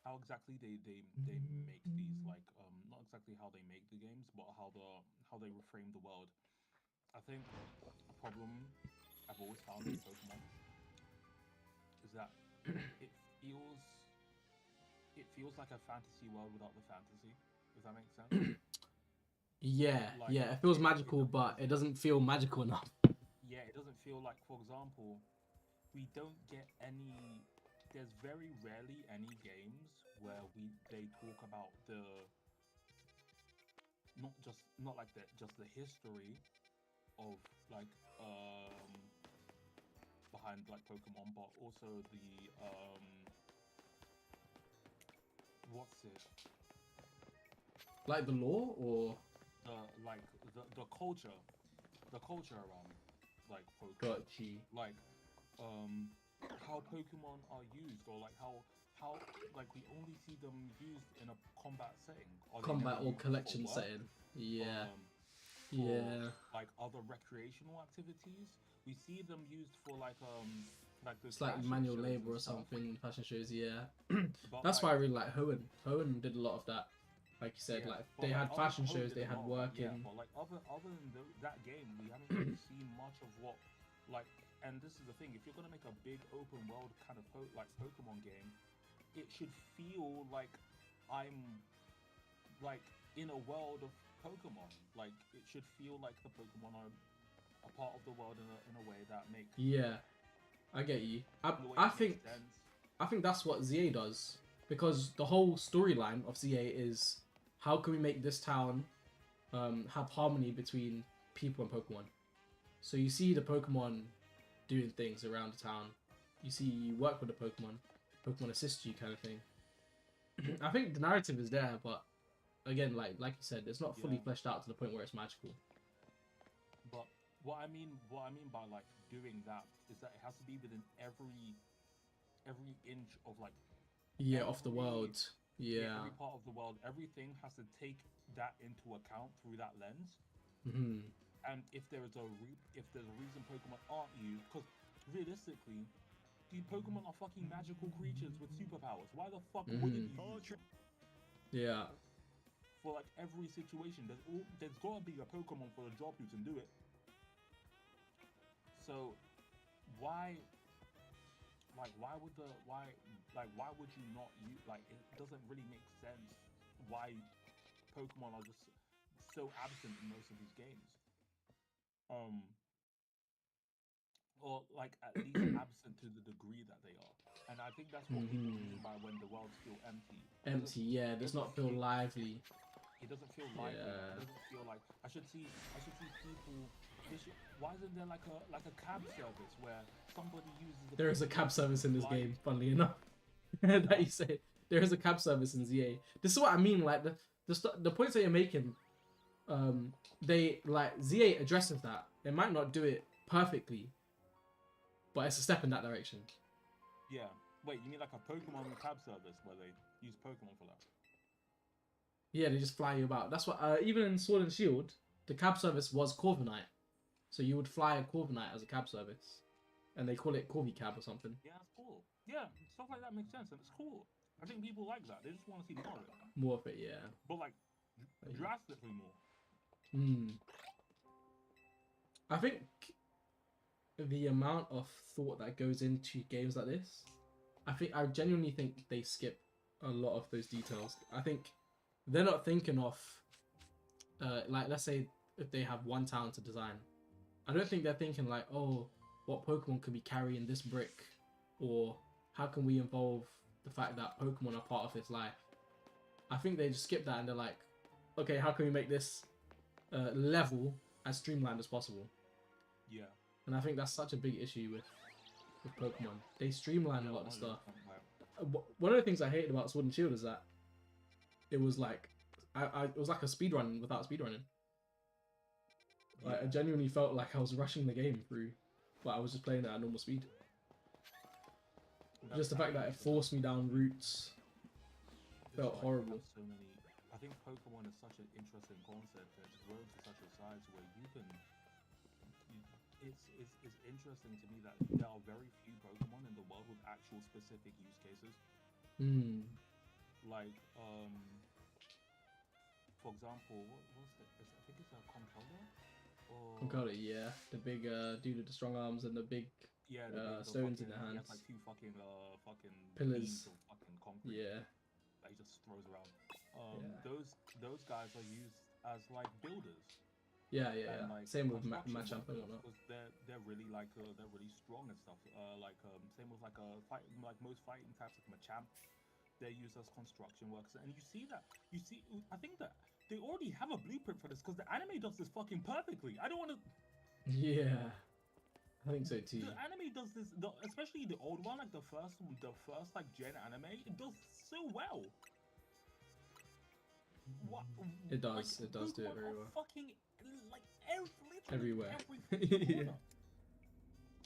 how exactly they make these like not exactly how they make the games, but how they reframe the world. I think a problem I've always found with Pokemon is that it feels it feels like a fantasy world without the fantasy. Does that make sense? Yeah, Like yeah. It feels magical, it but it doesn't doesn't feel magical enough. yeah, it doesn't feel like, for example, we don't get any there's very rarely any games where we they talk about the not like the just the history of like behind like Pokemon, but also the what's it Like the lore, or the like the culture around like Pokemon, gotchi like um how Pokemon are used, or like how like we only see them used in a combat setting. Are they never combat or used for collection work? setting. Yeah, Um, for yeah. like other recreational activities. We see them used for like those It's like fashion manual shows labor and or stuff. something. Fashion shows, yeah. But That's why like I really like Hoenn. Hoenn did a lot of that. Like you said, yeah, like but they like had other fashion Hoenn shows, did they a had lot of that. work Yeah, in. but like other than that game, we haven't really seen much of what like. And this is the thing: if you're gonna make a big open world kind of like Pokemon game, it should feel like I'm like in a world of Pokemon. Like it should feel like the Pokemon are a part of the world in a way that makes Yeah, I get you. in a way I that makes think sense. I think that's what ZA does, because the whole storyline of ZA is how can we make this town have harmony between people and Pokemon. So you see the Pokemon doing things around the town. You see you work with the Pokemon. Pokemon assist you, kind of thing. I think the narrative is there, but again, like you said, it's not fully Yeah, fleshed out to the point where it's magical. but what I mean by like doing that is that it has to be within every inch of like Yeah, off the every world. yeah Yeah. every part of the world. Everything has to take that into account through that lens. Hmm. And if there's a reason Pokemon aren't used, because realistically, these Pokemon are fucking magical creatures with superpowers. Why the fuck wouldn't Hmm. you use them? Yeah. For like every situation, there's gotta be a Pokemon for the job who can do it. So why why would the why would you not use like it doesn't really make sense why Pokemon are just so absent in most of these games. Um or like at least absent to the degree that they are. And I think that's what people Hmm. mean by when the worlds feel empty. Empty. Yeah, does not feel lively. It doesn't feel lively. Like it Yeah. doesn't feel like I should see people. Why isn't there like a cab service where somebody uses the There is a Pokemon cab to service in this fly? game, funnily enough. That Huh? you say. There is a cab service in ZA. This is what I mean, like the points that you're making, um, they like ZA addresses that. It might not do it perfectly, but it's a step in that direction. Yeah. Wait, you mean like a Pokemon cab service where they use Pokemon for that? Yeah, they just fly you about. That's what even in Sword and Shield, the cab service was Corviknight. So you would fly a Corviknight as a cab service, and they call it Corvi Cab or something. Yeah, it's cool. Yeah, stuff like that makes sense and it's cool. I think people like that. They just want to see more of it, More of it, yeah. but like drastically more. Hmm. I think the amount of thought that goes into games like this, I genuinely think they skip a lot of those details. I think they're not thinking of like, let's say if they have one town to design, I don't think they're thinking like, oh, what Pokemon could be carrying this brick, or how can we involve the fact that Pokemon are part of his life. I think they just skip that and they're like, okay, how can we make this level as streamlined as possible? Yeah. And I think that's such a big issue with Pokemon. They streamline a Yeah, lot of stuff. 100%. Like, One of the things I hated about Sword and Shield is that it was like it was like a speed run without speedrunning. Like I yeah, genuinely felt like I was rushing the game through, but I was just playing it at normal speed. that's Just the I fact think that it it's because forced me down routes it's felt just like you have horrible. so many. I think Pokemon is such an interesting concept and it's grown to such a size where you, it's interesting to me that there are very few Pokemon in the world with actual specific use cases. Hmm. like for example, what's the? I think it's a Controller or Got it, yeah. The big dude with the strong arms and the big yeah, the stones in fucking their he has hands. like two fucking beams Pillars. of fucking concrete Yeah. that he just throws around. Yeah. Those guys are used as like builders Yeah, yeah, and yeah. like Same with construction Machamp and workers whatnot. because they're really like they're really strong and stuff. Same with like a fight like most fighting types like Machamp, they're used as construction workers, and you see. I think that they already have a blueprint for this because the anime does this fucking perfectly. I don't want to. Yeah, I think so too. The anime does this, especially the old one, like the first like gen anime. It does so well. What? It Like does. It does do it Pokemon very are well. fucking like literally Everywhere. every fucking Yeah. corner.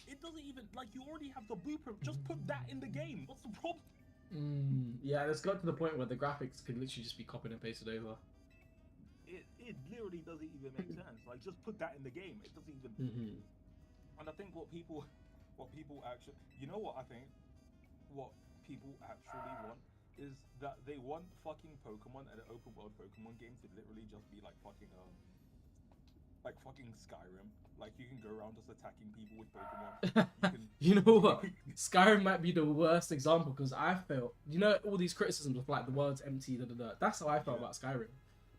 It doesn't even like you already have the blueprint. Just put that in the game. What's the problem? Yeah, it's got to the point where the graphics could literally just be copied and pasted over. It literally doesn't even make sense. Like just put that in the game. It doesn't even. And I think what people actually, you know what I think, what people actually want is that they want fucking Pokemon and an open world Pokemon game to literally just be like fucking Skyrim. Like you can go around just attacking people with Pokemon. You can. You know what? Skyrim might be the worst example because I felt, you know, all these criticisms of like the world's empty, da da da. That's how I felt about Skyrim,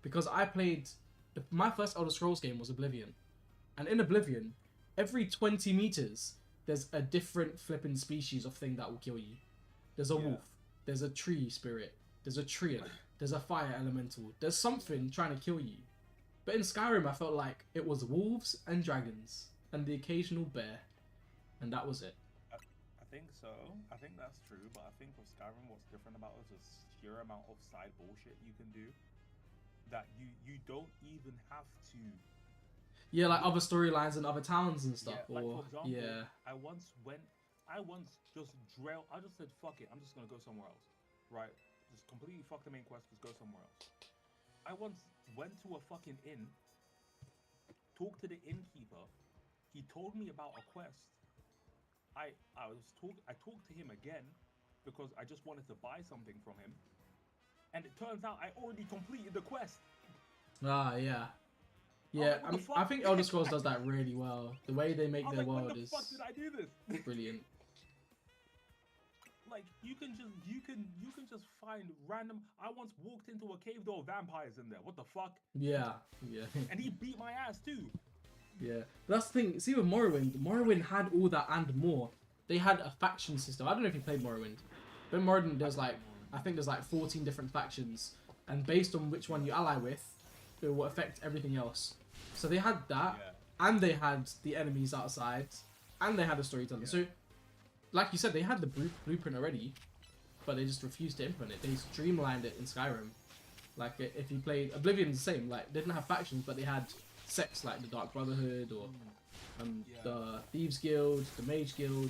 because I played my first Elder Scrolls game was Oblivion, and in Oblivion, every 20 meters there's a different flipping species of thing that will kill you. There's a wolf, there's a tree spirit, there's a treant, there's a fire elemental, there's something trying to kill you. But in Skyrim, I felt like it was wolves and dragons and the occasional bear, and that was it. I think so. I think that's true. But I think with Skyrim, what's different about it is the sheer amount of side bullshit you can do. That you don't even have to. Yeah, like other storylines and other towns and stuff. Yeah, like Or for example, yeah, I once just drilled. I just said, "Fuck it, I'm just gonna go somewhere else." Right? Just completely fuck the main quest. Just go somewhere else. I once went to a fucking inn, talked to the innkeeper. He told me about a quest. I talked to him again because I just wanted to buy something from him, and it turns out I already completed the quest. yeah, Like, what the I fuck? think Elder Scrolls does that really well. The way they make I'm their like, when world the is fuck did I do this? brilliant. Like you can just find random. I once walked into a cave, there were vampires in there. What the fuck? Yeah. And he beat my ass too. Yeah, that's the thing. See, with Morrowind, Morrowind had all that and more. They had a faction system. I don't know if you played Morrowind, but in Morrowind there's like, I think there's like 14 different factions, and based on which one you ally with, it will affect everything else. So they had that, and they had the enemies outside, and they had a storyteller. So, like you said, they had the blueprint already, but they just refused to implement it. They streamlined it in Skyrim. Like if you played Oblivion's the same. Like they didn't have factions, but they had sects like the Dark Brotherhood or the Thieves Guild, the Mage Guild.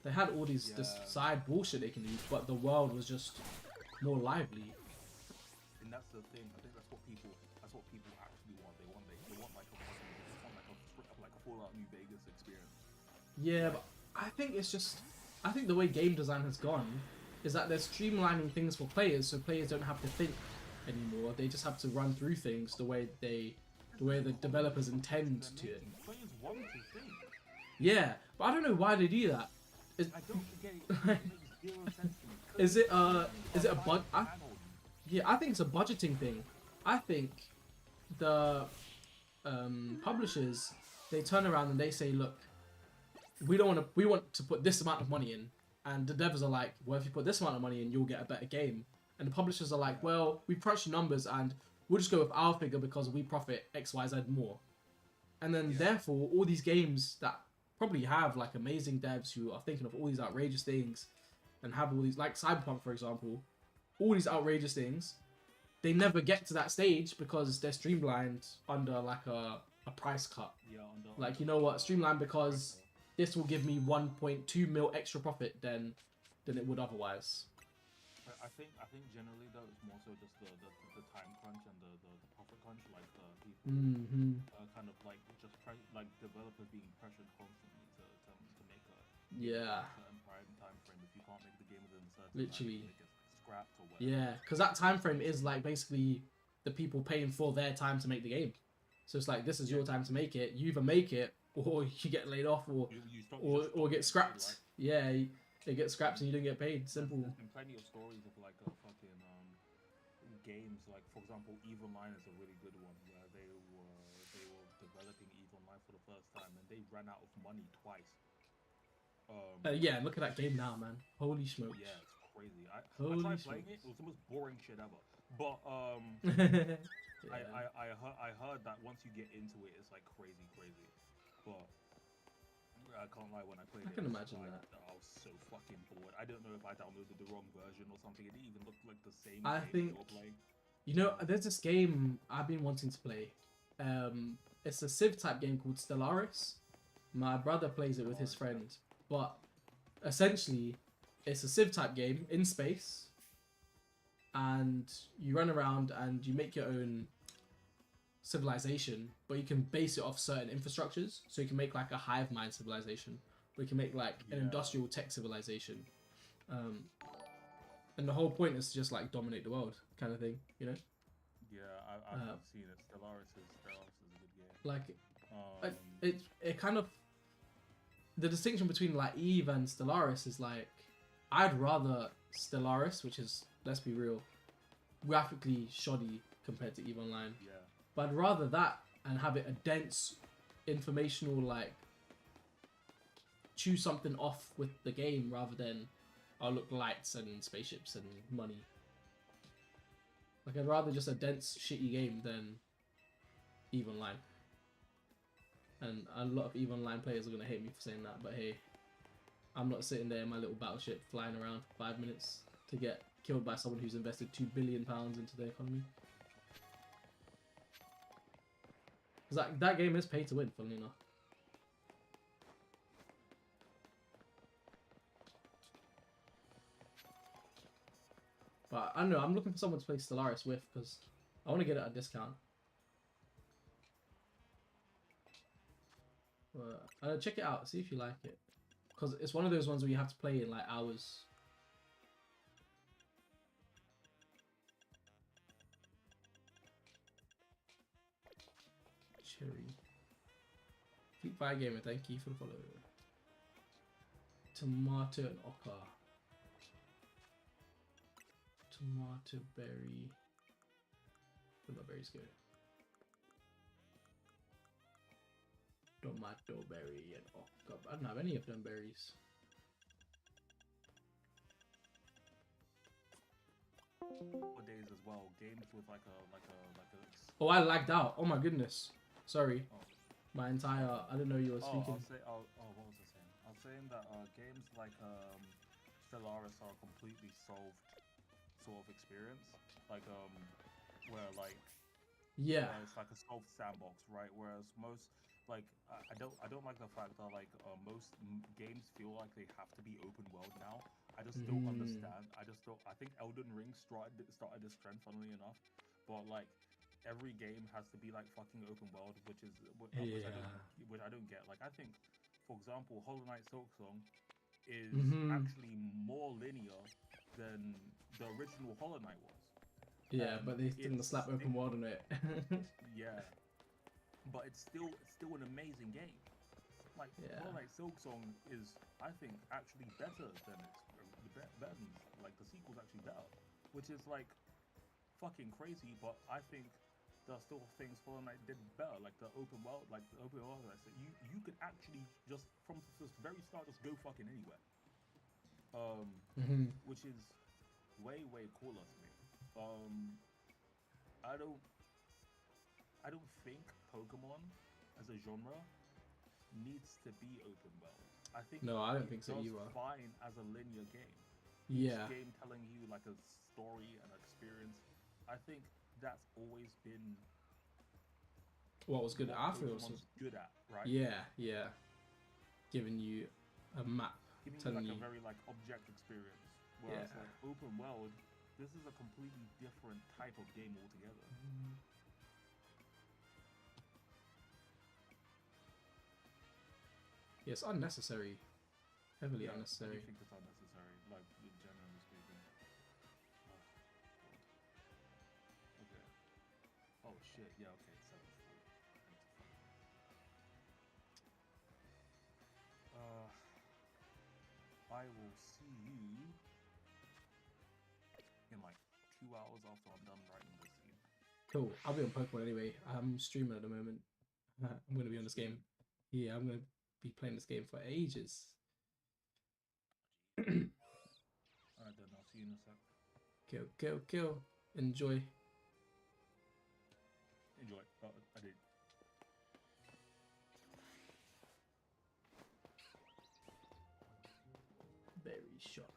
They had all these this side bullshit they can do, but the world was just more lively. And that's the thing. I think that's what people actually want. They want like a full out New Vegas experience. Yeah, but I think it's just, I think the way game design has gone is that they're streamlining things for players, so players don't have to think anymore. They just have to run through things the way the developers intend to. Players want to think. Yeah, but I don't know why they do that. I don't get it. It makes zero sense to me. Is it a yeah, I think it's a budgeting thing. I think the publishers, they turn around and they say, look, we want to put this amount of money in, and the devs are like, well, if you put this amount of money in, you'll get a better game. And the publishers are like, well, we've crunched numbers and we'll just go with our figure because we profit X, Y, Z more. And then therefore, all these games that probably have like amazing devs who are thinking of all these outrageous things and have all these, like Cyberpunk, for example, all these outrageous things, they never get to that stage because they're streamlined under like a price cut. Yeah, like, you know what, streamlined because this will give me 1.2 mil extra profit than it would otherwise. I think generally though it's more so just the time crunch and the profit crunch, like people kind of like just like developers being pressured constantly to make a certain time frame. If you can't make the game within a certain Literally. time, it gets like scrapped or whatever. Yeah, because that time frame is like basically the people paying for their time to make the game. So it's like, this is your time to make it. You either make it or you get laid off or or get scrapped. Yeah, it gets scrapped and you don't get paid. Simple. There's been plenty of stories of like a fucking games, like for example, Eve Online is a really good one where they were developing Eve Online for the first time and they ran out of money twice. Yeah, look at that game now, man. Holy smokes. Yeah, it's crazy. I Holy tried playing it. It was the most boring shit ever. But yeah. I heard that once you get into it, it's like crazy. But I can't lie, when I played I can it, imagine that. I was so fucking bored. I don't know if I downloaded the wrong version or something. It didn't even look like the same I game think you're playing. You know, there's this game I've been wanting to play. It's a Civ type game called Stellaris. My brother plays it with his friend, but essentially, it's a Civ type game in space, and you run around and you make your own civilization, but you can base it off certain infrastructures. So you can make like a hive mind civilization, or you can make like an industrial tech civilization. And the whole point is to just like dominate the world, kind of thing, you know? Yeah, I've seen it. Stellaris is a good game. Like, it kind of, the distinction between like Eve and Stellaris is like, I'd rather Stellaris, which is, let's be real, graphically shoddy compared to Eve Online. Yeah. But I'd rather that and have it a dense, informational, like, choose something off with the game rather than, oh, look, lights and spaceships and money. Like, I'd rather just a dense, shitty game than EVE Online. And a lot of EVE Online players are going to hate me for saying that, but hey, I'm not sitting there in my little battleship flying around for 5 minutes to get killed by someone who's invested £2 billion into the economy. Because that game is pay to win, funnily enough. But I don't know, I'm looking for someone to play Stellaris with because I want to get it at a discount. But check it out, see if you like it. Because it's one of those ones where you have to play in like hours. Cherry. Fleet Fire Gamer, thank you for the follow. Tomato and Oka. Tomato berry. Where'd my berries go? Tomato berry and Oka. I don't have any of them berries. Nowadays as well, games with like a Oh, I lagged out. Oh my goodness. Sorry. Oh. My entire. I didn't know you were speaking. What was I saying? I was saying that games like Stellaris are a completely solved sort of experience, like where like it's like a solved sandbox, right? Whereas most like I don't like the fact that like most games feel like they have to be open world now. I just don't understand. I think Elden Ring started this trend, funnily enough, but like every game has to be like fucking open world, which I don't get. Like I think, for example, Hollow Knight Silksong is actually more linear than the original Hollow Knight was. Yeah, but they didn't slap open world on it. Yeah, but it's still an amazing game. Like Hollow Knight Silksong is, I think, actually better than like the sequel's actually better, which is like fucking crazy. But I think there are still things Hollow Knight did better, like the open world, I said, you could actually just from the very start just go fucking anywhere. Which is way cooler to me. I don't think Pokemon as a genre needs to be open world. I think I don't think so either. Fine as a linear game. Yeah. Each game telling you like a story and experience. I think that's always been what was good. I feel Pokemon's good at, right? Yeah. Giving you a map, giving you telling like you a very like object experience. Whereas like open world, this is a completely different type of game altogether. Yes, unnecessary. Heavily unnecessary. I think it's unnecessary, like generally speaking. Oh shit! Yeah, okay, 7:40. I need to fucking. I will see you in like 2 hours after I'm done writing this scene. Cool. I'll be on Pokemon anyway. I'm streaming at the moment. I'm gonna be on this game. Yeah, I'm gonna be playing this game for ages. Alright then, I'll see you in a sec. Kill, kill, kill. Enjoy. Enjoy. I did. Berry shot.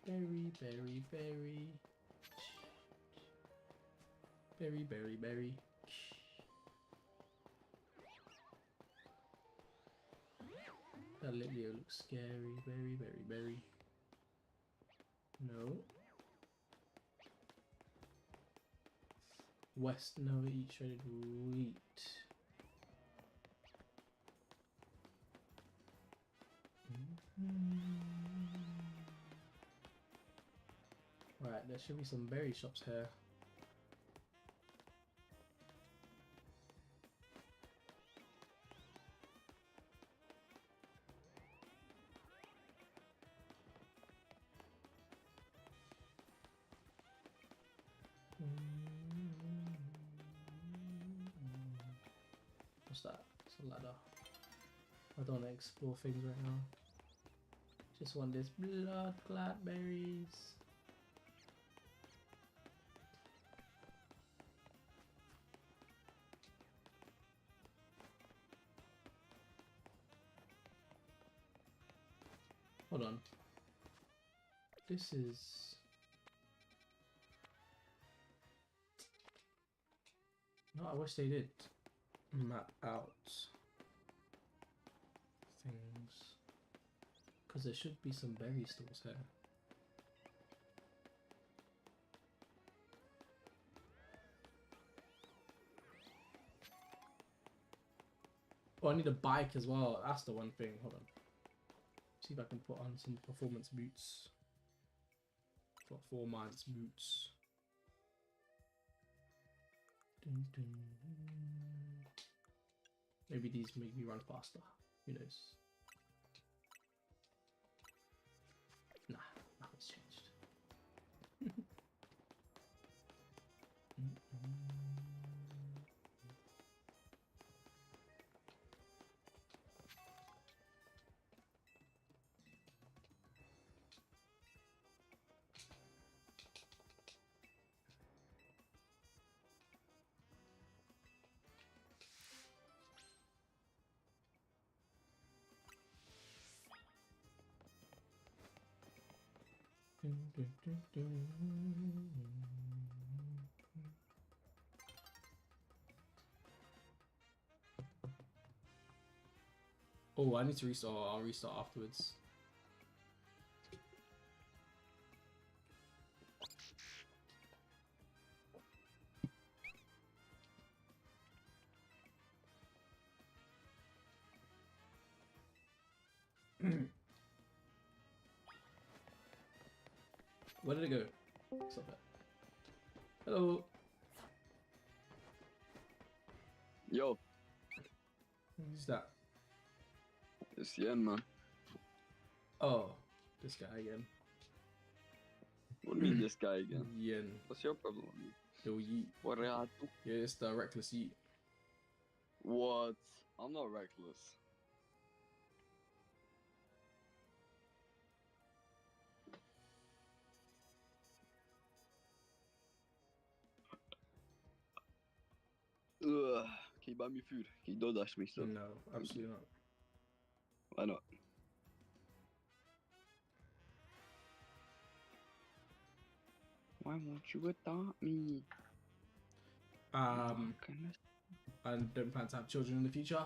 Berry, berry, berry. Berry, berry, berry. That Litleo looks scary. Berry, berry, berry. No. West, no, eat shredded wheat. Right, there should be some berry shops here. What's that? It's a ladder. I don't want to explore things right now. Just want this blood clot berries. Hold on. This is... No, I wish they did map out things. Because there should be some berry stores here. Oh, I need a bike as well. That's the one thing. Hold on. See if I can put on some performance boots. Performance boots. Dun, dun, dun. Maybe these make me run faster. Who knows? Nah, nothing's changed. Oh, I need to restart. I'll restart afterwards. Where did it go? Stop it. Hello. Yo, Who's that? it's Yen, man. Oh, this guy again. What do you mean this guy again? Yen. What's your problem? Yo, yeet. What? Yeah, it's the reckless yeet. What? I'm not reckless. Ugh. Can you buy me food? Can you DoorDash me stuff? No, absolutely not. Why not? Why won't you adopt me? Goodness. I don't plan to have children in the future.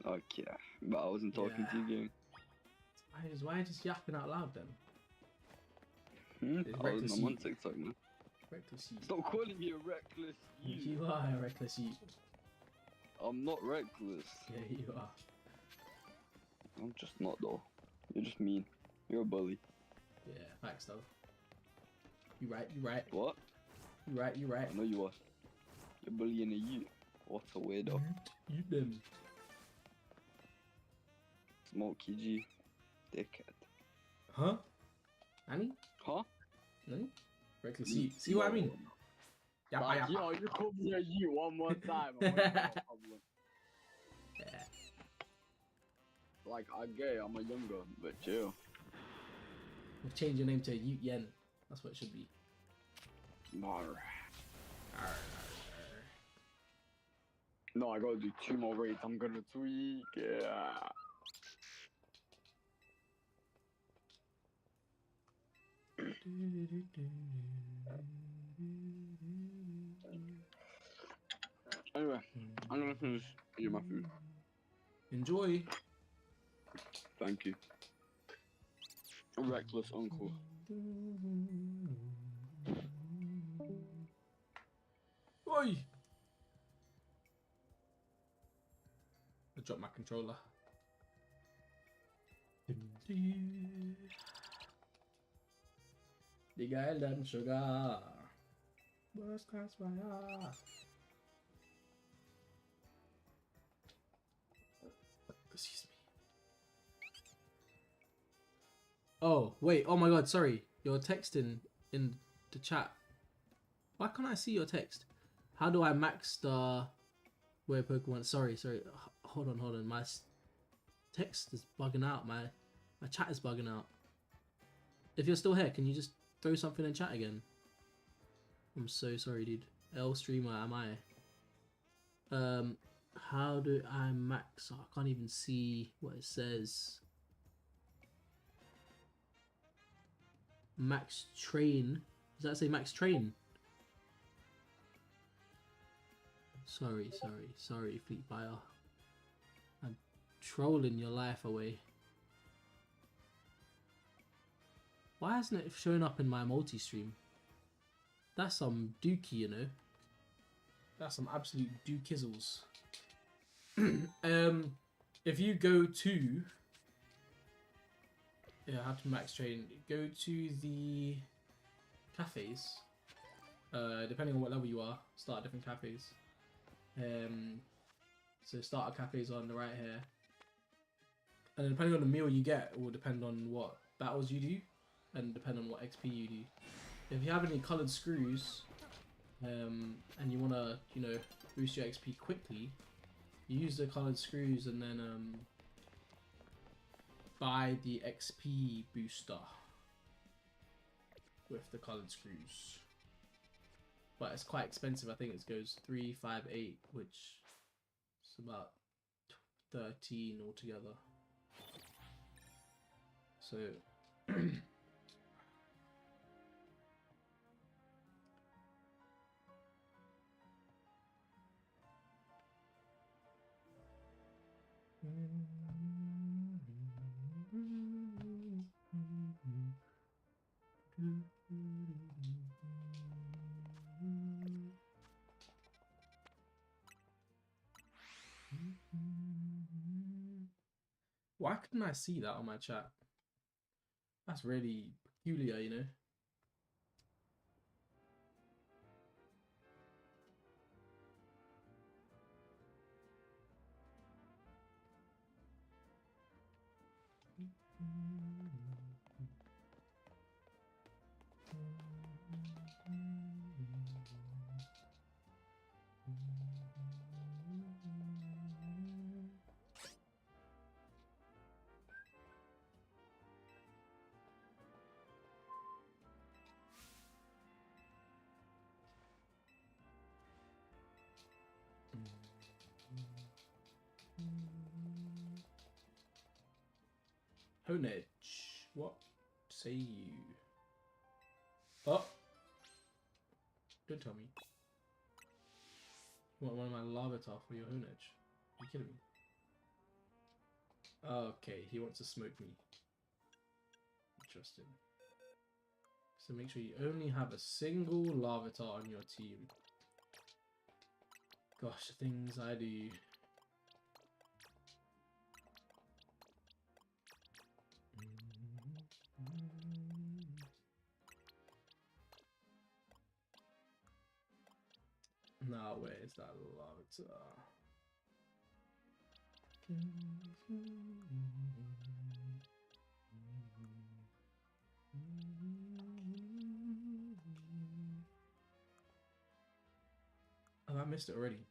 Okay, but I wasn't talking to you, gang. Why are you just yapping out loud then? It's I'm reckless on yeet. TikTok, man. Reckless yeet. Stop calling me a reckless you. You are a reckless yeet. I'm not reckless. Yeah, you are. I'm just not, though. You're just mean. You're a bully. Yeah, facts though. You right. You right. What? You right. You right. I know you are. You're bullying a you. What a weirdo. You them. Smokey G. Dickhead. Huh? Annie? Huh? Annie? Reckless. See what I mean? Yappa, Like, yappa. yo, you called me a you one more time. I went, no problem. Yeah. Like, I gay, I'm a younger, but chill. We'll change your name to Yu Yen. That's what it should be. Mar. Arr. No, I gotta do 2 more raids. I'm gonna tweak. Yeah. Anyway, I'm gonna finish eating my food. Enjoy. Thank you. Reckless uncle. Oi! I dropped my controller. The guy and sugar. First class fire. Excuse me. Oh, wait. Oh my god, sorry. You're texting in the chat. Why can't I see your text? How do I max the where Pokemon? Sorry. Hold on. My text is bugging out. My chat is bugging out. If you're still here, can you just throw something in chat again? I'm so sorry, dude. L streamer, am I? How do I max? Oh, I can't even see what it says. Max train. Does that say max train? Sorry, Fleet Buyer. I'm trolling your life away. Why hasn't it shown up in my multi-stream? That's some dookie, you know. That's some absolute dookizzles. If you go to... Yeah, how to max train. Go to the cafes. Depending on what level you are, start different cafes. So starter cafes are on the right here. And then depending on the meal you get, it will depend on what battles you do. And depend on what XP you do. If you have any coloured screws, and you want to, you know, boost your XP quickly, you use the coloured screws and then buy the XP booster with the coloured screws. But it's quite expensive. I think it goes 3, 5, 8, which is about 13 altogether. So. Why couldn't I see that on my chat? That's really peculiar, you know? Honage, what say you? Oh! Don't tell me. You want one of my Larvitar for your Honage? Are you kidding me? Okay, he wants to smoke me. Interesting. So make sure you only have a single Larvitar on your team. Gosh, the things I do. Nah, where's that lavatar? Oh, I missed it already.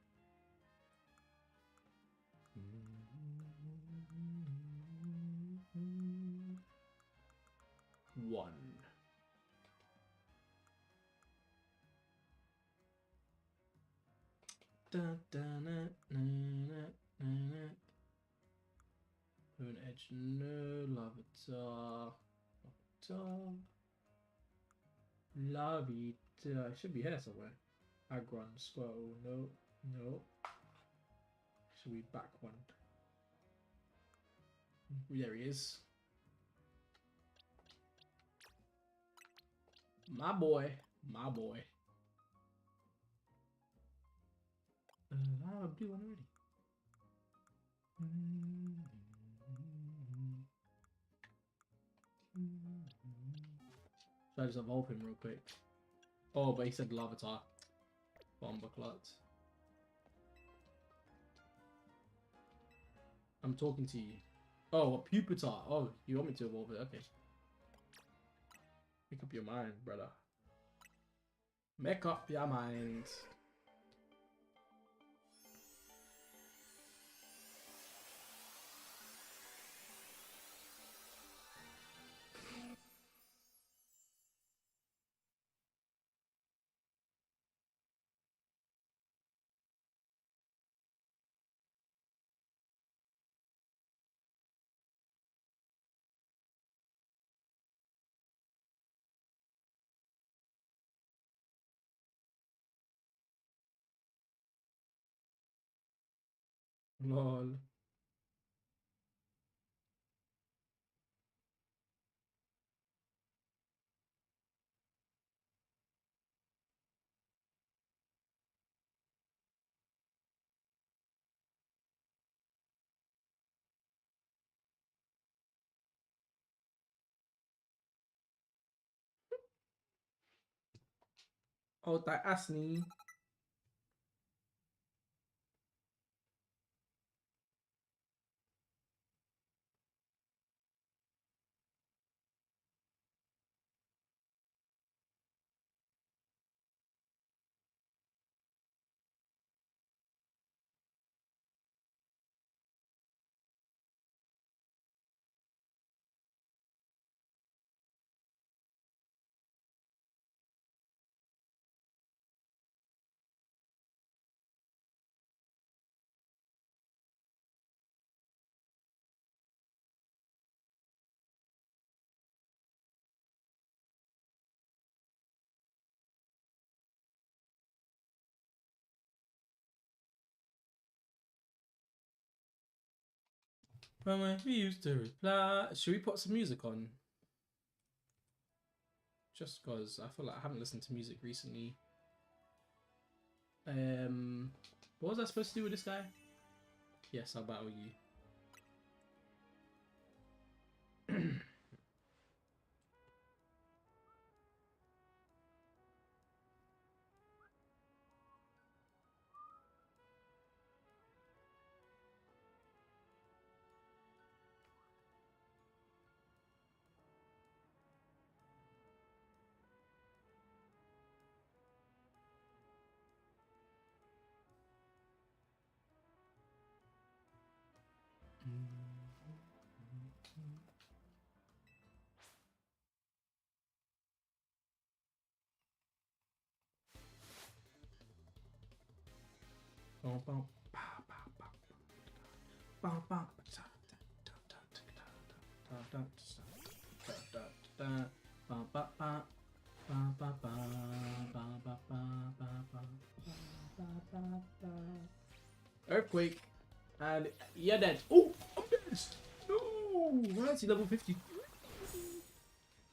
One. Dun, dun, dun, dun, dun, dun. Moon edge, no. Lavatar. Lavatar. Lavita. It should be here somewhere. Agron, Squirtle. No. No. Should we back one? There he is. My boy. My boy. I have a blue one already. So I just evolve him real quick. Oh, but he said Lavatar. Bombaclot. I'm talking to you. Oh, a Pupitar. Oh, you want me to evolve it? Okay. Make up your mind, brother. Make up your mind. Lol. Oh, that Asni. From when we used to reply. Should we put some music on? Just because I feel like I haven't listened to music recently. What was I supposed to do with this guy? Yes, I'll battle you. Earthquake, and you're dead. Oh, I'm dead. No, that's level 50.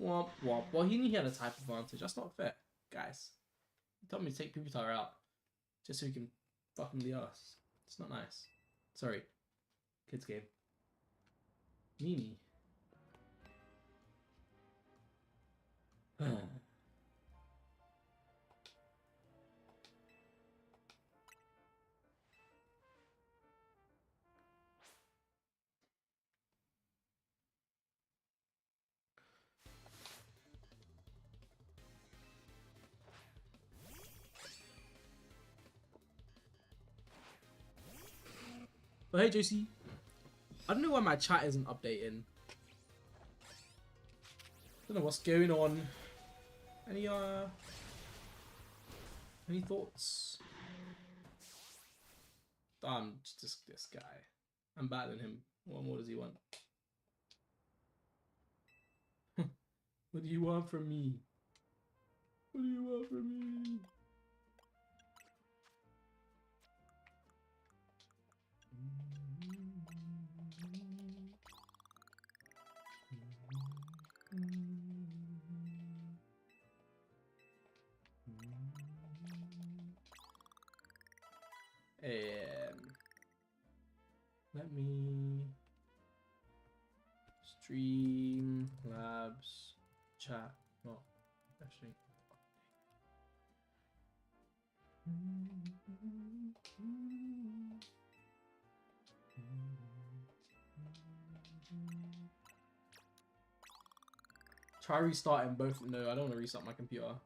Womp womp. Well, he knew he had a type advantage. That's not fair, guys. He told me to take Pupitar out just so he can fuck him the ass. It's not nice. Sorry, kids game. Mimi. Oh, hey, JC. I don't know why my chat isn't updating. Don't know what's going on. Any thoughts? Just this guy. I'm better than him. What more does he want? What do you want from me? What do you want from me? Let me stream labs chat. Oh, actually. Try restarting both. No, I don't want to restart my computer.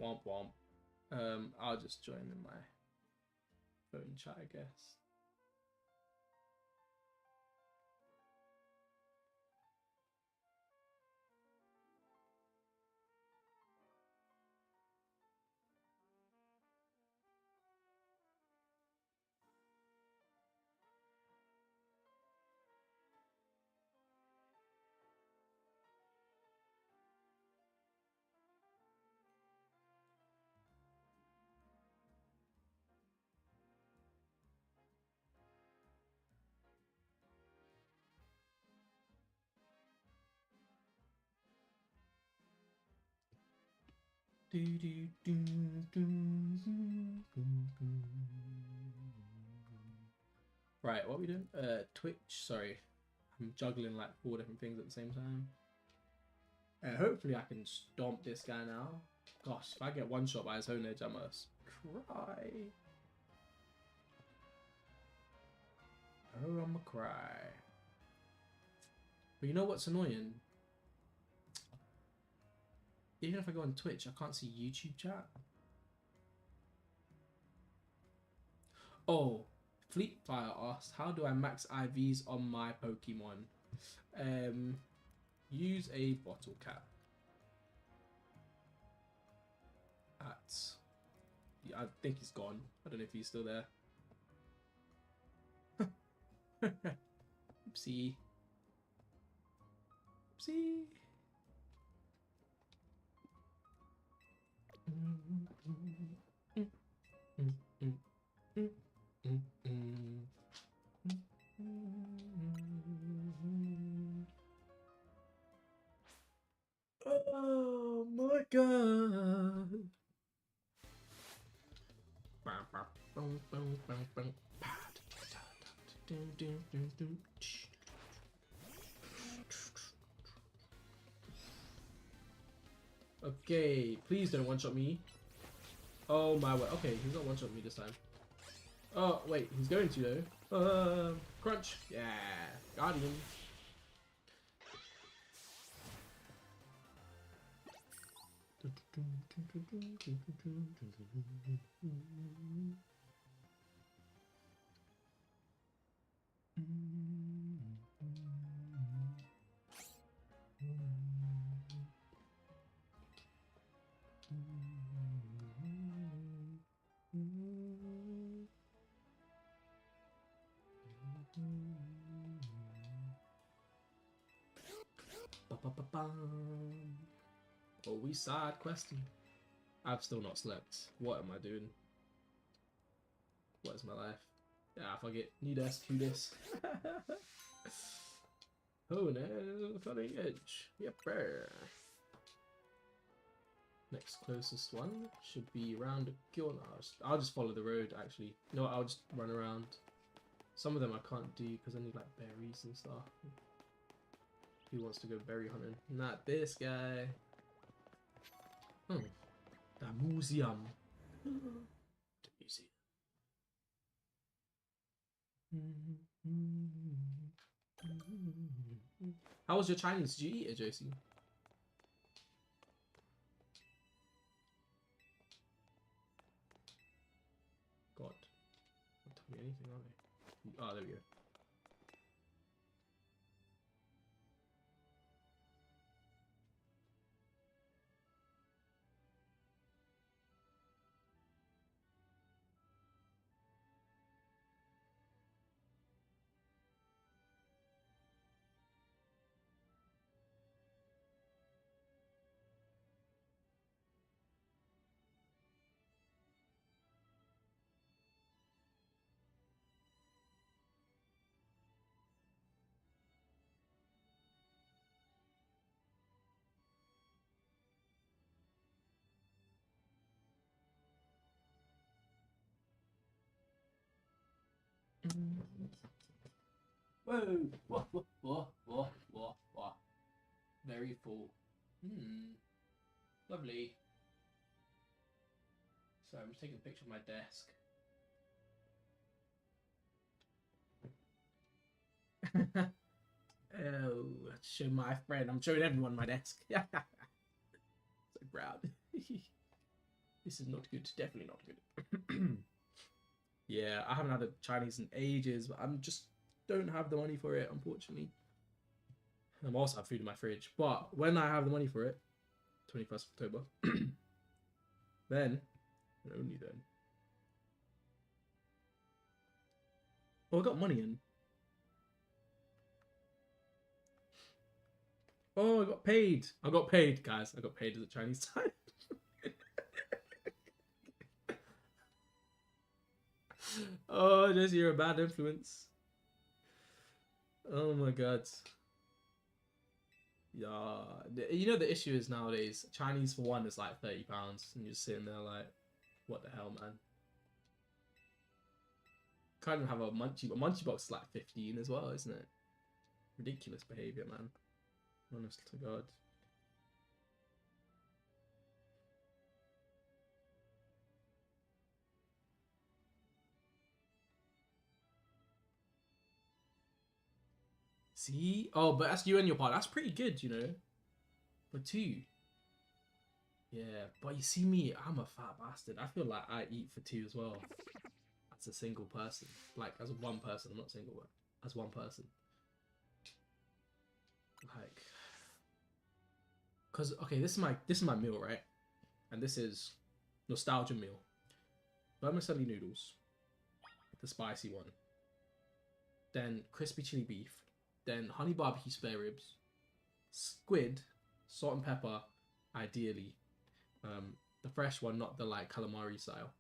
Womp womp. I'll just join in my phone chat, I guess. Right, what are we doing? Twitch, sorry. I'm juggling like 4 different things at the same time. Hopefully I can stomp this guy now. Gosh, if I get one shot by his own edge, I must cry. Oh, I'ma cry. But you know what's annoying? Even if I go on Twitch, I can't see YouTube chat. Oh, Fleetfire asked, how do I max IVs on my Pokemon? Use a bottle cap. I think he's gone. I don't know if he's still there. Oopsie. Oopsie. Oh my god. Okay, please don't one-shot me. Oh my word. Okay, he's not one-shot me this time. Oh, wait, he's going to though. Crunch. Yeah, Guardian. Oh, we side questing. I've still not slept. What am I doing? What is my life? Yeah, fuck it. Need us, do this. Oh no, cutting edge. Yep. Next closest one should be around the corner. I'll just follow the road actually. No, I'll just run around. Some of them I can't do because I need like berries and stuff. Who wants to go berry hunting? Not this guy. Oh, the museum. The museum. How was your Chinese? Did you eat it, Josie? God. Don't tell me anything, are they? Oh, there we go. Whoa! Whoa. Very full. Lovely. So I'm just taking a picture of my desk. Oh, show my friend. I'm showing everyone my desk. So proud. This is not good. Definitely not good. Yeah, I haven't had a Chinese in ages, but I'm just don't have the money for it, unfortunately. I'm also have food in my fridge, but when I have the money for it, 21st of October, then, and only then. Oh, I got money in. Oh, I got paid. I got paid, guys. I got paid as a Chinese time. Oh, just you're a bad influence. Oh my god. Yeah, you know the issue is nowadays Chinese for one is like £30, and you're just sitting there like, what the hell, man? Can't even have a munchie, but munchie box is like 15 as well, isn't it? Ridiculous behavior, man. Honest to God. See? Oh, but that's you and your part. That's pretty good, you know. For two. Yeah, but you see me, I'm a fat bastard. I feel like I eat for two as well. As a single person. Like, as one person. I'm not single, but as one person. Like... Because, okay, this is my meal, right? And this is nostalgia meal. Vermicelli noodles. The spicy one. Then crispy chili beef. Then honey barbecue spare ribs. Squid. Salt and pepper, ideally. The fresh one, not the like calamari style.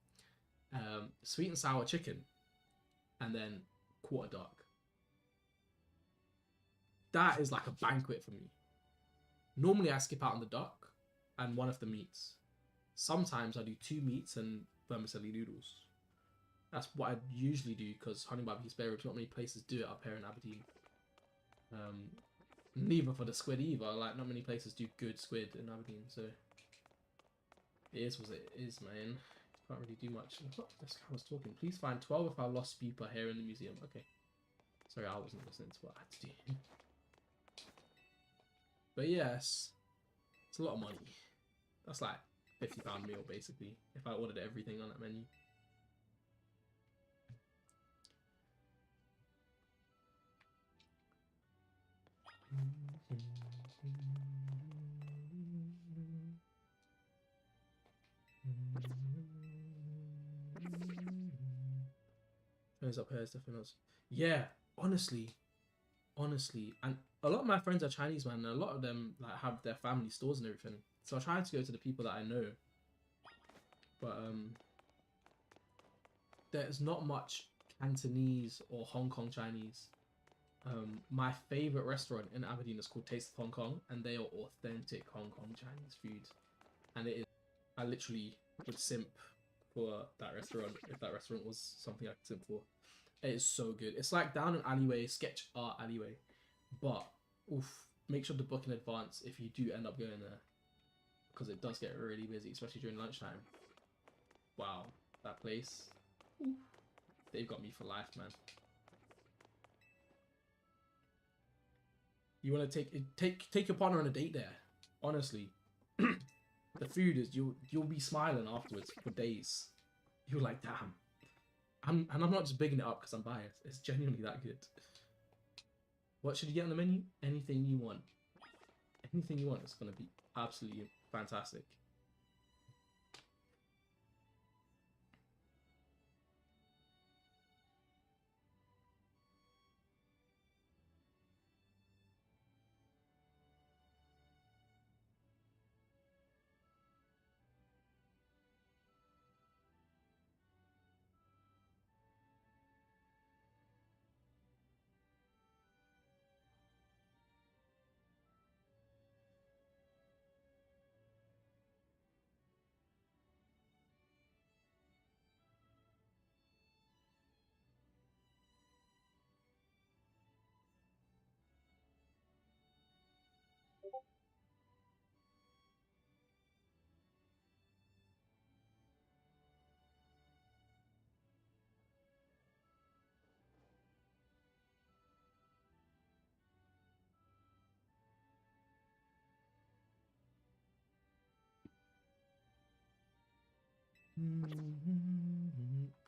Sweet and sour chicken, and then quarter duck. That is like a banquet for me. Normally I skip out on the duck and one of the meats. Sometimes I do 2 meats and vermicelli noodles. That's what I usually do because honey barbecue spare ribs, not many places do it up here in Aberdeen. Neither for the squid either. Like, not many places do good squid in Aberdeen, so it is what it is, man. Can't really do much. This guy was talking. Please find 12 of our lost people here in the museum. Okay. Sorry, I wasn't listening to what I had to do. But yes, it's a lot of money. That's like £50 meal basically. If I ordered everything on that menu. Turns up here is definitely not. Yeah, honestly, and a lot of my friends are Chinese, man, and a lot of them like have their family stores and everything. So I try to go to the people that I know, but there's not much Cantonese or Hong Kong Chinese. My favorite restaurant in Aberdeen is called Taste of Hong Kong, and they are authentic Hong Kong Chinese food, and it is. I literally would simp for that restaurant if that restaurant was something I could simp for. It is so good. It's like down an alleyway, sketch art alleyway, but oof, make sure to book in advance if you do end up going there, because it does get really busy, especially during lunchtime. Wow, that place, oof, they've got me for life, man. You want to take your partner on a date there, honestly. The food is you'll be smiling afterwards for days. You're like, damn, I'm not just bigging it up because I'm biased. It's genuinely that good. What should you get on the menu? Anything you want. Anything you want is gonna be absolutely fantastic.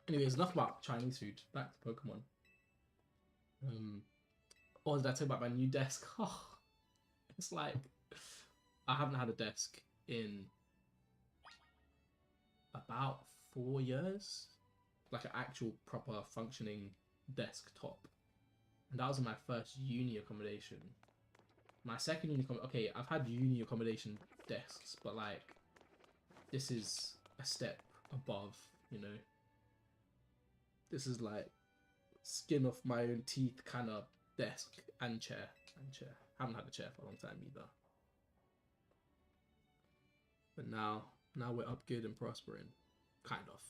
Anyways, enough about Chinese food. Back to Pokemon. Or did I talk about my new desk? Oh, it's like I haven't had a desk in about 4 years, like an actual proper functioning desktop, and that was in my first uni accommodation. My second uni okay, I've had uni accommodation desks, but like this is a step above, you know. This is like skin off my own teeth kind of desk and chair. Haven't had a chair for a long time either. But now we're up good and prospering, kind of.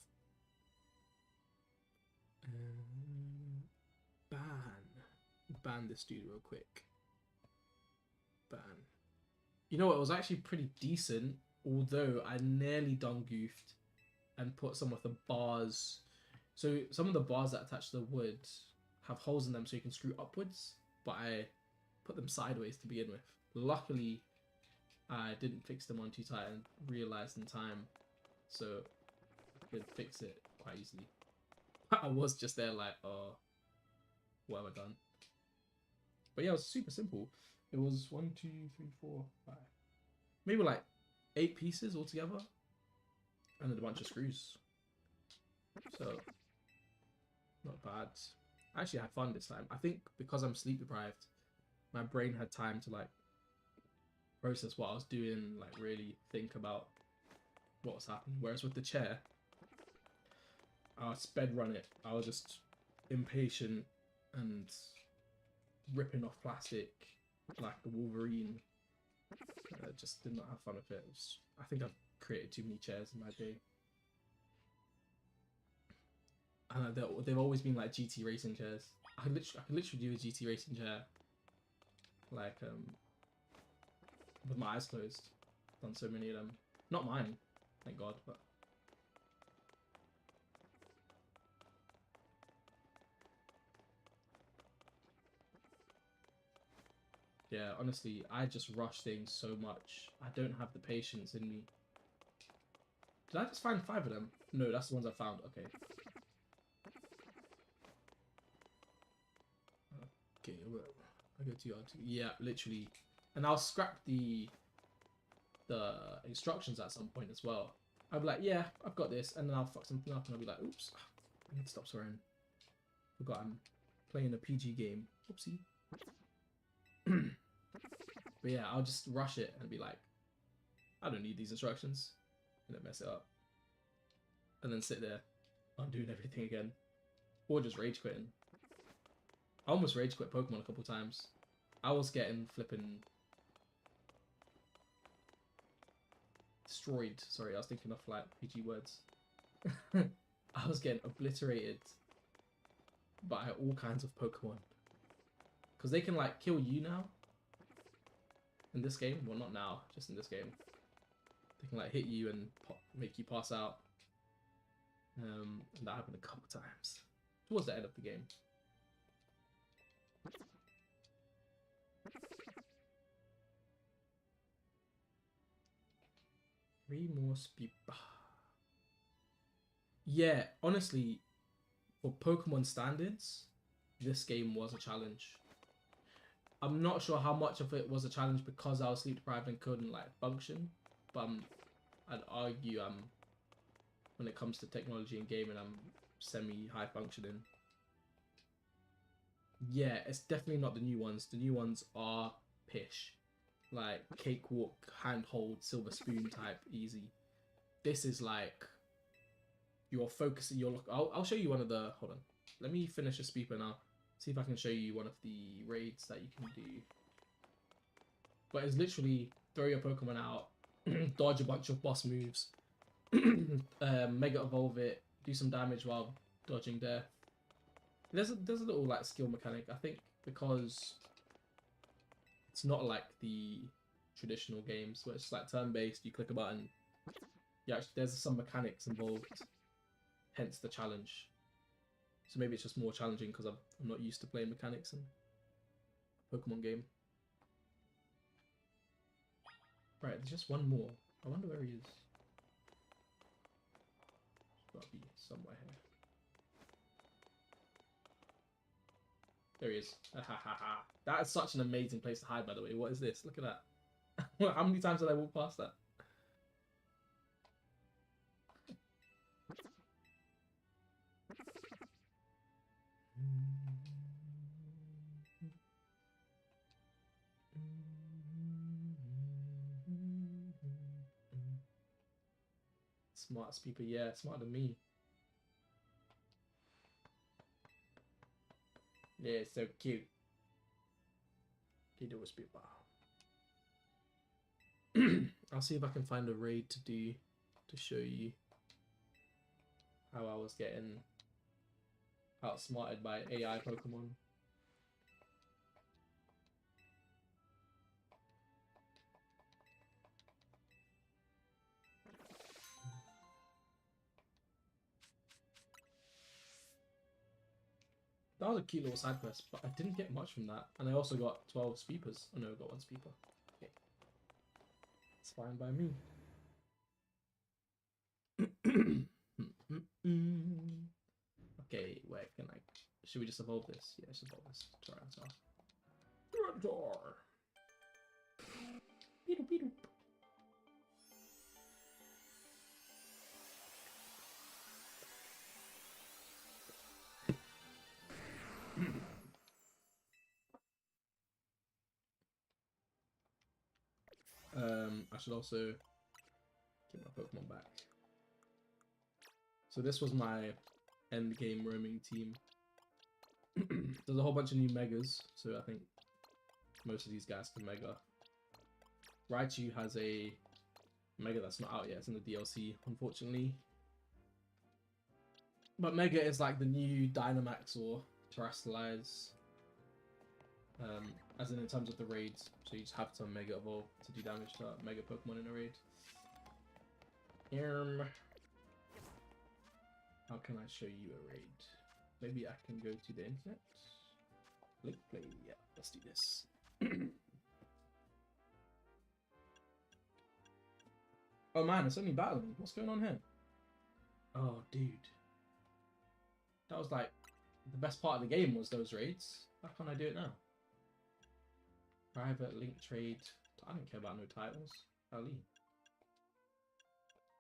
Ban this dude real quick. Ban. You know what? It was actually pretty decent, although I nearly done goofed and put some of the bars. So some of the bars that attach to the wood have holes in them so you can screw upwards, but I put them sideways to begin with. Luckily, I didn't fix them on too tight and realized in time, so I could fix it quite easily. I was just there like, oh, what have I done? But yeah, it was super simple. It was 1, 2, 3, 4, 5, maybe like 8 pieces altogether, and then a bunch of screws. So not bad. I actually had fun this time. I think because I'm sleep deprived, my brain had time to like process what I was doing, like really think about what was happening. Whereas with the chair, I would sped run it. I was just impatient and ripping off plastic like the Wolverine. I just did not have fun with it. I think I've created too many chairs in my day. And they've always been like GT racing chairs. I could literally do a GT racing chair, like with my eyes closed. Done so many of them. Not mine, thank God. But yeah, honestly, I just rush things so much. I don't have the patience in me. Did I just find 5 of them? No, that's the ones I found. Okay. Okay, I'll go to R2. Yeah, literally. And I'll scrap the instructions at some point as well. I'll be like, yeah, I've got this, and then I'll fuck something up, and I'll be like, oops, I need to stop swearing. Forgot I'm playing a PG game. Oopsie. But yeah, I'll just rush it and be like, I don't need these instructions, and then mess it up, and then sit there, undoing everything again, or just rage quitting. I almost rage quit Pokemon a couple times. I was getting flipping destroyed. Sorry, I was thinking of like PG words. I was getting obliterated by all kinds of Pokemon. Because they can like kill you now. In this game. Well, not now, just in this game. They can like hit you and make you pass out. And that happened a couple times. Towards the end of the game. 3 more speed. Yeah, honestly, for Pokemon standards, this game was a challenge. I'm not sure how much of it was a challenge because I was sleep deprived and couldn't like function, but I'd argue when it comes to technology and gaming, I'm semi high functioning. Yeah, it's definitely not the new ones. The new ones are pish, like cakewalk, handhold, silver spoon type easy. This is like you're focusing. I'll show you one of the. Hold on, let me finish a speaker now. See if I can show you one of the raids that you can do. But it's literally throw your Pokemon out, dodge a bunch of boss moves, Mega Evolve it, do some damage while dodging death. There's a little like skill mechanic. I think because it's not like the traditional games where it's like turn-based, you click a button. Yeah, actually, there's some mechanics involved, hence the challenge. So maybe it's just more challenging because I'm not used to playing mechanics in a Pokemon game. Right, there's just one more. I wonder where he is. He's got to be somewhere here. There he is. That is such an amazing place to hide, by the way. What is this? Look at that. How many times did I walk past that? Smartest people, yeah, smarter than me. Yeah, so cute. They do was people. I'll see if I can find a raid to do to show you how I was getting outsmarted by AI Pokemon. That was a cute little side quest, but I didn't get much from that. And I also got 12 speepers. Oh no, I got 1 speaker. Okay. It's fine by me. Okay, where can I... Should we just evolve this? Yeah, let's evolve this. Tyranitar. Tyranitar! Beetle, beetle. I should also get my Pokemon back. So this was my end game roaming team. There's a whole bunch of new Megas, so I think most of these guys can Mega. Raichu has a Mega that's not out yet, it's in the DLC, unfortunately. But Mega is like the new Dynamax or Terrestrialize. As in terms of the raids, so you just have to Mega Evolve to do damage to Mega Pokemon in a raid. How can I show you a raid? Maybe I can go to the internet. Link play, yeah, let's do this. Oh man, it's only battling. What's going on here? Oh dude. That was like, the best part of the game was those raids. How can I do it now? Private link trade. I don't care about no titles. Ali.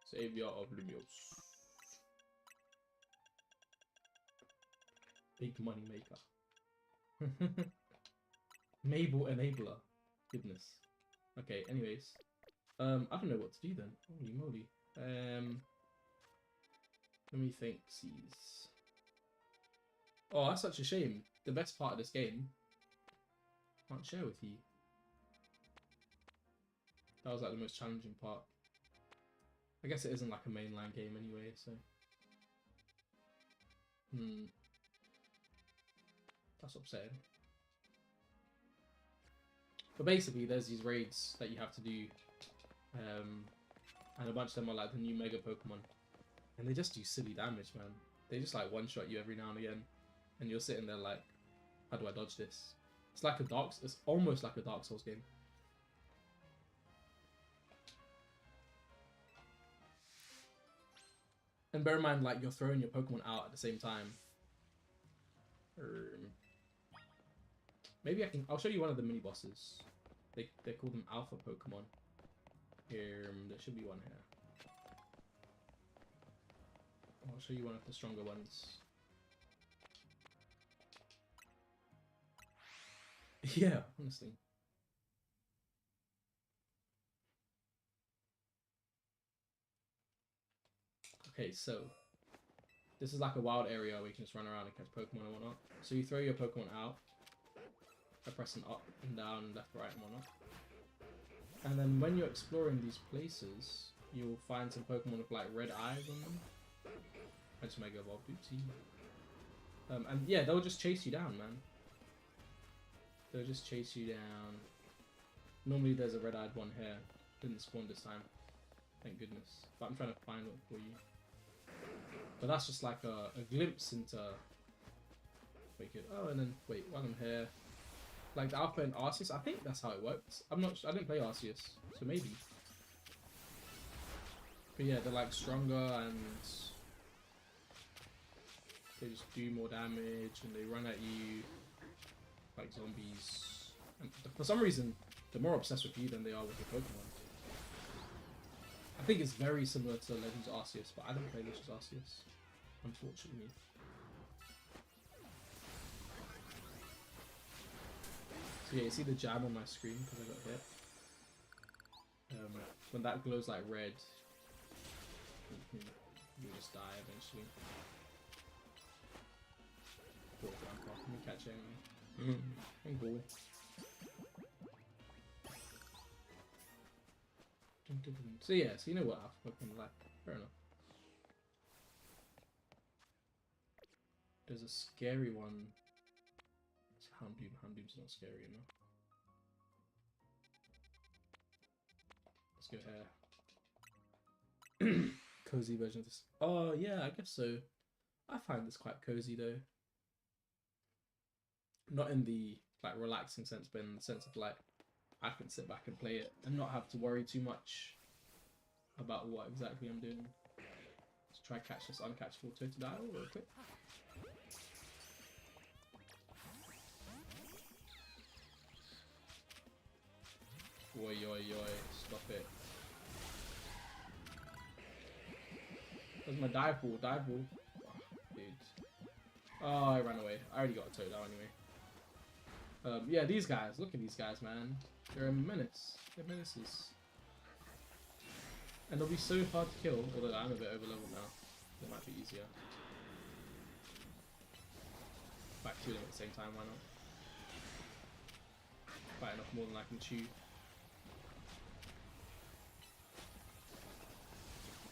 Savior of Lumios. Big money maker. Mabel enabler. Goodness. Okay, anyways. I don't know what to do then. Holy moly. Let me think, sees. Oh, that's such a shame. The best part of this game, can't share with you. That was like the most challenging part. I guess it isn't like a mainline game anyway, so. That's upsetting. But basically, there's these raids that you have to do. And a bunch of them are like the new Mega Pokemon. And they just do silly damage, man. They just like one-shot you every now and again. And you're sitting there like, how do I dodge this? It's like it's almost like a Dark Souls game. And bear in mind, like, you're throwing your Pokemon out at the same time. Maybe I can. I'll show you one of the mini bosses. They call them alpha Pokemon. There should be one here. I'll show you one of the stronger ones. Yeah, honestly. Okay, so this is like a wild area where you can just run around and catch Pokemon and whatnot. So you throw your Pokemon out by pressing up and down and left, right, and whatnot. And then when you're exploring these places, you'll find some Pokemon with like red eyes on them. I just Mega Evolved, oopsie. And yeah, they'll just chase you down, man. They'll just chase you down. Normally there's a red-eyed one here. Didn't spawn this time. Thank goodness. But I'm trying to find one for you. But that's just like a glimpse into... Wait, good. Oh, and then, wait, while I'm here... Like the Alpha and Arceus, I think that's how it works. I'm not... I didn't play Arceus, so maybe. But yeah, they're like stronger and... They just do more damage and they run at you like zombies. And for some reason, they're more obsessed with you than they are with your Pokemon. I think it's very similar to Legends Arceus, but I don't play Legends Arceus, unfortunately. So yeah, you see the jam on my screen because I got hit. When that glows like red, you just die eventually. Let me catch him. And go. So yeah, so you know what Alpha Pokemon like. Fair enough. There's a scary one. It's Houndoom. Houndoom's not scary enough. Let's go here. Cozy version of this. Oh yeah, I guess so. I find this quite cozy though. Not in the like relaxing sense, but in the sense of like I can sit back and play it and not have to worry too much about what exactly I'm doing. Let's try catch this uncatchable Totodile real quick. Oi oi oi, stop it. Where's my dive ball? Dive ball. Oh, dude. Oh, I ran away. I already got a Totodile anyway. Yeah, these guys. Look at these guys, man. They're a menace. They're menaces. And they'll be so hard to kill, although I'm a bit over leveled now. It might be easier. Fight two of them at the same time, why not? Fighting off more than I can chew.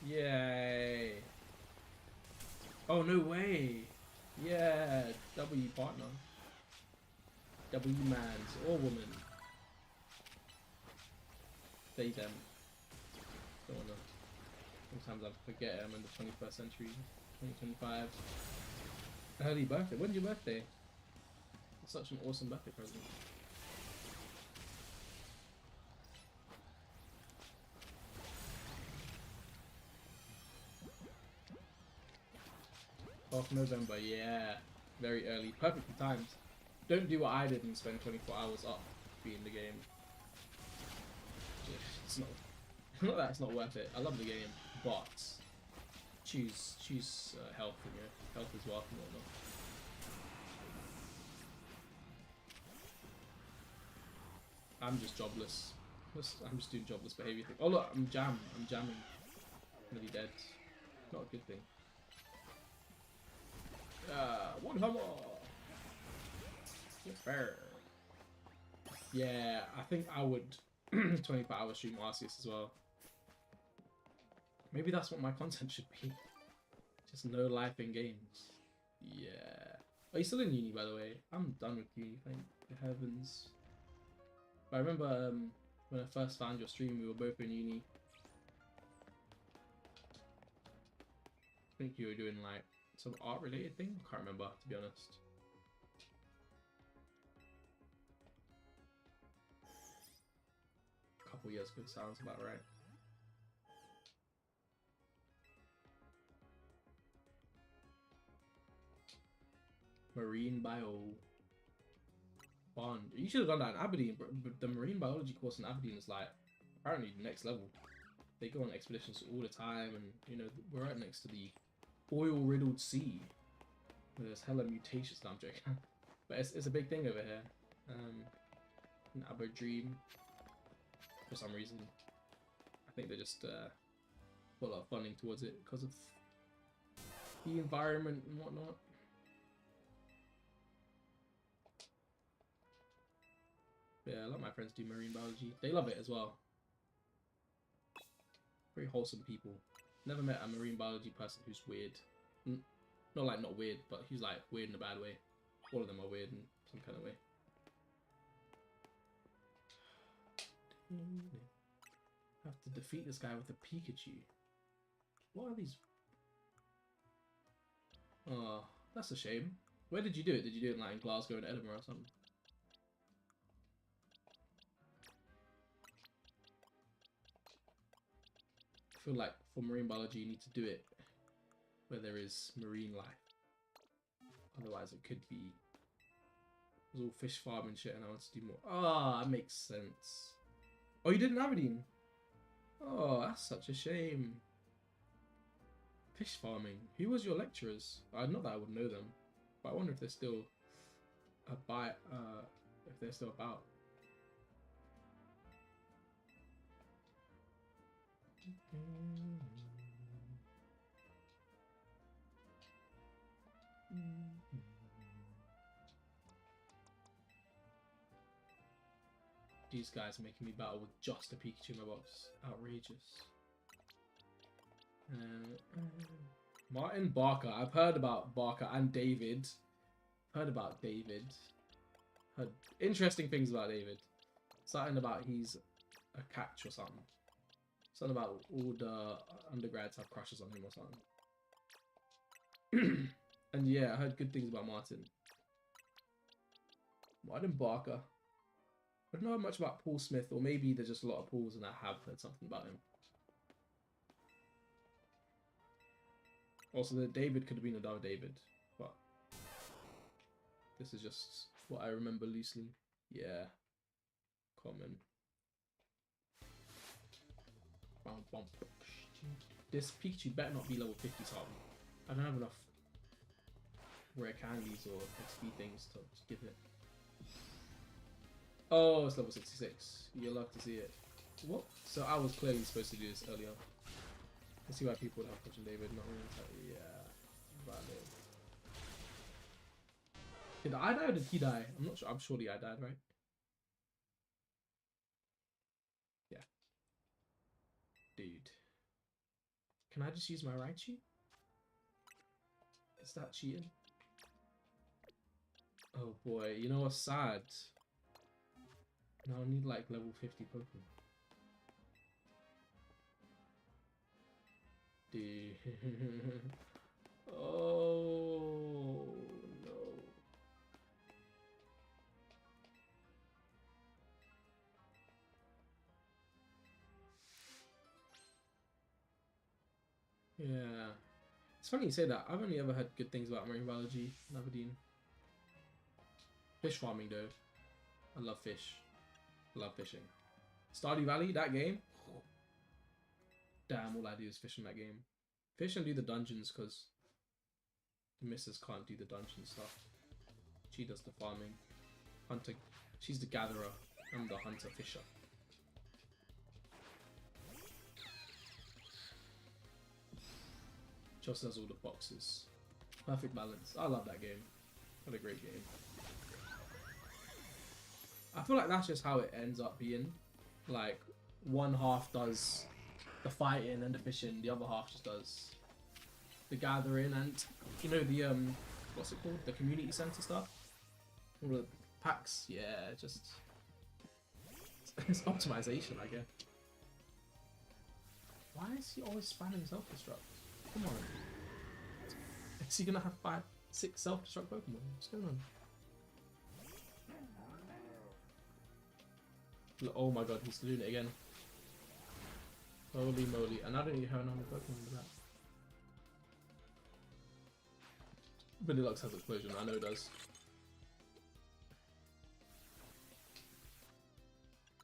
Yay! Oh, no way! Yeah! W partner. W mans or woman. They them. Don't wanna. Sometimes I forget I'm in the 21st century. 2025. Early birthday. When's your birthday? It's such an awesome birthday present. Of November, yeah. Very early. Perfectly timed. Don't do what I did and spend 24 hours up beating the game. It's not that it's not worth it. I love the game, but choose health and your health is wealth and whatnot. I'm just jobless. I'm just doing jobless behaviour thing. Oh look, I'm jamming. I'm nearly dead. Not a good thing. One hammer. Fair. Yeah, I think I would 24 hours stream Arceus as well. Maybe that's what my content should be. Just no life in games. Yeah. Are you still in uni, by the way? I'm done with uni, thank the heavens. But I remember when I first found your stream, we were both in uni. I think you were doing like some art related thing. I can't remember, to be honest. A couple years ago sounds about right. Marine bio bond. You should have done that in Aberdeen, bro. The marine biology course in Aberdeen is like apparently next level. They go on expeditions all the time, and you know we're right next to the oil-riddled sea. There's hella mutations. No, I'm joking. But it's a big thing over here. In Aberdeen, for some reason, I think they just put a lot of funding towards it because of the environment and whatnot. Yeah, a lot of my friends do marine biology. They love it as well. Very wholesome people. Never met a marine biology person who's weird. Not like not weird, but he's like weird in a bad way. All of them are weird in some kind of way. Have to defeat this guy with a Pikachu. What are these? Oh, that's a shame. Where did you do it? Did you do it like in Glasgow and Edinburgh or something? I feel like for marine biology you need to do it where there is marine life. Otherwise it could be... It was all fish farm and shit and I want to do more. Ah, that makes sense. Oh, you did in Aberdeen? Oh, that's such a shame. Fish farming. Who was your lecturers? Not that I would know them, but I wonder if they're still if they're still about. These guys are making me battle with just a Pikachu in my box. Outrageous. Martin Barker. I've heard about Barker and David. Heard about David. Heard interesting things about David. Something about he's a catch or something. Something about all the undergrads have crushes on him or something. And yeah, I heard good things about Martin. Martin Barker. I don't know much about Paul Smith, or maybe there's just a lot of Pauls and I have heard something about him. Also, the David could have been another David, but this is just what I remember loosely. Yeah. Common. This Pikachu better not be level 50 something. I don't have enough rare candies or XP things to give it. Oh, it's level 66. You'll love to see it. What? So I was clearly supposed to do this earlier. I see why people would have Coach and David, not really. Yeah. Valid. Did I die or did he die? I'm not sure. I'm sure I died, right? Yeah. Dude. Can I just use my Raichu? Is that cheating? Oh boy, you know what's sad? Now I need like level 50 Pokemon. Dude. Oh no. Yeah. It's funny you say that. I've only ever heard good things about marine biology in Aberdeen. Fish farming though. I love fish. I love fishing. Stardew Valley, that game. Damn, all I do is fish in that game. Fish and do the dungeons because the missus can't do the dungeon stuff. She does the farming. Hunter, she's the gatherer. I'm the hunter fisher. Just does all the boxes. Perfect balance. I love that game. What a great game. I feel like that's just how it ends up being. Like, one half does the fighting and the fishing, the other half just does the gathering and, you know, the, what's it called? The community center stuff? All the packs, yeah, just... It's optimization, I guess. Why is he always spamming self-destruct? Come on. Is he gonna have 5, 6 self-destruct Pokemon? What's going on? Oh my god, he's doing it again. Holy moly. And I don't even have another Pokemon for that. Vanillux has explosion, I know it does.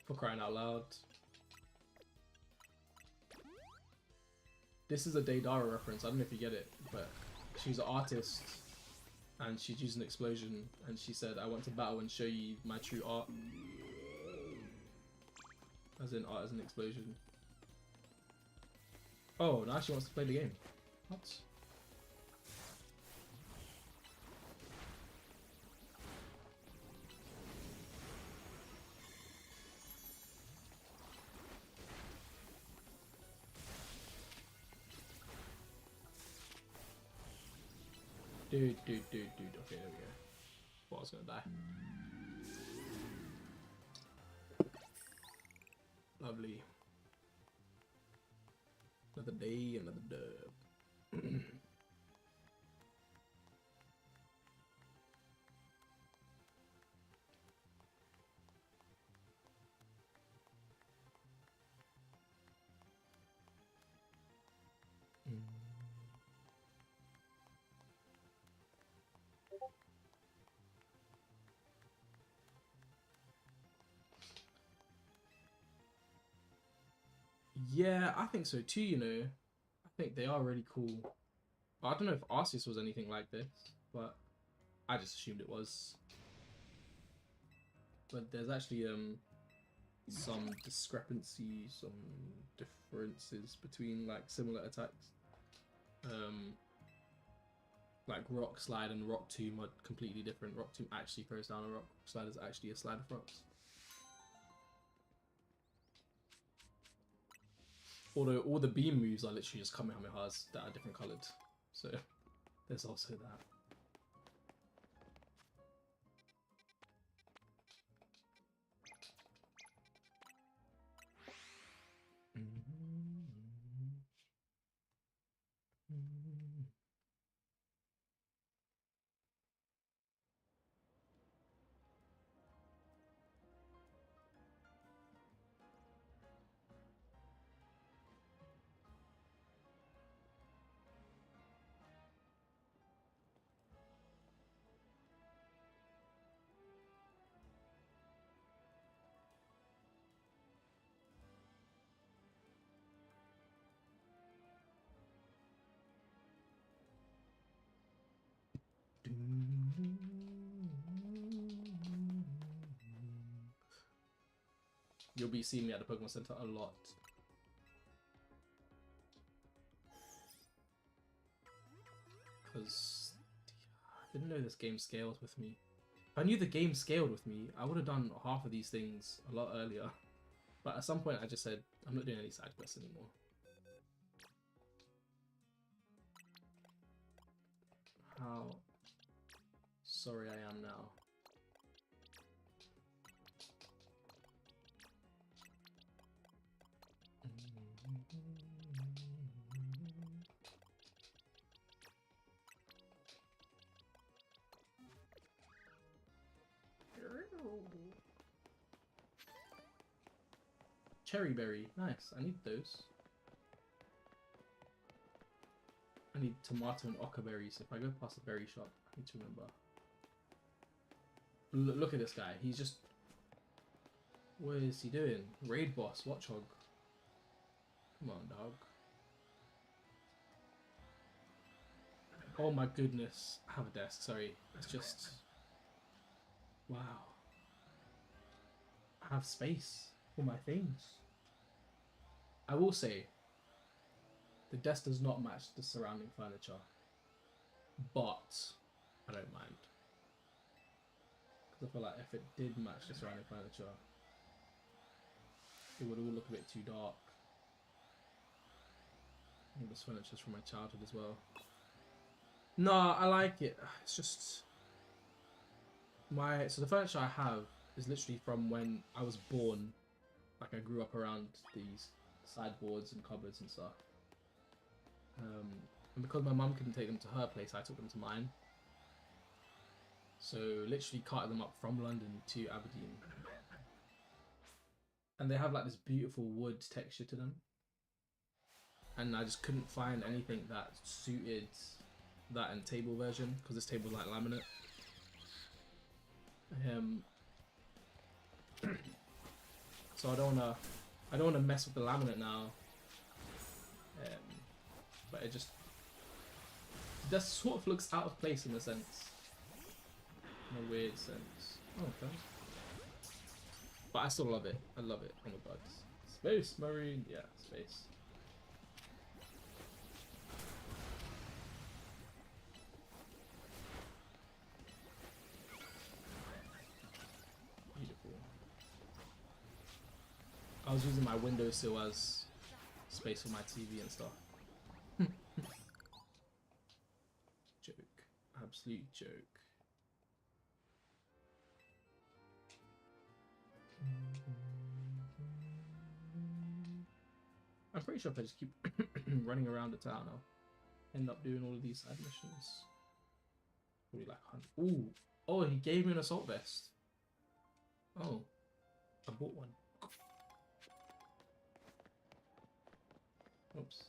For crying out loud. This is a Deidara reference, I don't know if you get it, but she's an artist and she's using explosion and she said, I want to battle and show you my true art. As in art as an explosion. Oh, now she wants to play the game. What? Dude. Okay, there we go. Thought I was gonna die. Lovely. Another day, another dub. Yeah, I think so too, you know. I think they are really cool. But I don't know if Arceus was anything like this, but I just assumed it was. But there's actually some discrepancy, some differences between like similar attacks. Like Rock Slide and Rock Tomb are completely different. Rock Tomb actually throws down a rock. Rock Slide is actually a slide of rocks. Although all the beam moves are literally just Kamehamehas that are different coloured. So there's also that. You'll be seeing me at the Pokemon Center a lot. Because I didn't know this game scaled with me. If I knew the game scaled with me, I would have done half of these things a lot earlier. But at some point I just said, I'm not doing any side quests anymore. How sorry I am now. Cherry berry, nice. I need those. I need tomato and oca berries. If I go past the berry shop, I need to remember. Look at this guy. He's just... What is he doing? Raid boss, Watchog. Come on, dog. Oh my goodness. I have a desk, sorry. It's just... Wow. I have space for my things. I will say, the desk does not match the surrounding furniture, but I don't mind. Because I feel like if it did match the surrounding furniture, it would all look a bit too dark. All this furniture's from my childhood as well. No, I like it. It's just... So the furniture I have is literally from when I was born. Like I grew up around these sideboards and cupboards and stuff. And because my mum couldn't take them to her place, I took them to mine. So literally carted them up from London to Aberdeen. And they have like this beautiful wood texture to them. And I just couldn't find anything that suited that and table version because this table's like laminate. So I don't wanna mess with the laminate now. But it just sort of looks out of place in a sense, in a weird sense. Oh, okay. But I still love it. I love it. Oh my god. Space Marine, yeah, space. Beautiful. I was using my windowsill as space for my TV and stuff. Joke. Absolute joke. I'm pretty sure if I just keep running around the town, I'll end up doing all of these side missions. Probably like 100. Ooh. Oh, he gave me an assault vest. Oh. I bought one. Oops.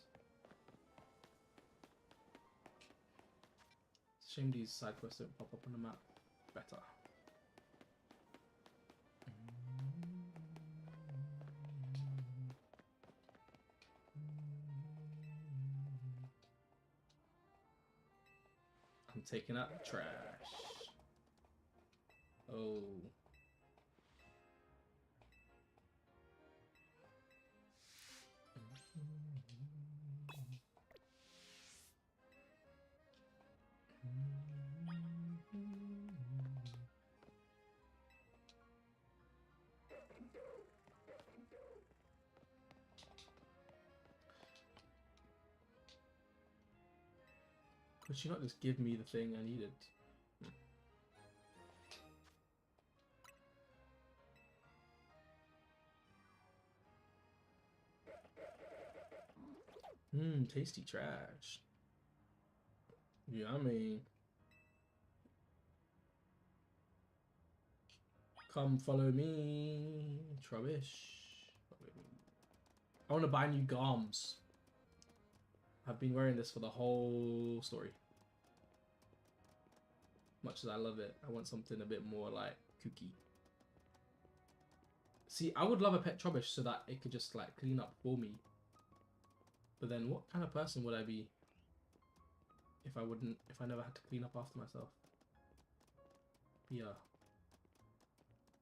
It's a shame these side quests don't pop up on the map better. I'm taking out the trash. Oh. Could she not just give me the thing I needed? Tasty trash. Yummy. Come follow me, Trubbish. Follow me. I want to buy new garms. I've been wearing this for the whole story. Much as I love it, I want something a bit more like kooky. See, I would love a pet Trubbish so that it could just like clean up for me. But then what kind of person would I be if I never had to clean up after myself? Be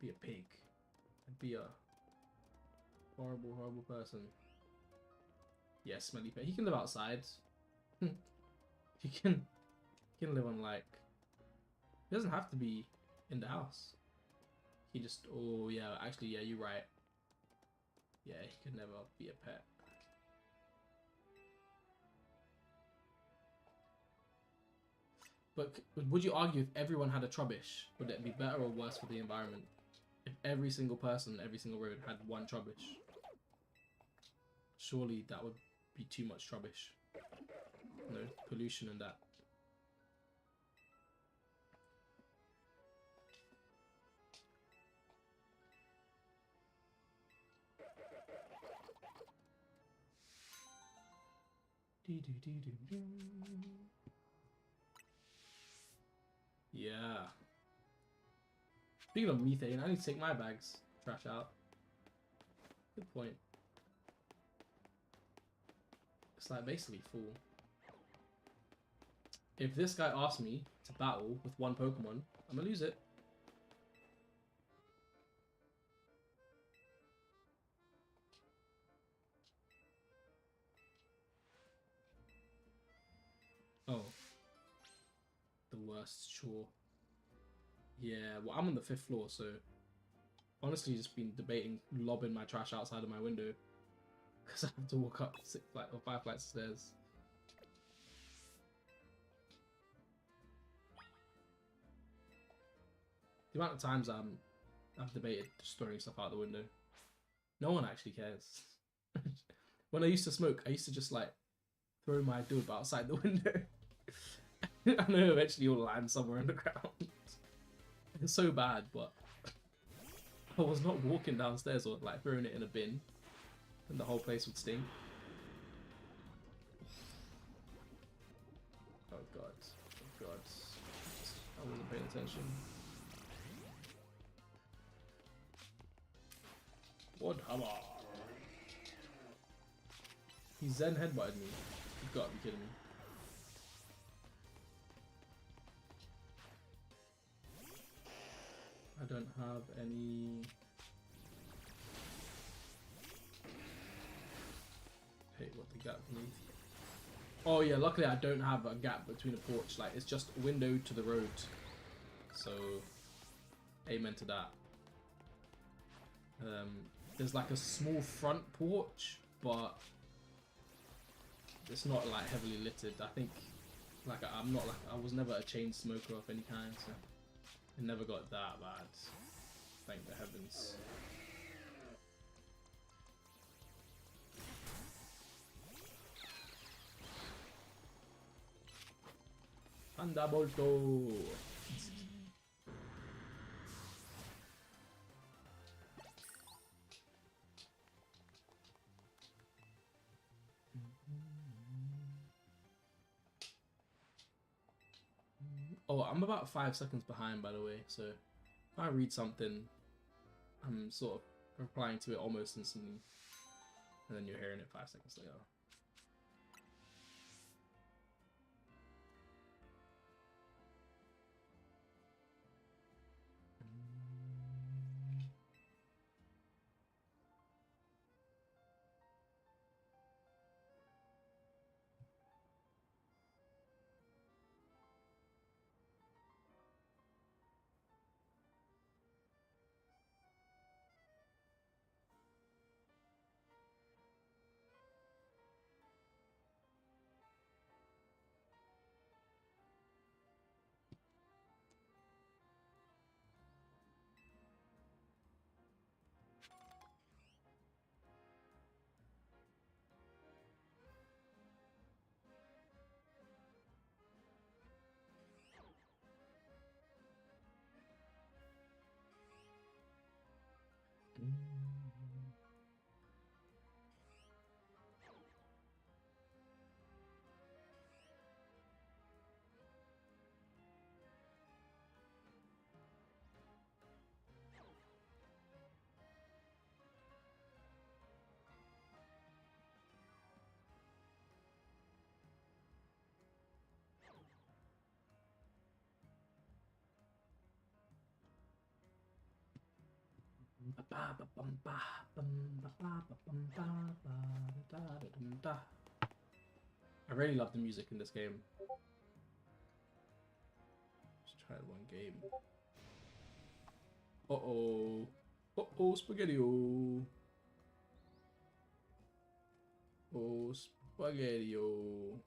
a pig. I'd be a horrible, horrible person. Yeah, smelly pet. He can live outside. he can live on like. He doesn't have to be in the house. He just. Oh yeah, actually yeah, you're right. Yeah, he could never be a pet. But would you argue if everyone had a Trubbish, would it be better or worse for the environment? If every single person, every single road had one Trubbish, surely that would be too much Trubbish. No pollution and that. Yeah. Speaking of methane, I need to take my bags trash out. Good point. It's like basically full. If this guy asks me to battle with one Pokemon, I'm gonna lose it. Oh. The worst, sure. Yeah, well, I'm on the 5th floor, so honestly, just been debating lobbing my trash outside of my window because I have to walk up 5 flights of stairs. The amount of times I've debated just throwing stuff out the window. No one actually cares. When I used to smoke, I used to just like throw my doob outside the window. I know eventually it'll land somewhere on the ground. It's so bad, but I was not walking downstairs or like throwing it in a bin and the whole place would stink. Oh god. wasn't paying attention. What hammer? He Zen headbutted me. You've got to be kidding me. I don't have any. Hey, what the gap beneath? Oh yeah, luckily I don't have a gap between a porch. Like it's just a window to the road. So, amen to that. There's like a small front porch, but it's not like heavily littered. I think, like I'm not like I was never a chain smoker of any kind, so it never got that bad. Thank the heavens. Thunderbolto. Oh, I'm about 5 seconds behind, by the way. So if I read something, I'm sort of replying to it almost instantly, and then you're hearing it 5 seconds later. I really love the music in this game. Let's try one game. Uh-oh. Uh-oh, spaghetti-o. Oh, spaghetti-o.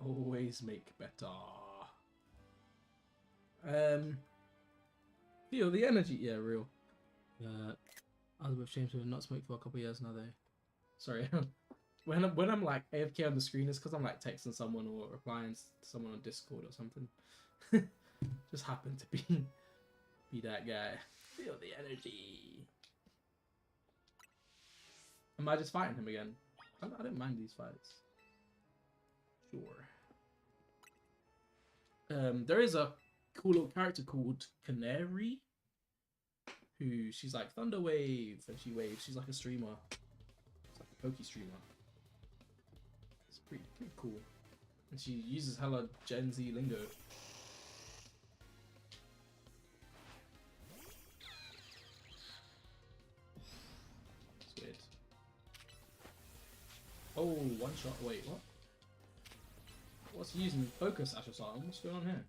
Always make better. Feel the energy. Yeah, real. I was with James who have not smoked for a couple of years now though. Sorry. when I'm like AFK on the screen, it's because I'm like texting someone or replying to someone on Discord or something. Just happen to be that guy. Feel the energy. Am I just fighting him again? I don't mind these fights. Sure. There is a cool little character called Canary, who she's like Thunder Wave, and she waves. She's like a streamer. It's like a Poke streamer. It's pretty cool. And she uses hella Gen Z lingo. It's weird. Oh, one shot. Wait, what? What's he using? Focus Ash or something? What's going on here?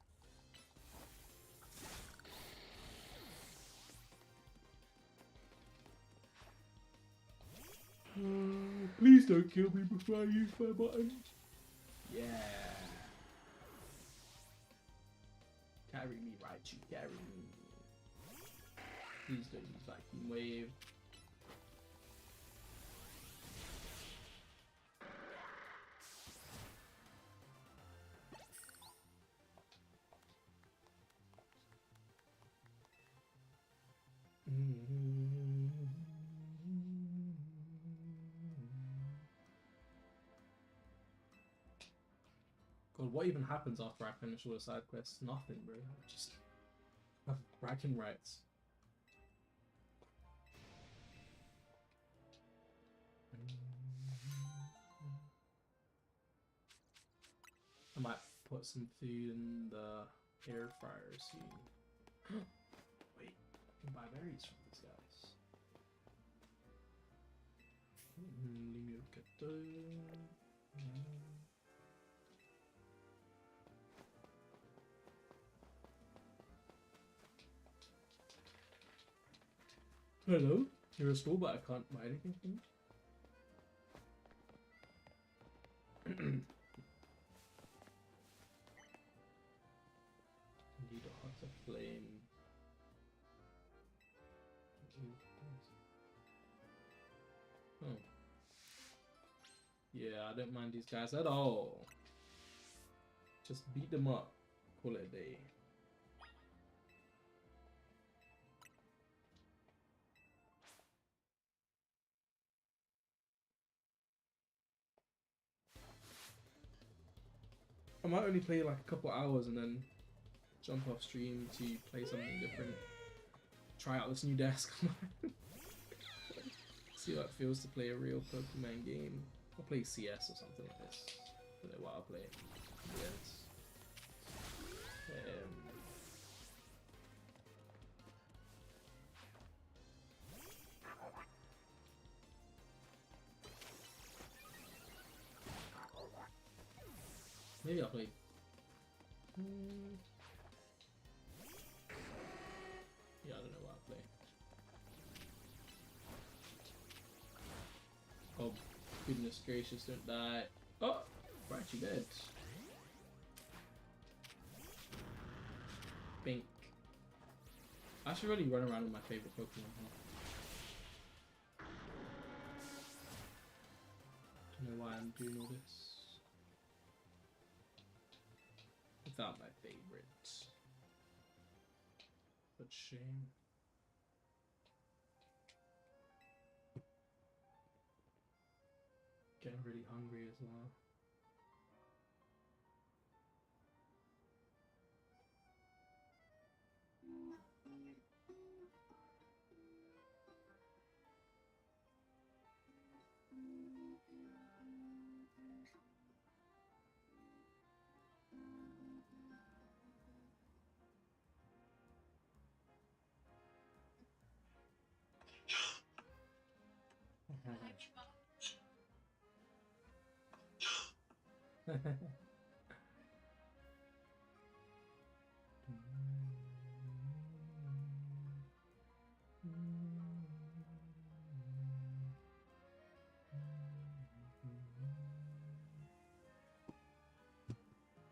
Please don't kill me before I use my button. Yeah. Carry me, Raichu, carry me. Please don't use Vacuum Wave. God, what even happens after I finish all the side quests? Nothing, bro. I just have bragging rights. I might put some food in the air fryer soon. Wait, I can buy berries from these guys. Let me look at Hello, you're a school, but I can't buy anything from you. Need a heart of flame. Oh. Yeah, I don't mind these guys at all. Just beat them up. Call it a day. I might only play like a couple hours and then jump off stream to play something different. Try out this new desk. See what it feels to play a real Pokemon game. I'll play CS or something like this. I don't know what I'll play. Yes. Maybe I'll play. Yeah, I don't know what I'll play. Oh, goodness gracious, don't die. Oh, we're actually dead. Bink. I should really run around with my favorite Pokemon. Huh? Don't know why I'm doing all this. Without my favorite. But shame. Getting really hungry as well.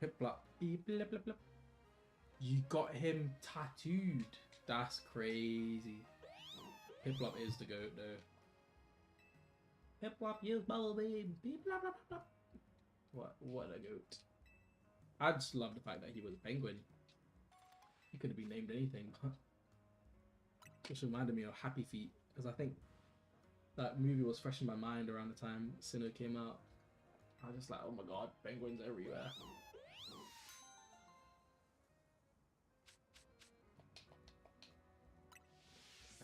Piplup. You got him tattooed. That's crazy. Piplup is the goat though. Piplup, use bubble beam. What a goat. I just love the fact that he was a penguin. He could have been named anything. Which reminded me of Happy Feet, because I think that movie was fresh in my mind around the time Sinnoh came out. I was just like, oh my god, penguins everywhere.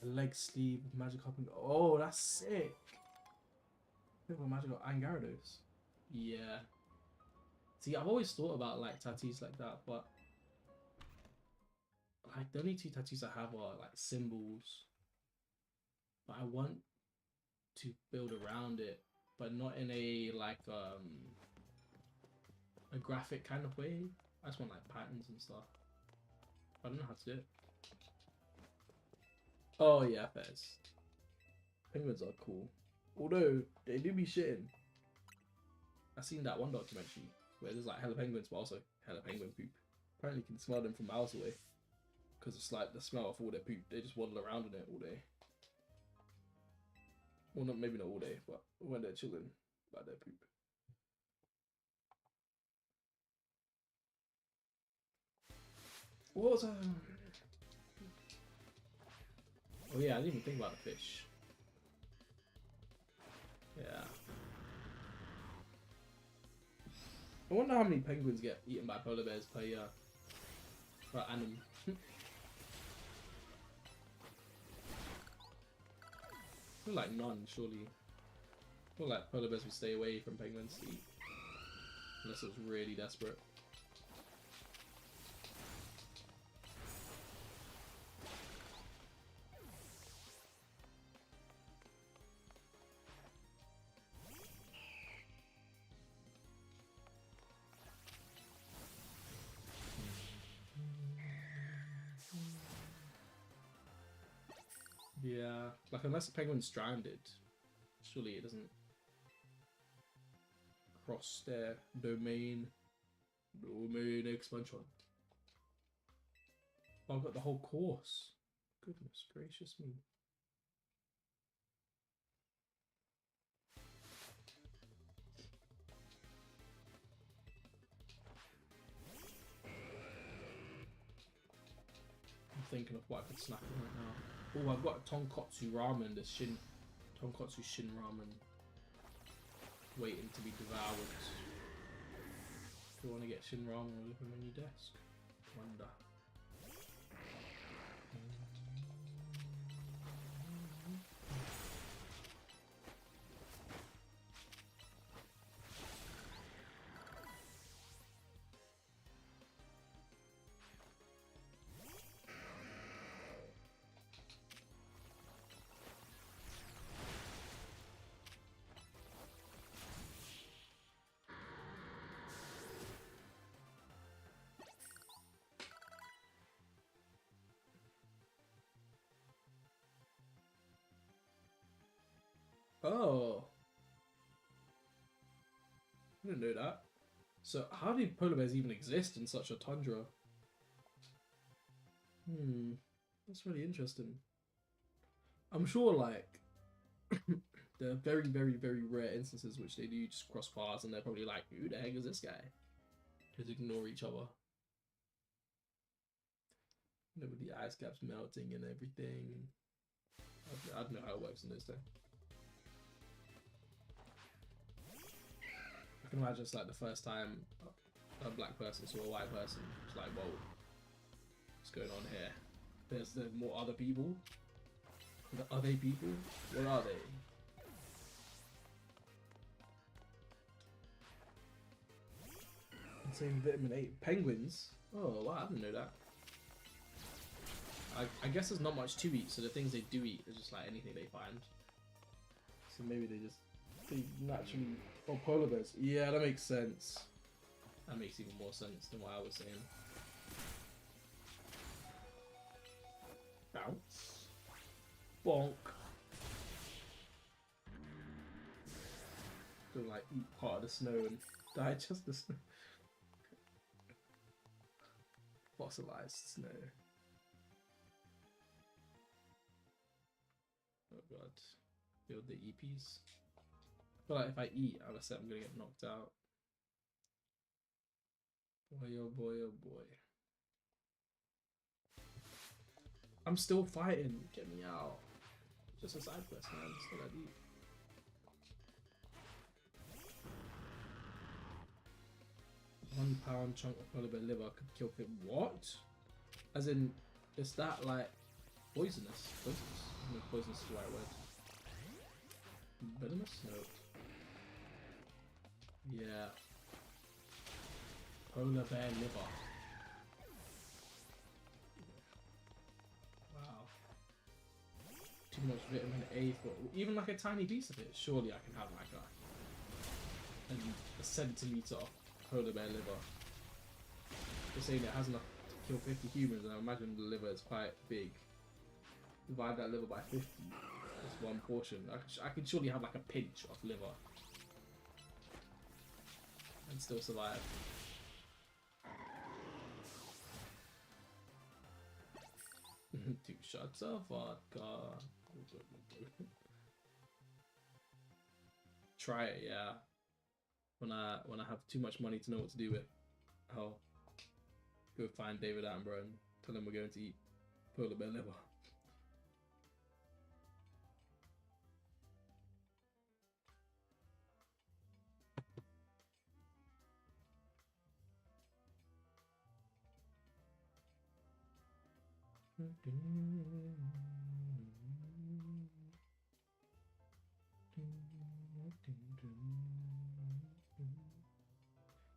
A leg sleeve with magic hopping. Oh, that's sick. Bit of a magical Gyarados. Yeah. See, I've always thought about like tattoos like that, but like the only two tattoos I have are like symbols. But I want to build around it, but not in a like a graphic kind of way. I just want like patterns and stuff. I don't know how to do it. Oh yeah, Fez. Penguins are cool. Although they do be shitting. I seen that one documentary where there's like hella penguins, but also hella penguin poop. Apparently, you can smell them from miles away. Because it's like the smell of all their poop. They just waddle around in it all day. Well, not maybe not all day, but when they're chilling by their poop. What was Oh yeah, I didn't even think about the fish. Yeah. I wonder how many penguins get eaten by polar bears per year. Per annum. I feel like none, surely. I feel like polar bears would stay away from penguins to eat. Unless it was really desperate. Yeah, like unless a penguin's stranded, surely it doesn't cross their domain expansion. Oh, I've got the whole course. Goodness gracious me. I'm thinking of what I could snack on right now. Oh, I've got tonkotsu ramen, the tonkotsu shin ramen, waiting to be devoured. If you want to get shin ramen, we're looking on your desk. Wonder. Oh, I didn't know that. So how do polar bears even exist in such a tundra? That's really interesting. I'm sure like there are very, very, very rare instances which they do just cross paths and they're probably like, who the heck is this guy? Just ignore each other. You know, with the ice caps melting and everything. I don't know how it works in this day. I can imagine it's like the first time a black person saw a white person. It's like, whoa, what's going on here? There's more other people. Are they people? What are they? Same vitamin 8 penguins. Oh wow, I didn't know that. I guess there's not much to eat, so the things they do eat are just like anything they find. So maybe they naturally. Oh, polar bears. Yeah, that makes sense. That makes even more sense than what I was saying. Bounce. Bonk. Gonna like eat part of the snow and digest the snow. Fossilized snow. Oh god. Build the EPs. I feel like if I eat, I'm gonna get knocked out. Boy, oh boy, oh boy. I'm still fighting. Get me out. Just a side quest, man. Still that deep. £1 chunk of polar bear liver could kill him. What? As in, is that like poisonous? Poisonous? No, poisonous is the right word. Venomous? No. Yeah. Polar bear liver. Wow. Too much vitamin A for even like a tiny piece of it. Surely I can have like a centimeter of polar bear liver. They're saying it has enough to kill 50 humans, and I imagine the liver is quite big. Divide that liver by 50. That's one portion. I could surely have like a pinch of liver and still survive. Two shots of vodka. Try it, yeah. When I have too much money to know what to do with, I'll go find David Attenborough and tell him we're going to eat polar bear liver.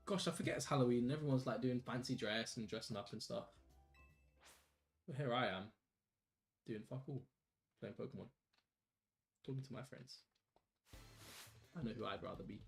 Gosh, I forget it's Halloween and everyone's like doing fancy dress and dressing up and stuff. But here I am, doing fuck all, playing Pokemon, talking to my friends. I know who I'd rather be.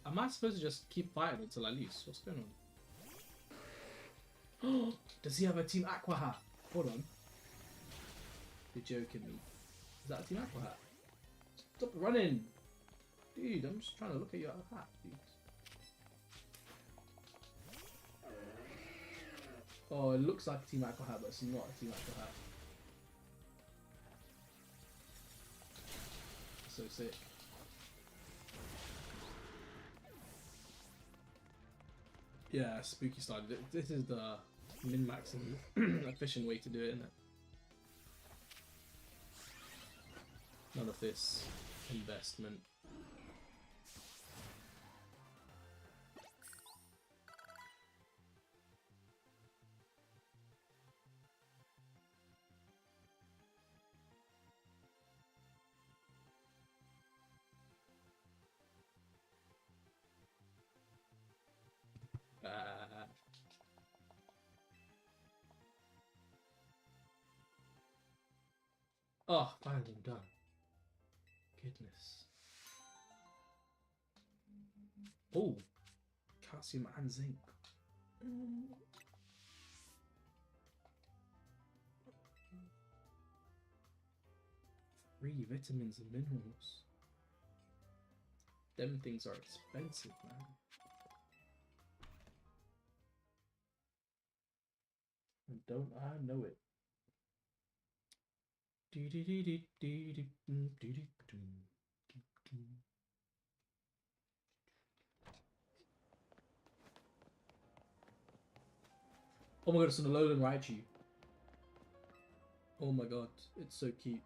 Am I supposed to just keep fighting until I lose? What's going on? Does he have a Team Aqua hat? Hold on. You're joking me. Is that a Team Aqua hat? Stop running! Dude, I'm just trying to look at your hat, dude. Oh, it looks like a Team Aqua hat, but it's not a Team Aqua hat. So sick. Yeah, spooky style. This is the min-max and efficient way to do it, isn't it? None of this investment. Oh, finally done. Goodness. Oh, calcium and zinc. Free vitamins and minerals. Them things are expensive, man. And don't I know it? Oh my god, it's an Alolan Raichu. Oh my god, it's so cute.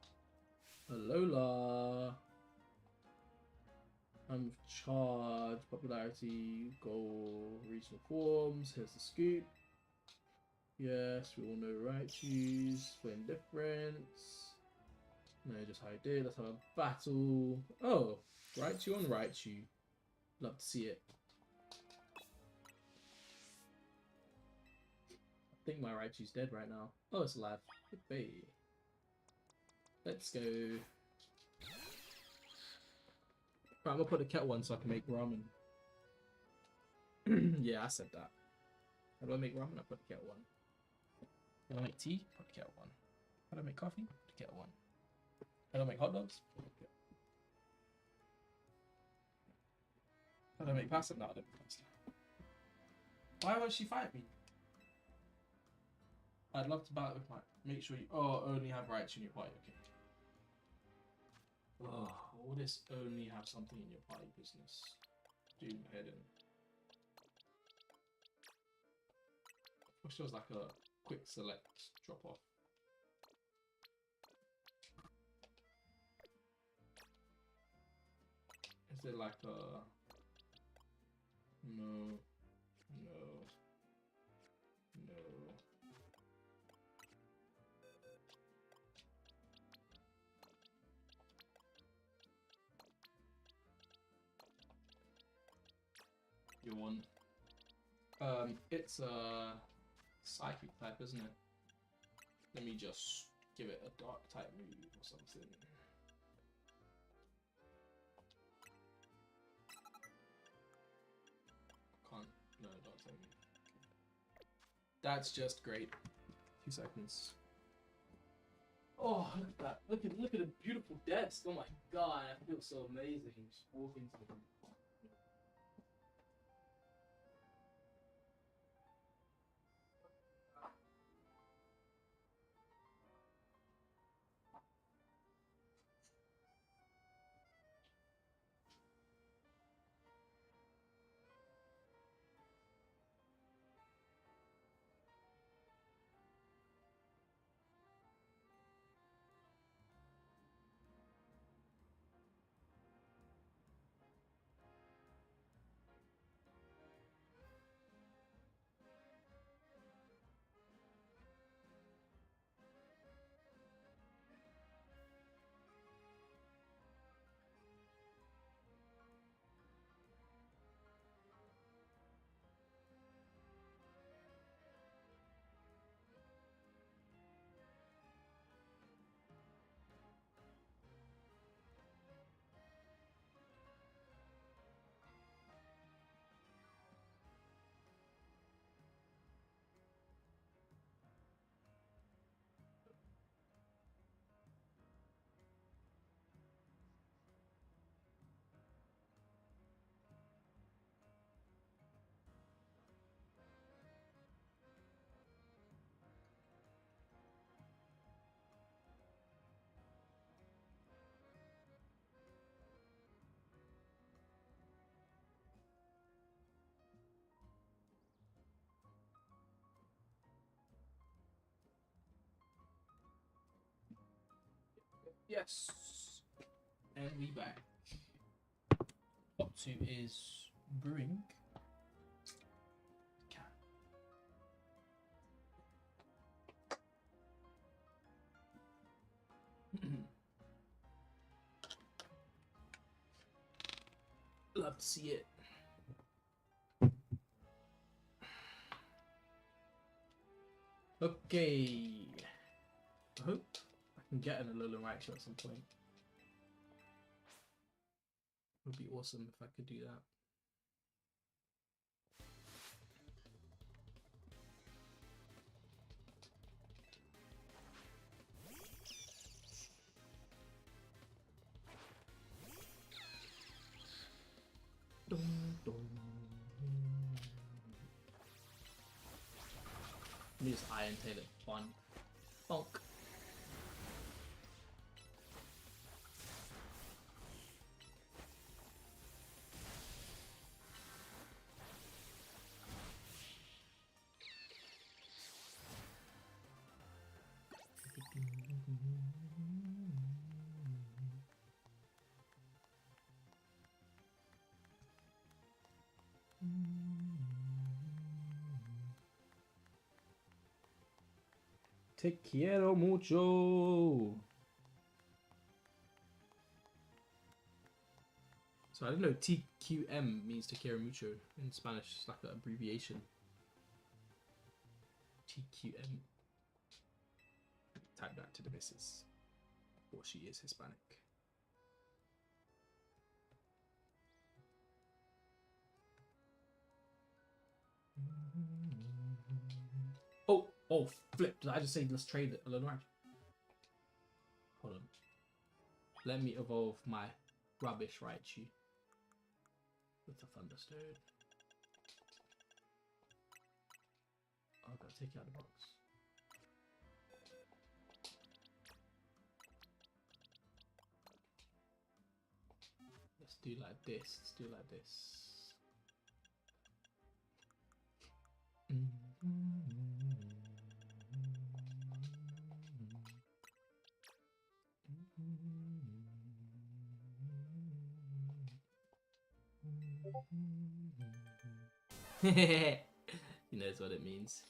Alola. I'm charged. Popularity, goal, regional forms. Here's the scoop. Yes, we all know Raichu's. Explain difference. No, just how I did. Let's have a battle. Oh, Raichu on Raichu. Love to see it. I think my Raichu's dead right now. Oh, it's alive. Yippee. Let's go. Right, I'm gonna put the kettle on so I can make ramen. Yeah, I said that. How do I make ramen? I put the kettle on. How do I make tea? Put the kettle on. How do I make coffee? Put the kettle on. How do I make hot dogs? How do I make pasta? No, I don't make pasta. Why won't she fight me? I'd love to battle with my... Make sure you... Oh, only have rights in your party. Okay. Oh, all this only have something in your party business. Do my head in. I wish there was like a quick select drop off. Is there like a... No. No. No. You won. It's a psychic type, isn't it? Let me just give it a dark type move or something. That's just great. 2 seconds. Oh, look at that. Look at the beautiful desk. Oh my god, I feel so amazing. Just walk into the room. Yes. And we back. What to is brewing. Love to see it. Okay. I hope I can get an Alolan Raichu at some point. It would be awesome if I could do that. Dun, dun. Let me just Iron Tail it. Fun. Bonk. Te quiero mucho. So I didn't know TQM means te quiero mucho in Spanish. It's like an abbreviation. TQM. Type that to the missus. Or she is Hispanic. Oh, flip. Did I just say let's trade it? Hold on. Let me evolve my rubbish Raichu with the Thunderstone. Oh, I've got to take it out of the box. Let's do like this. Let's do like this. He knows what it means.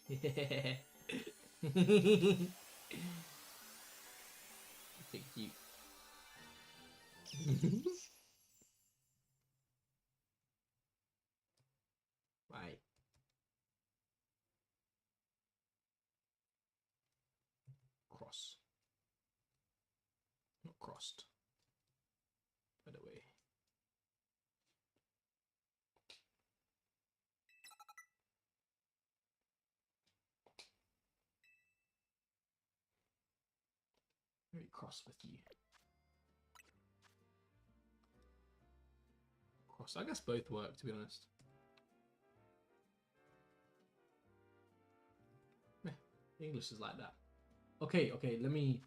Think cute. Right. Cross. Not crossed. By the way. Very cross with you. Cross. I guess both work, to be honest. English is like that. Okay, let me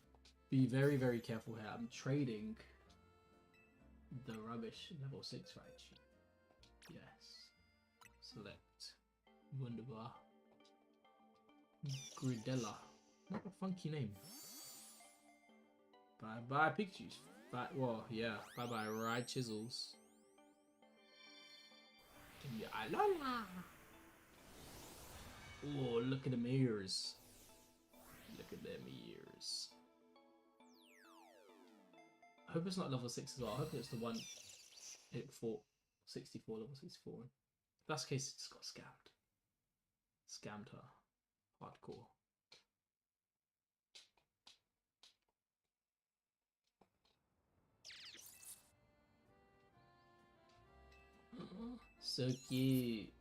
be very, very careful here. I'm trading the rubbish level 6 right sheet. Yes. Select. Wunderbar. Gridella. What a funky name. Bye bye Pikachu's. Bye, well, yeah. Bye bye Ride Chisels. Yeah, la la. Oh, look at the ears. Look at them ears. I hope it's not level 6 as well. I hope it's the one it fought 64, level 64. If that's the case, it's got scammed. Scammed her. Hardcore. So cute.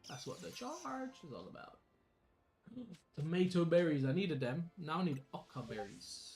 That's what the charge is all about. Tomato berries. I needed them. Now I need okka berries.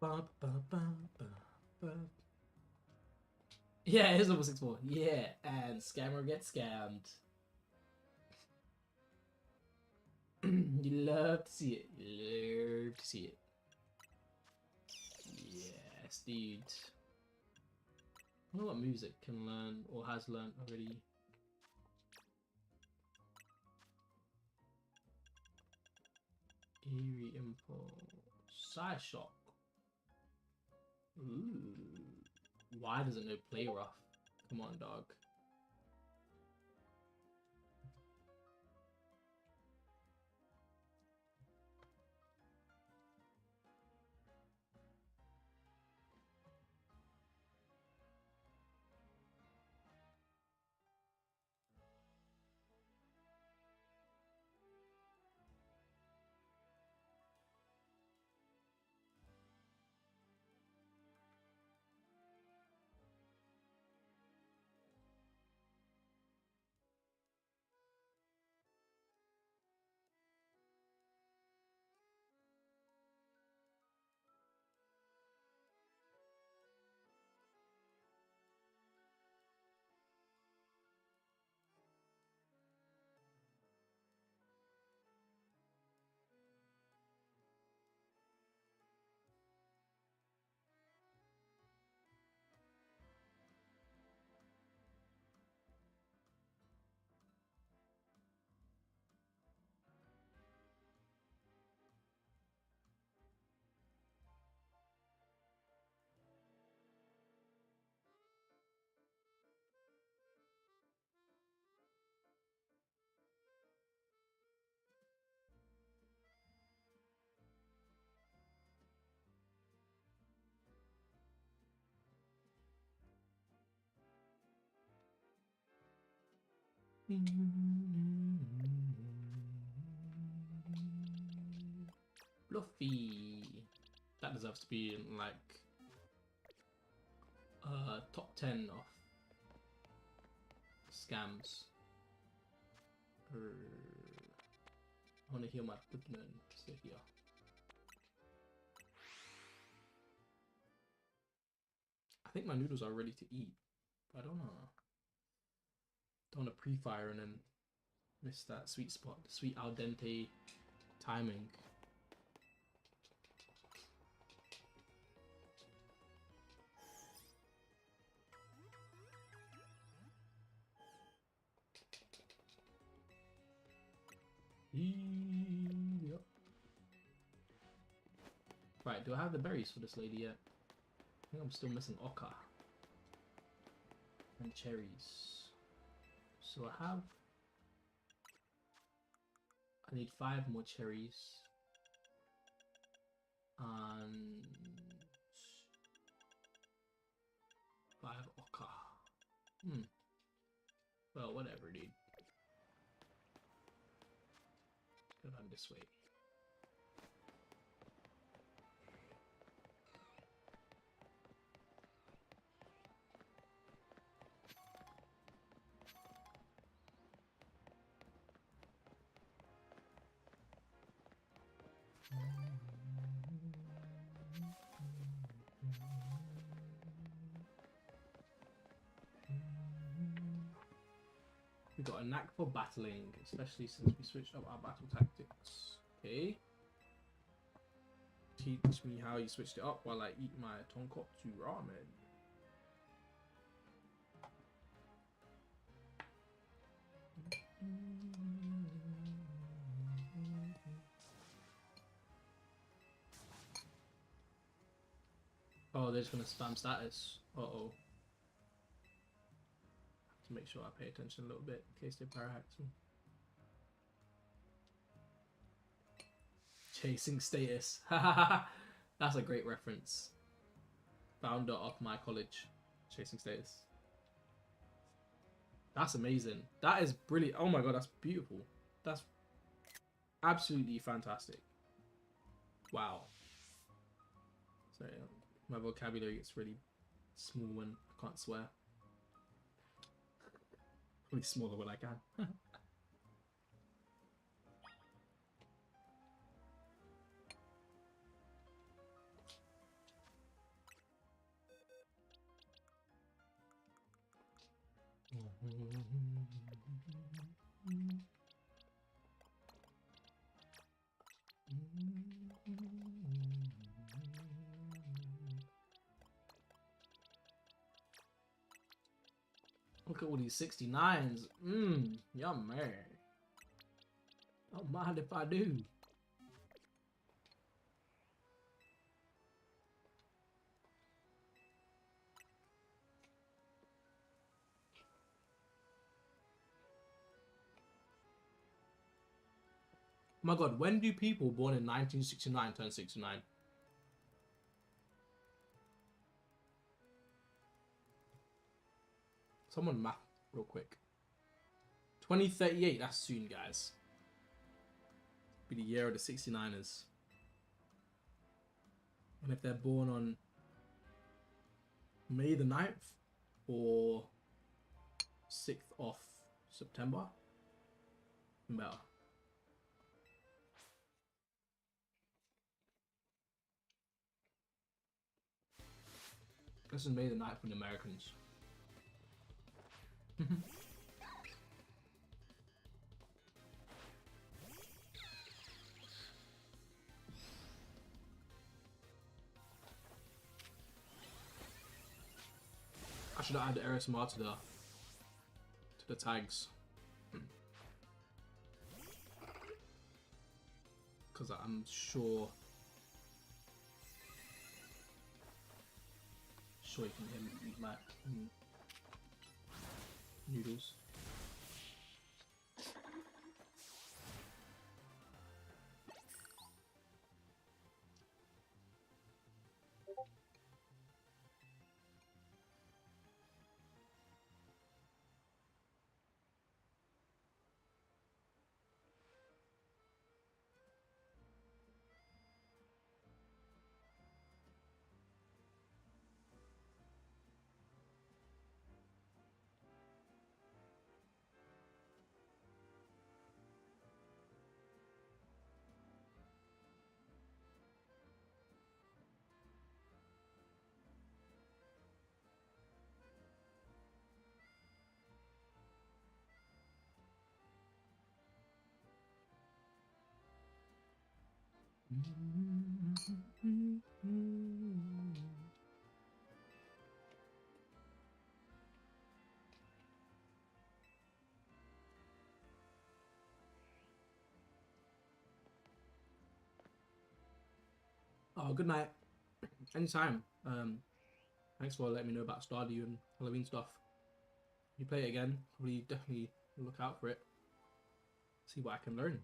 Ba, ba, ba, ba, ba. Yeah, it is level 64. Yeah, and scammer gets scammed. You love to see it. You love to see it. Yes, dude. I wonder what moves it can learn or has learned already. Eerie Impulse. Side Shock. Ooh. Why does it know Play Rough? Come on, dog. Fluffy. That deserves to be in like top 10 of scams. I want to heal my goodman. So here. I think my noodles are ready to eat, but I don't know. Don't want to pre-fire and then miss that sweet spot, the sweet al dente timing. Yep. Right, do I have the berries for this lady yet? I think I'm still missing oca and cherries. So I need 5 more cherries and 5 oca. Well, whatever, dude. Go down this way. We got a knack for battling, especially since we switched up our battle tactics. Okay. Teach me how you switched it up while I eat my tonkotsu ramen. Oh, they're just gonna spam status. Uh-oh. To make sure I pay attention a little bit in case they parahacks me. Chasing status. That's a great reference. Founder of my college. Chasing status. That's amazing. That is brilliant. Oh my god, that's beautiful. That's absolutely fantastic. Wow. Sorry, my vocabulary gets really small when I can't swear. Really smaller when I can. Look at all these 69s. Yummy. Don't mind if I do. Oh my god, when do people born in 1969 turn 69? Someone math real quick. 2038, that's soon, guys. Be the year of the 69ers. And if they're born on May the 9th or 6th of September, better. This is May the 9th for the Americans. I should have added RSMR to the tags. Because I'm sure you can hear me eat my noodles. Oh, good night. Anytime. Thanks for letting me know about Stardew and Halloween stuff. If you play it again, probably definitely look out for it. See what I can learn.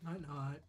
Night night.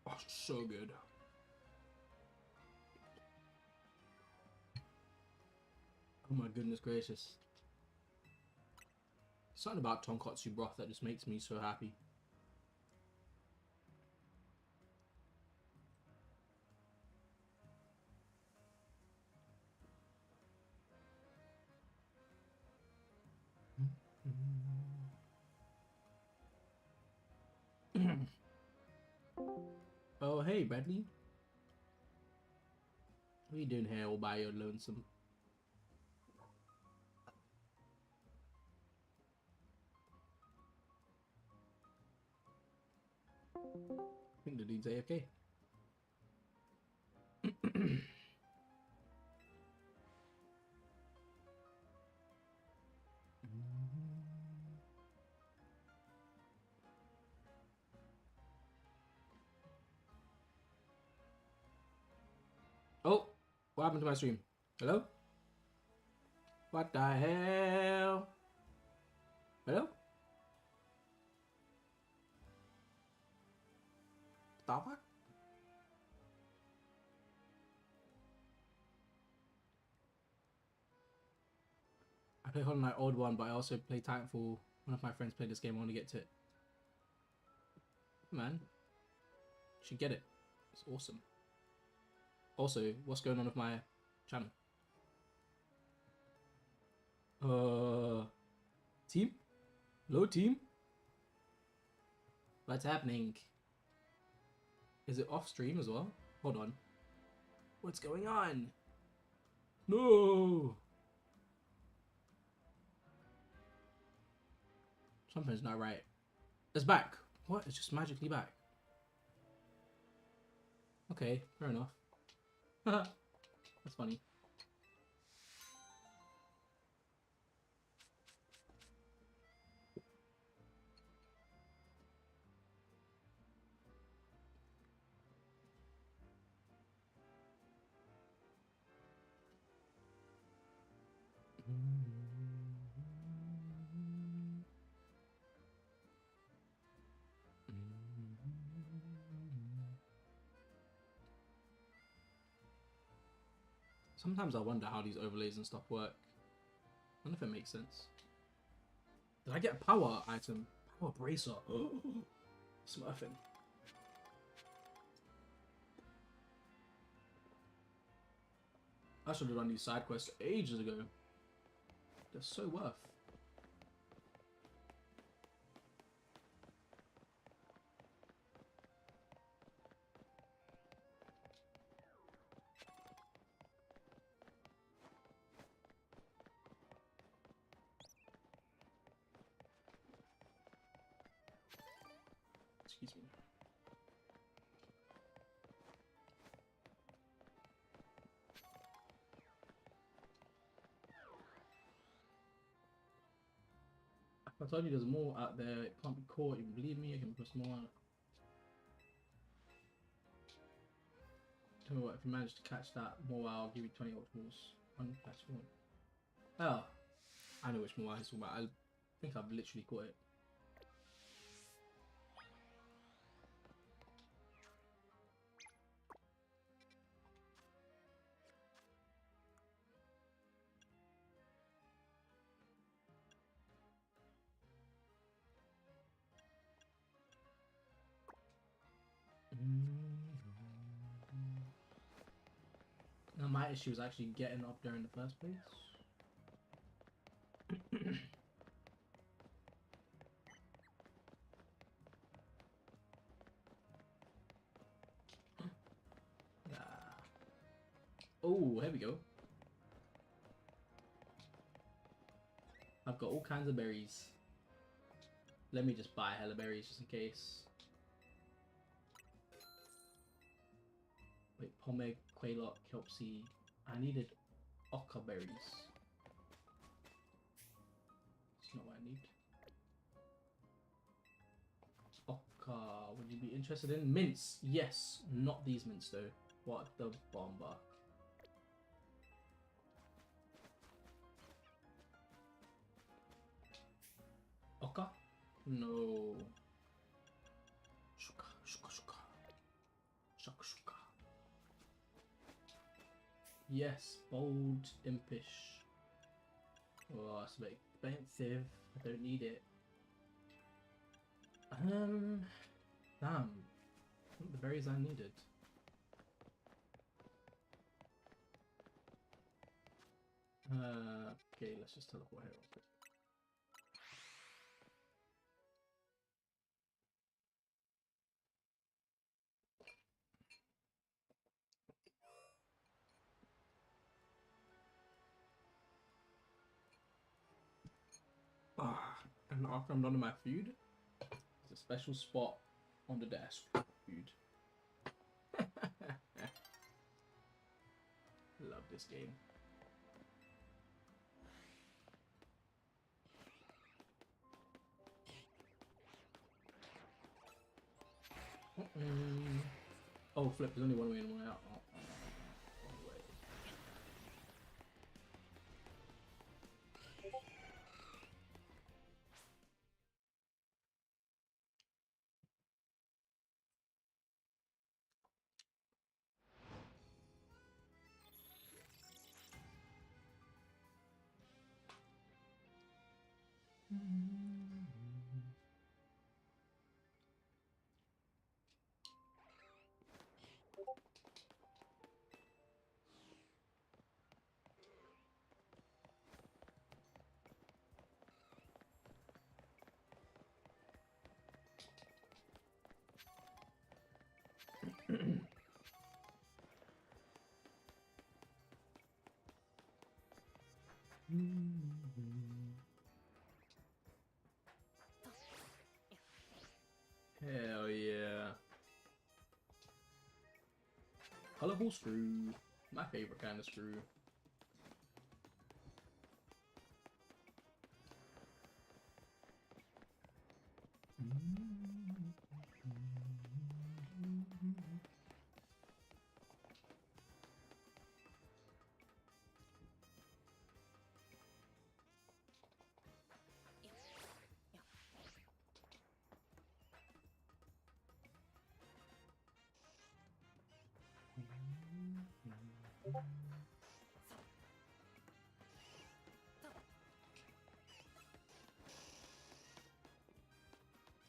Oh, so good. Oh my goodness gracious. Something about tonkatsu broth that just makes me so happy. Oh, hey, Bradley. What are you doing here all by your lonesome? I think the dude's AFK. Oh, what happened to my stream? Hello? What the hell? Hello? Stop it? I play Hollow Knight Old One, but I also play Titanfall. One of my friends played this game. I want to get to it. Man, you should get it. It's awesome. Also, what's going on with my channel? Team? Hello, team? What's happening? Is it off stream as well? Hold on. What's going on? No! Something's not right. It's back. What? It's just magically back. Okay, fair enough. That's funny. Sometimes I wonder how these overlays and stuff work. I wonder if it makes sense. Did I get a power item? Power bracer. Smurfing. I should have done these side quests ages ago. They're so worth. Excuse me. I told you there's more out there. It can't be caught. You believe me? I can put more. Tell me what, if you manage to catch that more, I'll give you 20 optimals. Uncatchable. Oh, I know which more he's talking about. I think I've literally caught it. Now my issue is actually getting up there in the first place. Oh, here we go. I've got all kinds of berries. Let me just buy hella berries just in case. Wait, pomeg, quaylot, kelp seed. I needed oca berries. That's not what I need. Oca, would you be interested in mints? Yes, not these mints though. What the bomber? Oca? No. Shuka, shuka, shuka. Shuka, shuka. Yes, bold, impish. Oh, it's a bit expensive. I don't need it. Damn. The berries I needed. Okay, let's just teleport here real quick. And after I'm done with my food, there's a special spot on the desk for food. Love this game. Oh, flip, there's only one way in and one out. Oh, wrong way. Hell yeah. Colorful screw. My favorite kind of screw.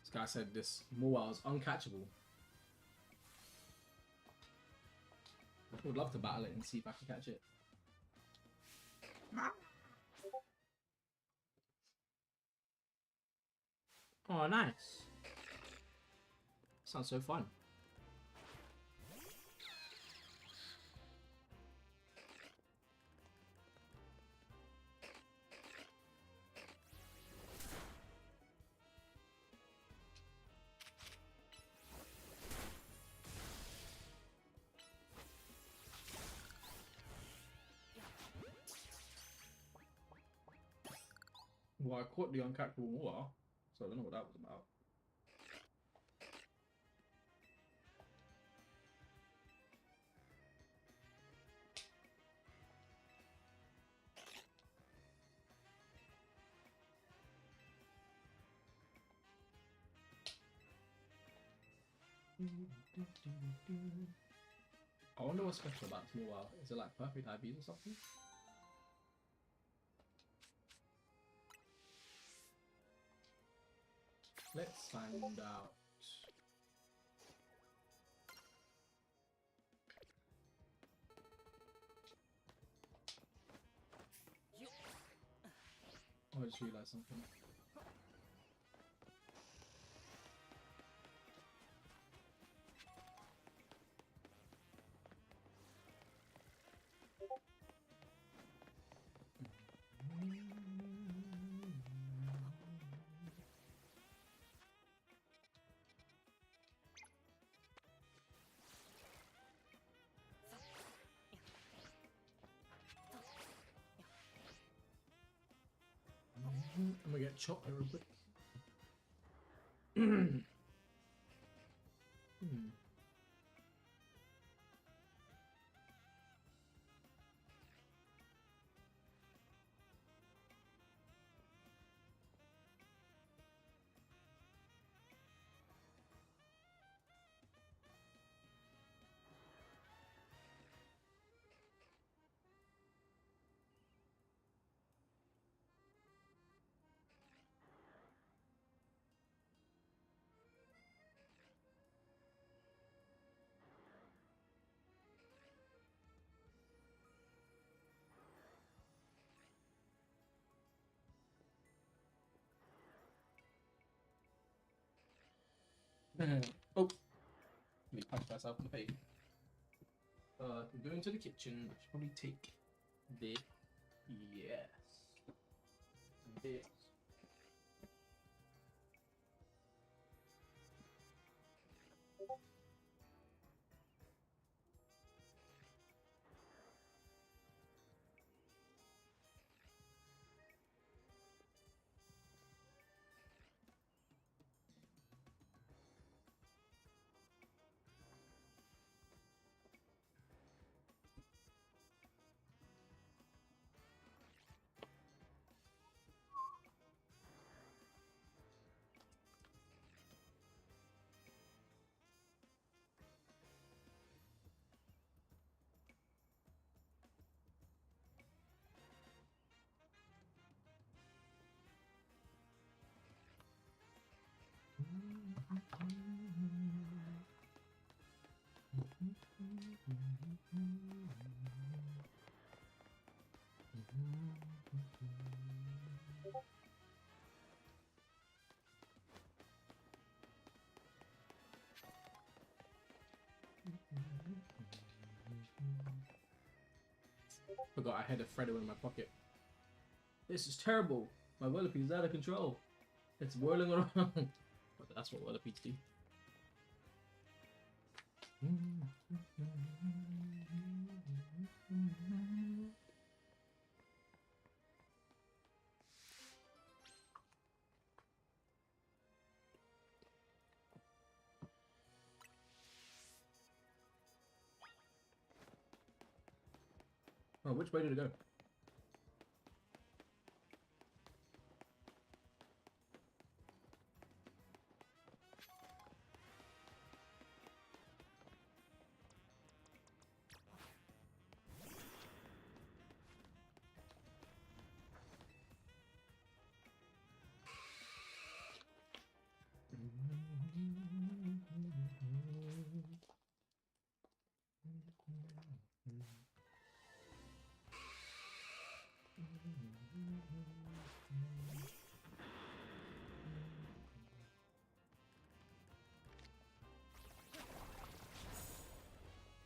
This guy said this Moa is uncatchable. I would love to battle it and see if I can catch it. Oh, nice. Sounds so fun. Well, I caught the uncatchable water, so I don't know what that was about. I wonder what's special about this mobile. Is it like perfect IVs or something? Let's find out. Oh, I just realised something. I'm gonna get chopped real quick. Oh, let me punch myself in the face. To go into the kitchen, I should probably take this. Yes. This. Forgot I had a Freddo in my pocket. This is terrible. My Whirlipede's out of control. It's whirling around. But that's what Whirlipedes do. Oh, which way did it go?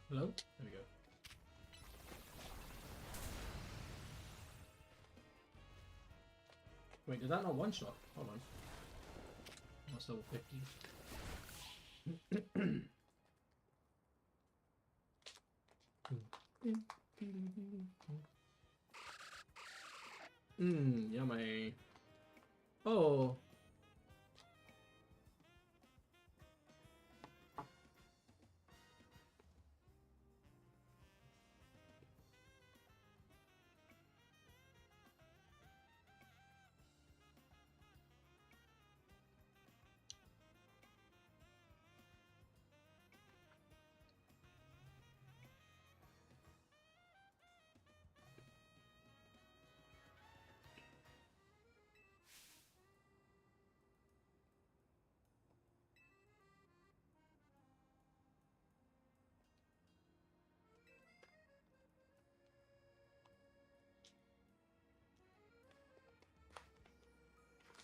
Hello? There we go. Wait, did that not one shot? Hold on. That's level 50. Yummy. Oh.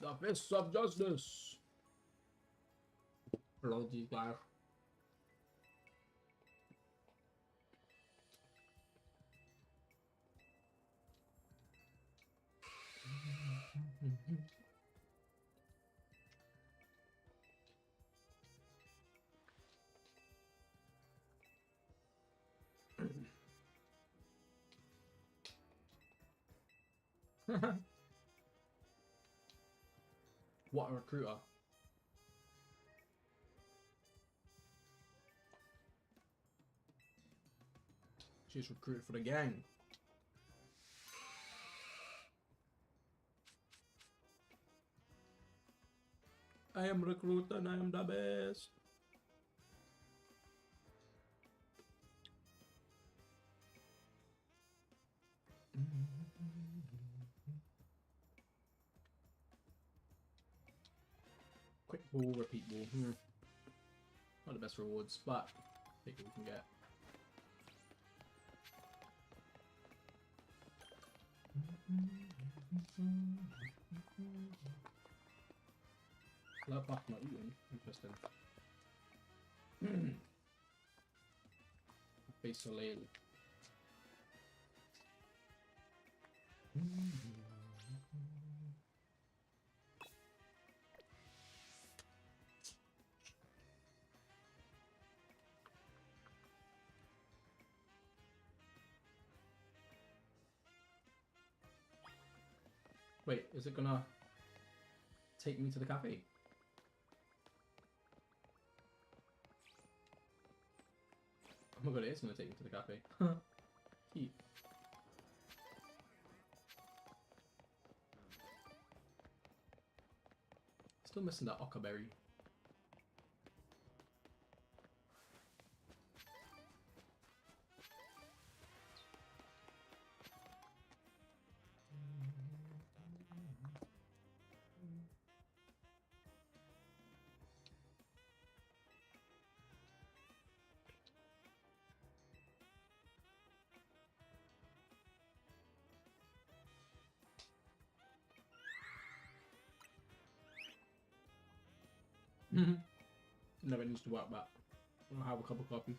The fists of justice. Hello, these guys. What a recruiter. She's recruited for the gang. I am recruit and I am the best. Quick ball, repeat ball. Not the best rewards, but I think we can get. Love buff not eating. Interesting. Face Soleil. Wait, is it gonna take me to the cafe? Oh my god, it is gonna take me to the cafe. Cute. Still missing that Oca berry. Never needs to work back. I'll have a cup of coffee.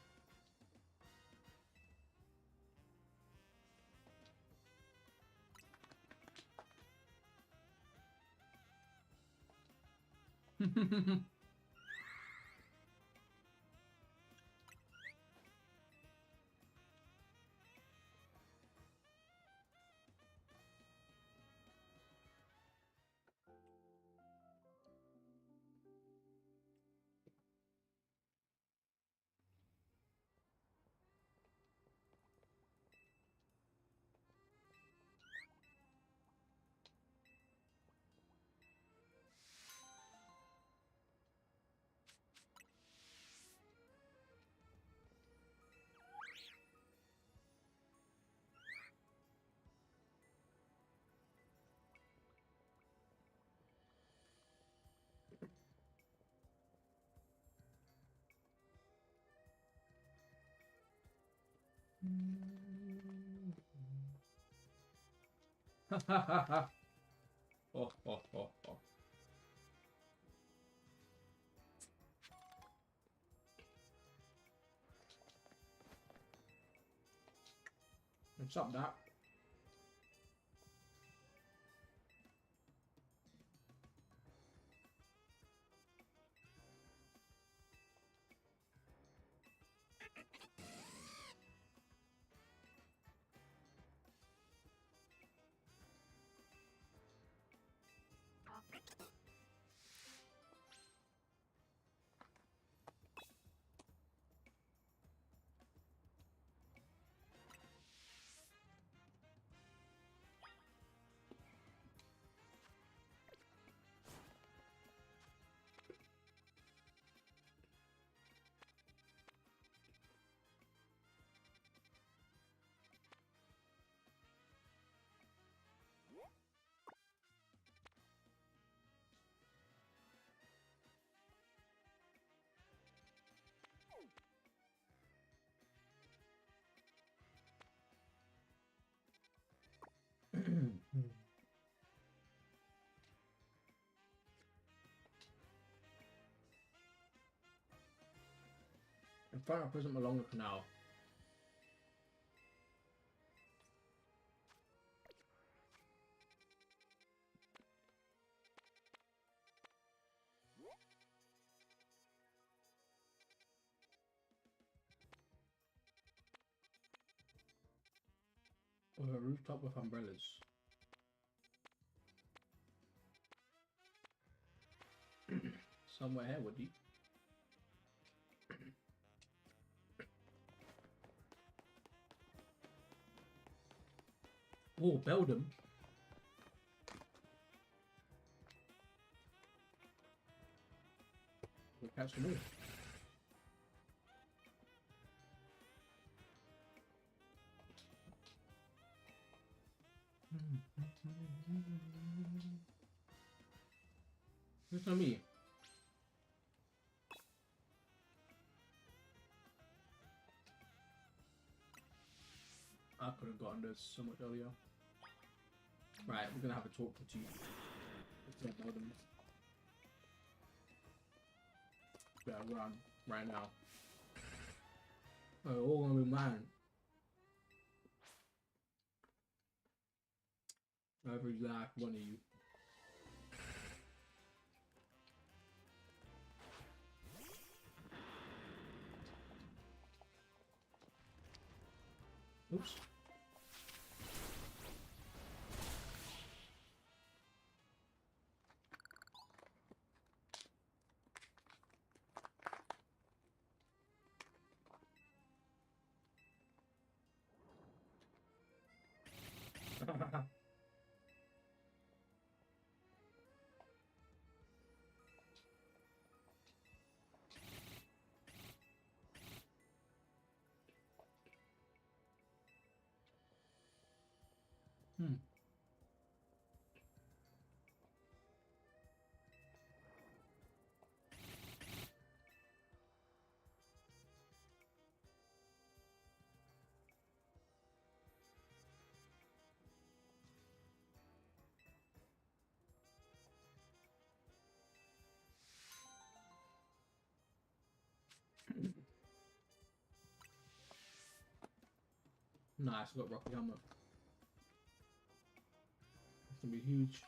Oh, oh, oh, oh. What's up, that? In front of President Malonga Canal. With a rooftop with umbrellas. Somewhere here, would you? Oh, Beldam. We'll catch them all. It's not me. I could have gotten this so much earlier. Right, we're gonna have a talk for two. Let's get them. Better run right now. Oh, all gonna be mine. Every last one of you. Oops. Nice, I got Rocky Helmet. It's gonna be huge.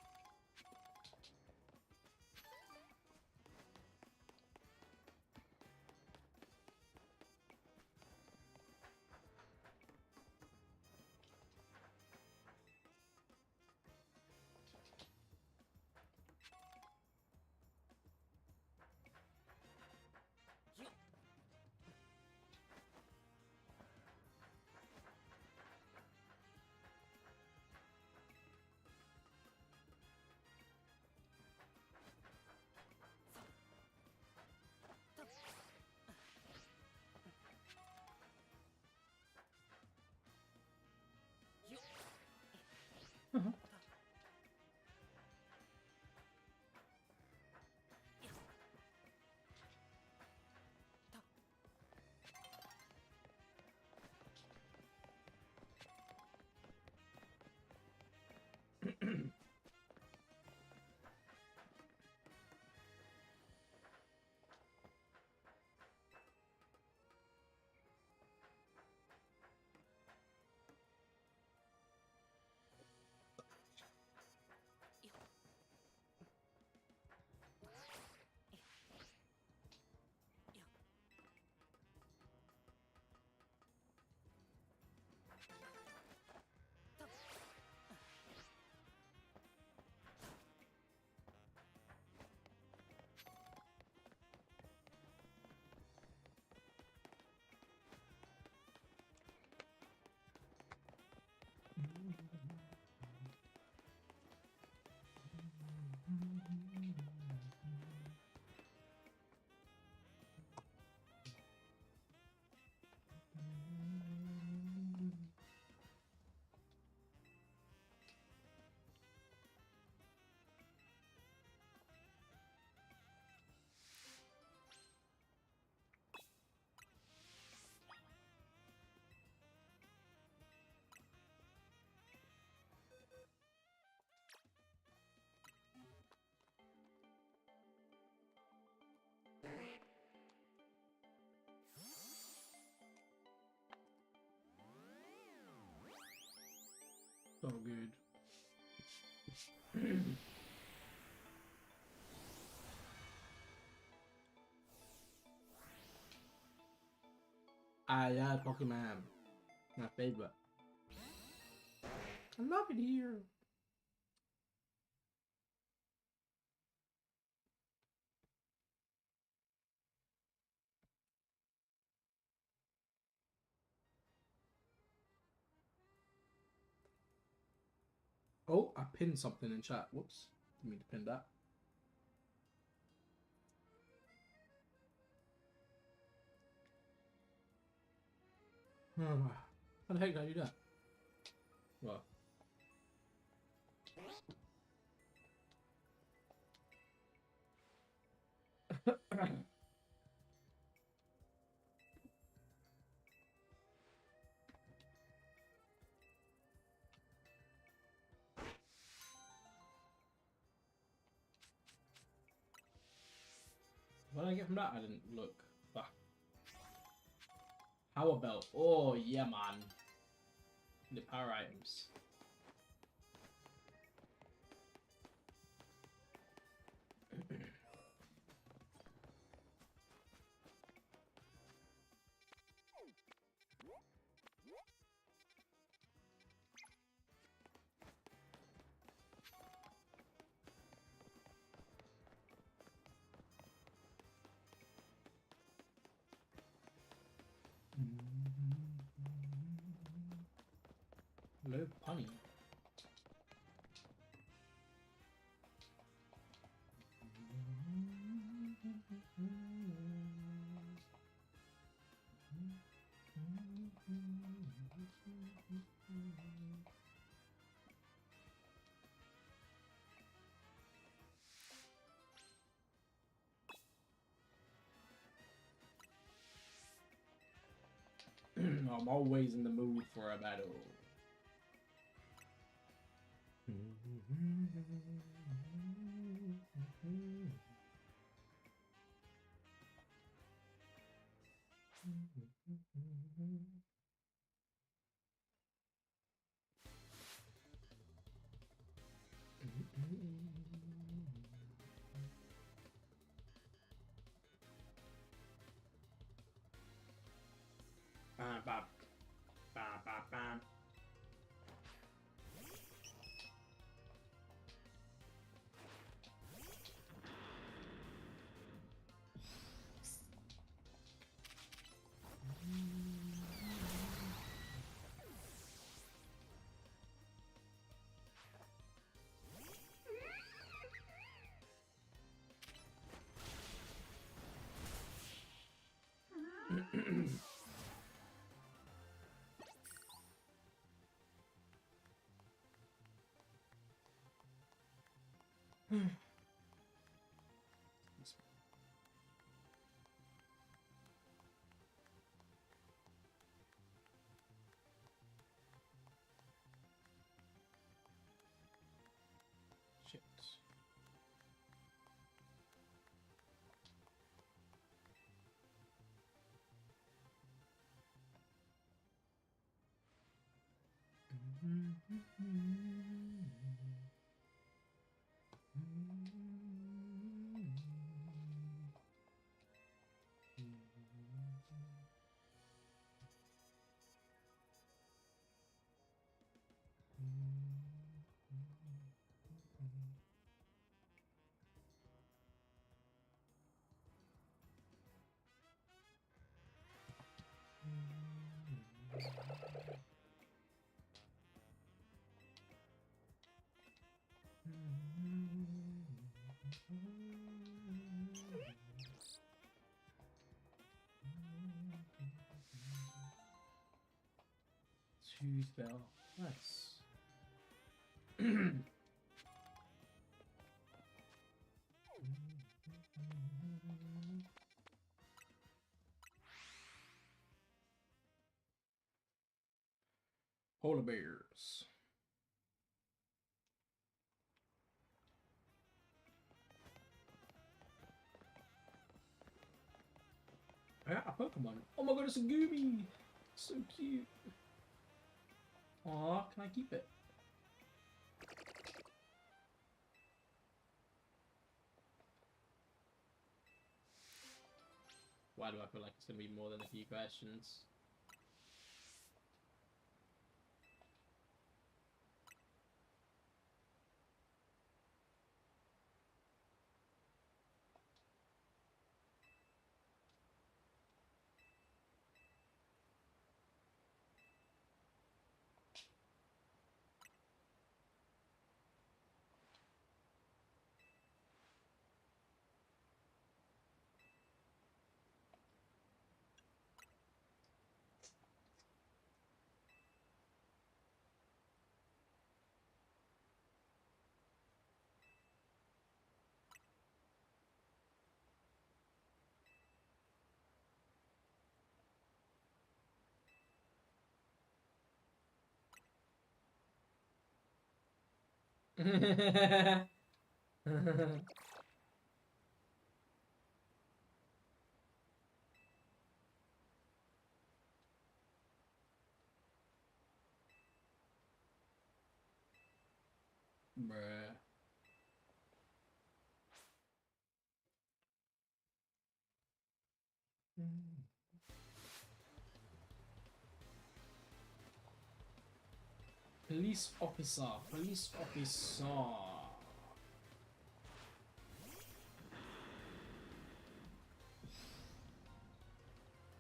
So good. Ah, yeah, Pokemon. My favorite. I love it here. Oh, I pinned something in chat. Whoops. Didn't mean to pin that. How the heck did I do that? Well. What did I get from that? I didn't look. Fuck. How about? Oh, yeah, man. The power items. Low punny. I'm always in the mood for a battle. Bam, bam, bam, bam. Shit. Tooth bell. Nice. Polar bears. I got a Pokemon. Oh my god, it's a Goomy! So cute. Aw, can I keep it? Why do I feel like it's going to be more than a few questions? Bruh. Police officer, police officer.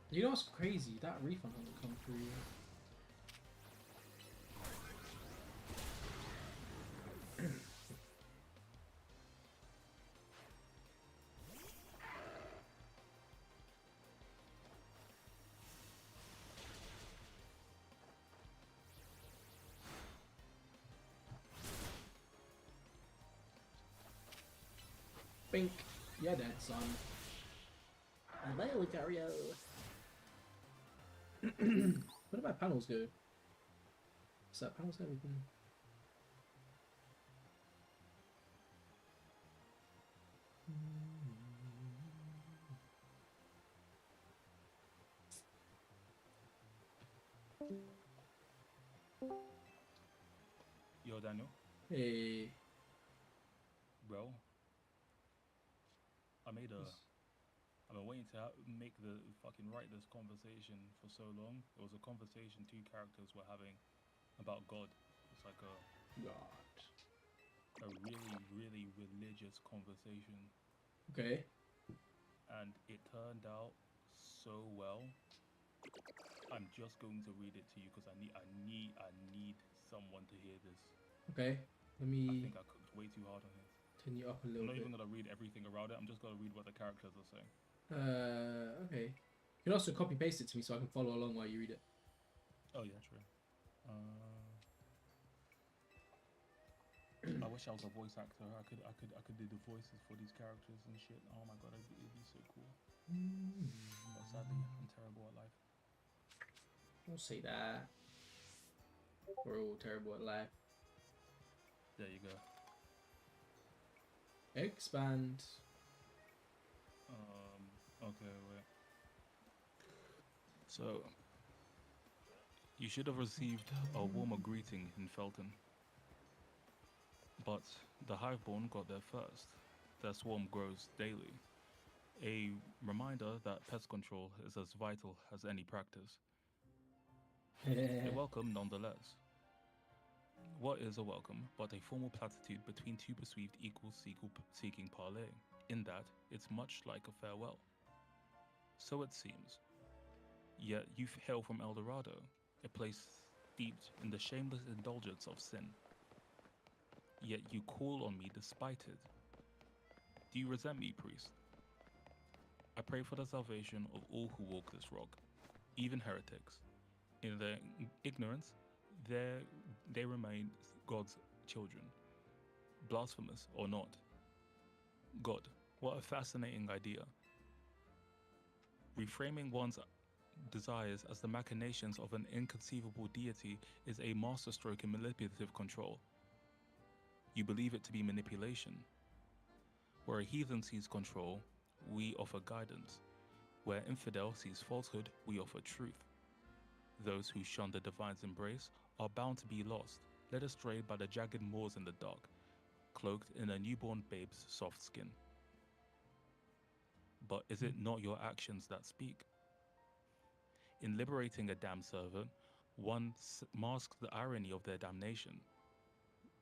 You know what's crazy? That refund hasn't come through yet. Bink. You're dead, son. Hello, Lucario. Where did my panels go? Is that panels everything? Yo, Daniel. Hey. Bro. I've been waiting to write this conversation for so long. It was a conversation two characters were having about God. It's like a really, really religious conversation. Okay. And it turned out so well. I'm just going to read it to you because I need someone to hear this. Okay. Let I me think I cooked way too hard on this. turn you up a I'm little not bit. even gonna read everything around it. I'm just gonna read what the characters are saying. Okay. You can also copy paste it to me so I can follow along while you read it. Oh yeah, true. I wish I was a voice actor. I could do the voices for these characters and shit. Oh my god, it'd be so cool. But sadly, I'm terrible at life. Don't say that. We're all terrible at life. There you go. Expand. Okay, wait. So, you should have received a warmer greeting in Felton. But the Hiveborn got there first. Their swarm grows daily. A reminder that pest control is as vital as any practice. A welcome nonetheless. What is a welcome but a formal platitude between two perceived equals seeking parley, in that it's much like a farewell. So it seems. Yet you hail from El Dorado, a place steeped in the shameless indulgence of sin. Yet you call on me despite it. Do you resent me, priest? I pray for the salvation of all who walk this rock, even heretics. In their ignorance, they remain God's children, blasphemous or not. God, what a fascinating idea. Reframing one's desires as the machinations of an inconceivable deity is a masterstroke in manipulative control. You believe it to be manipulation. Where a heathen sees control, we offer guidance. Where infidel sees falsehood, we offer truth. Those who shun the divine's embrace are bound to be lost, led astray by the jagged moors in the dark, cloaked in a newborn babe's soft skin. but is it not your actions that speak? In liberating a damned servant, one masks the irony of their damnation.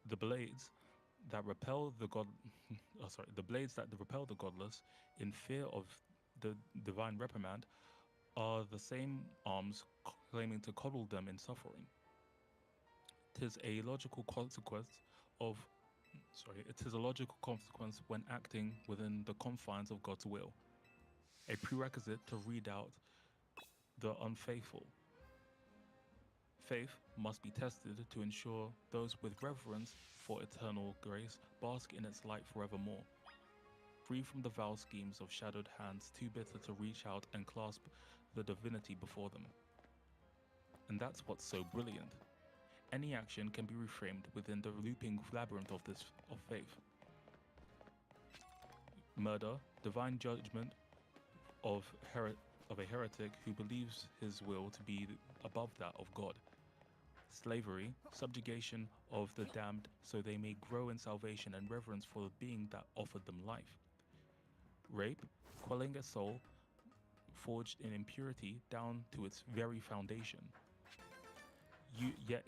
The blades that repel the god, the blades that repel the godless in fear of the divine reprimand are the same arms claiming to coddle them in suffering. Tis a logical consequence of it is a logical consequence when acting within the confines of God's will, a prerequisite to read out the unfaithful. Faith must be tested to ensure those with reverence for eternal grace bask in its light forevermore, free from the vile schemes of shadowed hands too bitter to reach out and clasp the divinity before them. And that's what's so brilliant. Any action can be reframed within the looping labyrinth of faith. Murder, divine judgment of a heretic who believes his will to be above that of God. Slavery, subjugation of the damned so they may grow in salvation and reverence for the being that offered them life. Rape, quelling a soul forged in impurity down to its very foundation. Yet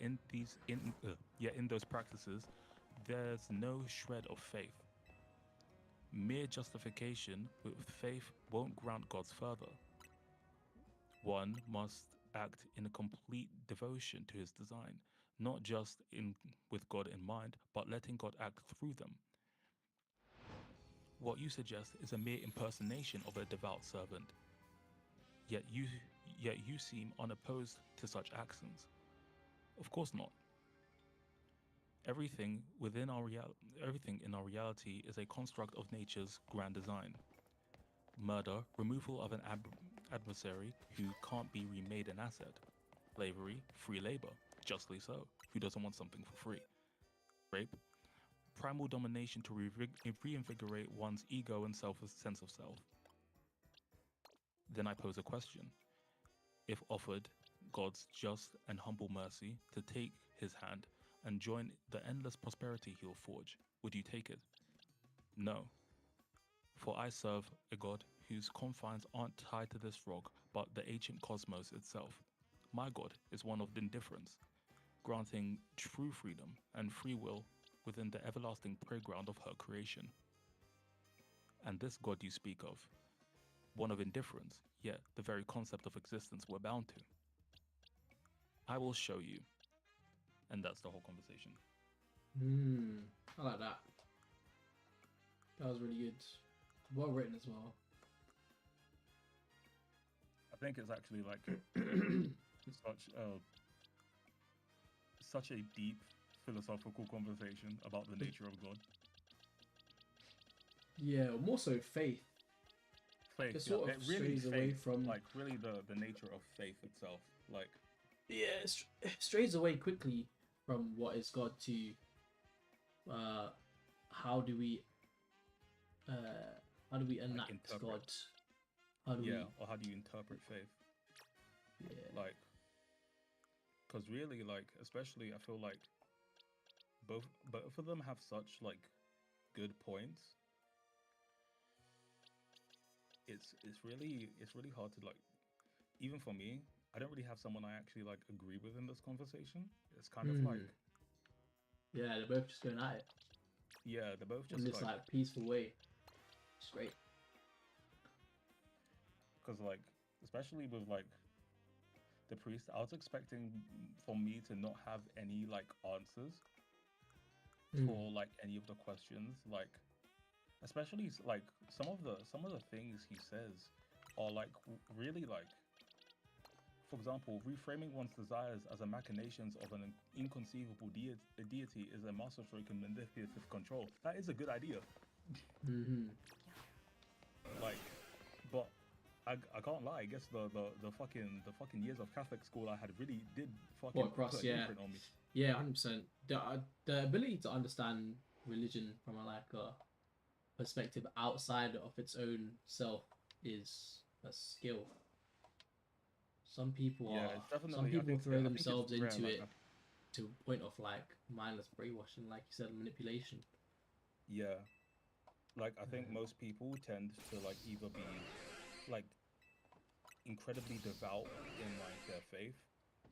in those practices, there's no shred of faith. Mere justification with faith won't grant God's further. One must act in a complete devotion to his design, not just with God in mind, but letting God act through them. What you suggest is a mere impersonation of a devout servant. Yet you seem unopposed to such actions. Of course not. Everything in our reality is a construct of nature's grand design. Murder, removal of an adversary who can't be remade an asset. Slavery, free labor, justly so. Who doesn't want something for free? Rape, primal domination to reinvigorate one's ego and sense of self. Then I pose a question. If offered God's just and humble mercy to take his hand and join the endless prosperity he'll forge, would you take it? No. For I serve a God whose confines aren't tied to this rock, but the ancient cosmos itself. My God is one of indifference, granting true freedom and free will within the everlasting playground of her creation. And this God you speak of, one of indifference, yet the very concept of existence we're bound to. I will show you. And that's the whole conversation. I like that. That was really good. Well written as well. I think it's actually like such a deep philosophical conversation about the nature of God. Yeah, more so faith. Faith, it sort of strays away from like really the nature of faith itself. Like, yeah, it strays away quickly from what is God to how do we enact interpret. God? How do or how do you interpret faith? Yeah. Like, because really, like, especially I feel like both of them have such like good points. It's really hard to like, even for me, I don't really have someone I actually like agree with in this conversation. It's kind of like, yeah, they're both just going at it. Yeah, they're both just in this like peaceful way. It's great. Because like, especially with like the priest, I was expecting for me to not have any like answers for like any of the questions, like especially like some of the things he says are like really like, for example, reframing one's desires as a machinations of an inconceivable deity is a masterstroke in manipulative control. That is a good idea. Like, but I can't lie. I guess the fucking years of Catholic school I had really did fucking put an imprint on me. Yeah, 100%. The ability to understand religion from a perspective outside of its own self is a skill. Some people throw themselves into it to a point of like mindless brainwashing, like you said, manipulation. Yeah. Like I think most people tend to like either be like incredibly devout in like their faith,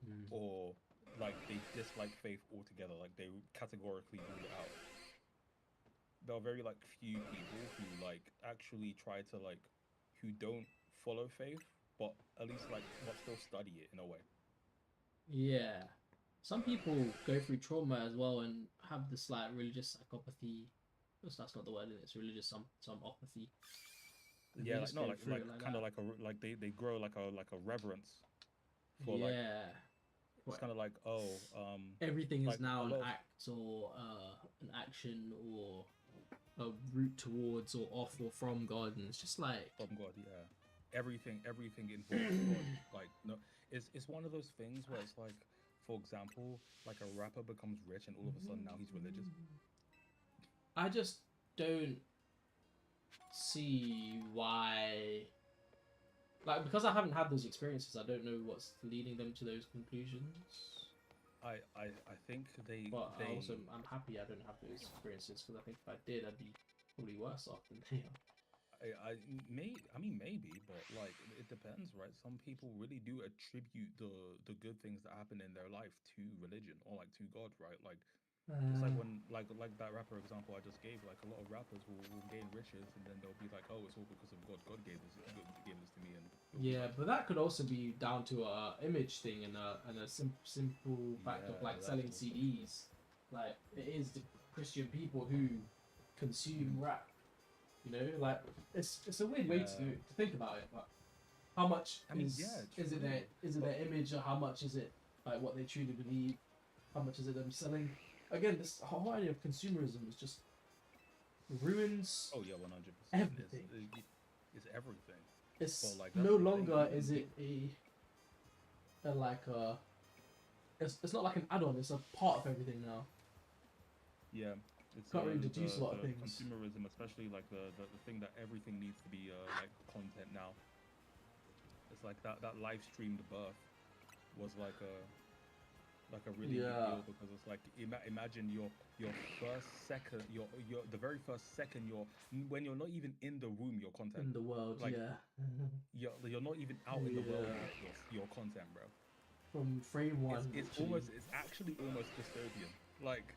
Mm. or like they dislike faith altogether. Like they categorically rule it out. There are very like few people who like actually try to like who don't follow faith, but at least like but still study it in a way. Yeah. Some people go through trauma as well and have this like religious psychopathy. That's not the word, it's religious some apathy. And they Yeah, like just no, go like through it like kind of that. like like they grow like a reverence for like Yeah. it's What kind of like oh everything is like a now an lot of act or an action or a route towards or off or from God, and it's just like from God, yeah. Everything involves God. Like no, it's one of those things where it's like, for example, like a rapper becomes rich and all of a sudden now he's religious. I just don't see why. Like, because I haven't had those experiences, I don't know what's leading them to those conclusions. I think But they I'm happy I don't have those experiences, because I think if I did, I'd be probably worse off than they are. I mean maybe, but like it depends, right? Some people really do attribute the good things that happen in their life to religion or like to God, right? Like it's like when like that rapper example I just gave, like a lot of rappers will gain riches and then they'll be like, oh, it's all because of God. Gave this to me, and it'll be Yeah, like, but that could also be down to a image thing and a simple fact of yeah, like that's selling also true. CDs. Like it is the Christian people who consume rap. You know, like it's a weird way to Yeah, think about it. But how much I mean, yeah, is it true, but their image, or how much is it like what they truly believe? How much is it them selling? Again, this whole idea of consumerism is just ruins oh yeah, 100%. everything. It's everything. But It's like that's no the thing. longer Even is it a like a it's not like an add-on. It's a part of everything now. yeah, it's Can't really deduce a lot of the things. consumerism, especially like the thing that everything needs to be like content now. It's like that live streamed birth was like a really big Yeah, deal because it's like imagine your first second your the very first second when you're not even in the room your content, in the world, like yeah, you're not even out in the world yeah. yet, your content, bro. From frame one, literally. It's actually almost dystopian. Like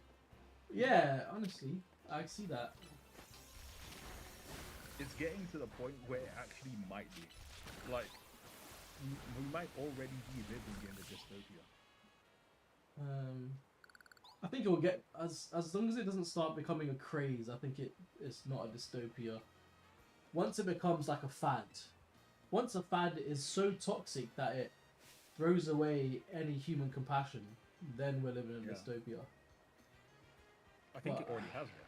Yeah, honestly, I see that. it's getting to the point where it actually might be. Like we might already be living in the dystopia. Um, I think it will get as long as it doesn't start becoming a craze. I think it's not a dystopia. Once it becomes like a fad, once a fad is so toxic that it throws away any human compassion, then we're living in a Yeah, dystopia. I think But it already has been.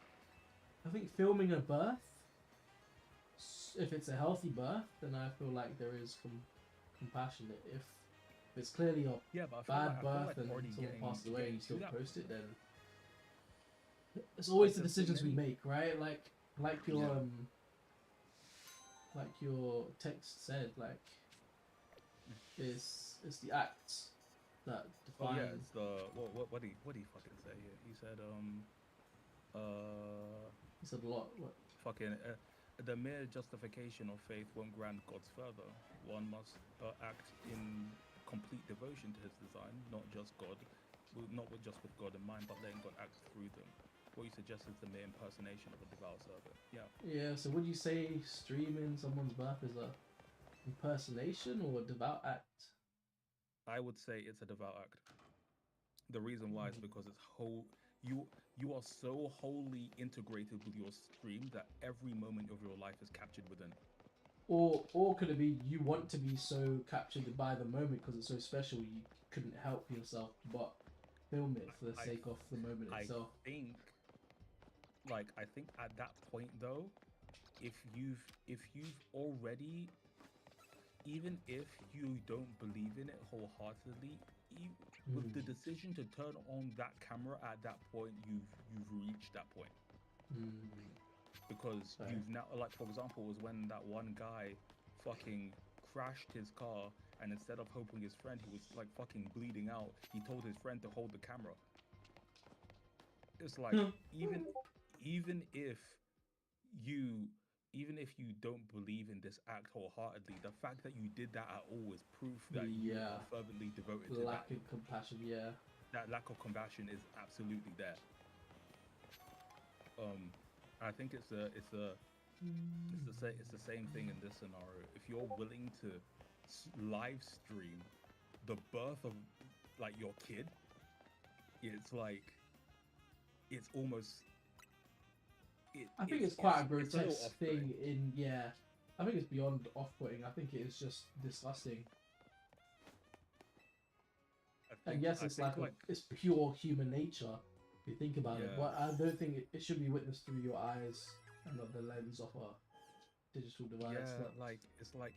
I think filming a birth, if it's a healthy birth, then I feel like there is compassion. If it's clearly a Yeah, but bad I feel birth like and we're already someone passed away and getting you to still that post point it, though. then it's always Like the there's so decisions we many. make, right? Yeah. Like your text said, like it's the acts that Oh yeah, define. it's the what did he fucking say here? He said uh He said a lot. What? fucking the mere justification of faith won't grant God's further. One must act in complete devotion to His design, not just God, just with God in mind, but letting God act through them. What you suggest is the mere impersonation of a devout servant. Yeah, Yeah. So would you say streaming someone's birth is a impersonation or a devout act? I would say it's a devout act. The reason why is because it's whole. You you are so wholly integrated with your stream that every moment of your life is captured within it. Or could it be you want to be so captured by the moment because it's so special you couldn't help yourself but film it for the I sake of the moment I itself? think I think at that point though, if you've already, even if you don't believe in it wholeheartedly, with the Mm. decision to turn on that camera at that point, you've reached that point. Mm. Because Sorry. you've now, like for example, was when that one guy fucking crashed his car, and instead of helping his friend, he was like fucking bleeding out. He told his friend to hold the camera. It's like even if you, even if you don't believe in this act wholeheartedly, the fact that you did that at all is proof that you Yeah. are fervently devoted to Lack that. of compassion. Yeah. That lack of compassion is absolutely there. I think it's the same thing in this scenario. If you're willing to live stream the birth of like your kid, it's like it's almost I think it's quite a it's little grotesque off-putting. thing. I think it's beyond off-putting. I think it is just disgusting. And yes, it's it's pure human nature if you think about it. Yeah. But I don't think it should be witnessed through your eyes and not the lens of a digital device. Yeah, like it's like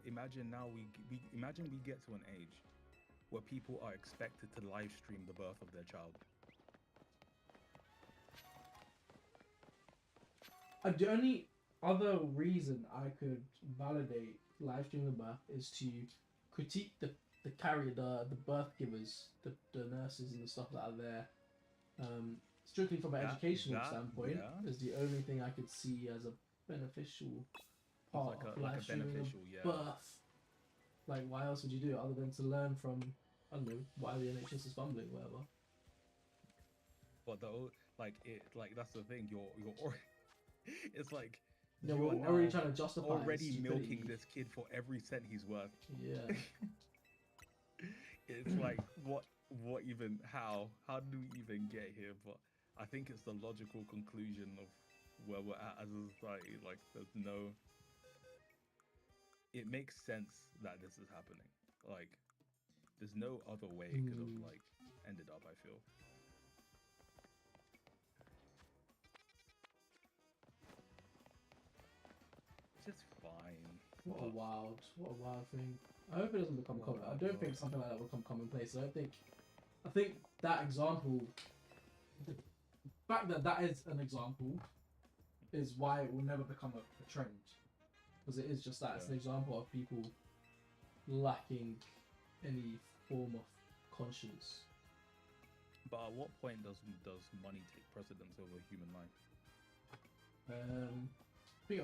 imagine now imagine we get to an age where people are expected to live stream the birth of their child. The only other reason I could validate live streaming the birth is to critique the carrier, the birth givers, the nurses and the stuff that are there. Strictly from an educational standpoint, is the only thing I could see as a beneficial part of live streaming birth. Like, why else would you do it other than to learn from, I don't know, why the NHS is fumbling, whatever. But that's the thing. You're it's like no, we're already trying to justify already milking this kid for every cent he's worth. Yeah. It's like what even how do we even get here? But I think it's the logical conclusion of where we're at as a society. Like it makes sense that this is happening. Like there's no other way it could have like ended up, I feel. It's fine. What a wild thing. I hope it doesn't become common. I don't think something like that will become commonplace. I think that example, the fact that that is an example, is why it will never become a trend. Because it is just that. It's an example of people lacking any form of conscience. But at what point does money take precedence over human life? I think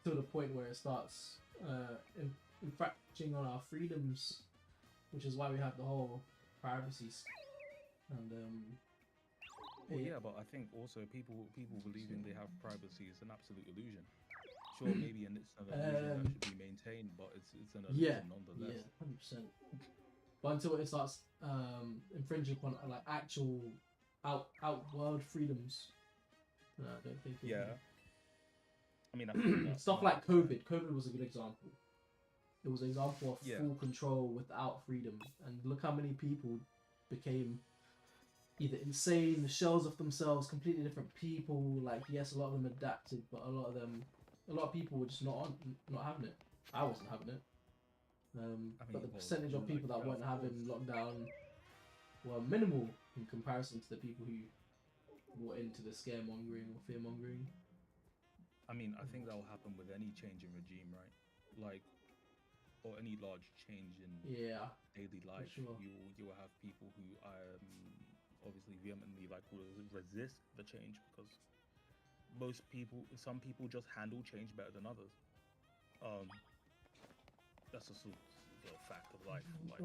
to the point where it starts infringing on our freedoms, which is why we have the whole privacy and but I think also people believing they have privacy is an absolute illusion. Sure, maybe it's an illusion that should be maintained, but it's an illusion nonetheless. Yeah, 100%. But until it starts infringing upon like actual outworld freedoms, I don't think. I mean, I think stuff like COVID. COVID was a good example. It was an example of full control without freedom, and look how many people became either insane, the shells of themselves, completely different people. Like, yes, a lot of them adapted, but a lot of people were just not having it. I wasn't having it. But the percentage of people that weren't having lockdown were minimal in comparison to the people who were into the scaremongering or fearmongering. I mean, I think that will happen with any change in regime, right? Like, or any large change in daily life. Sure. You will have people who obviously vehemently will resist the change because some people just handle change better than others. That's just a fact of life. Like,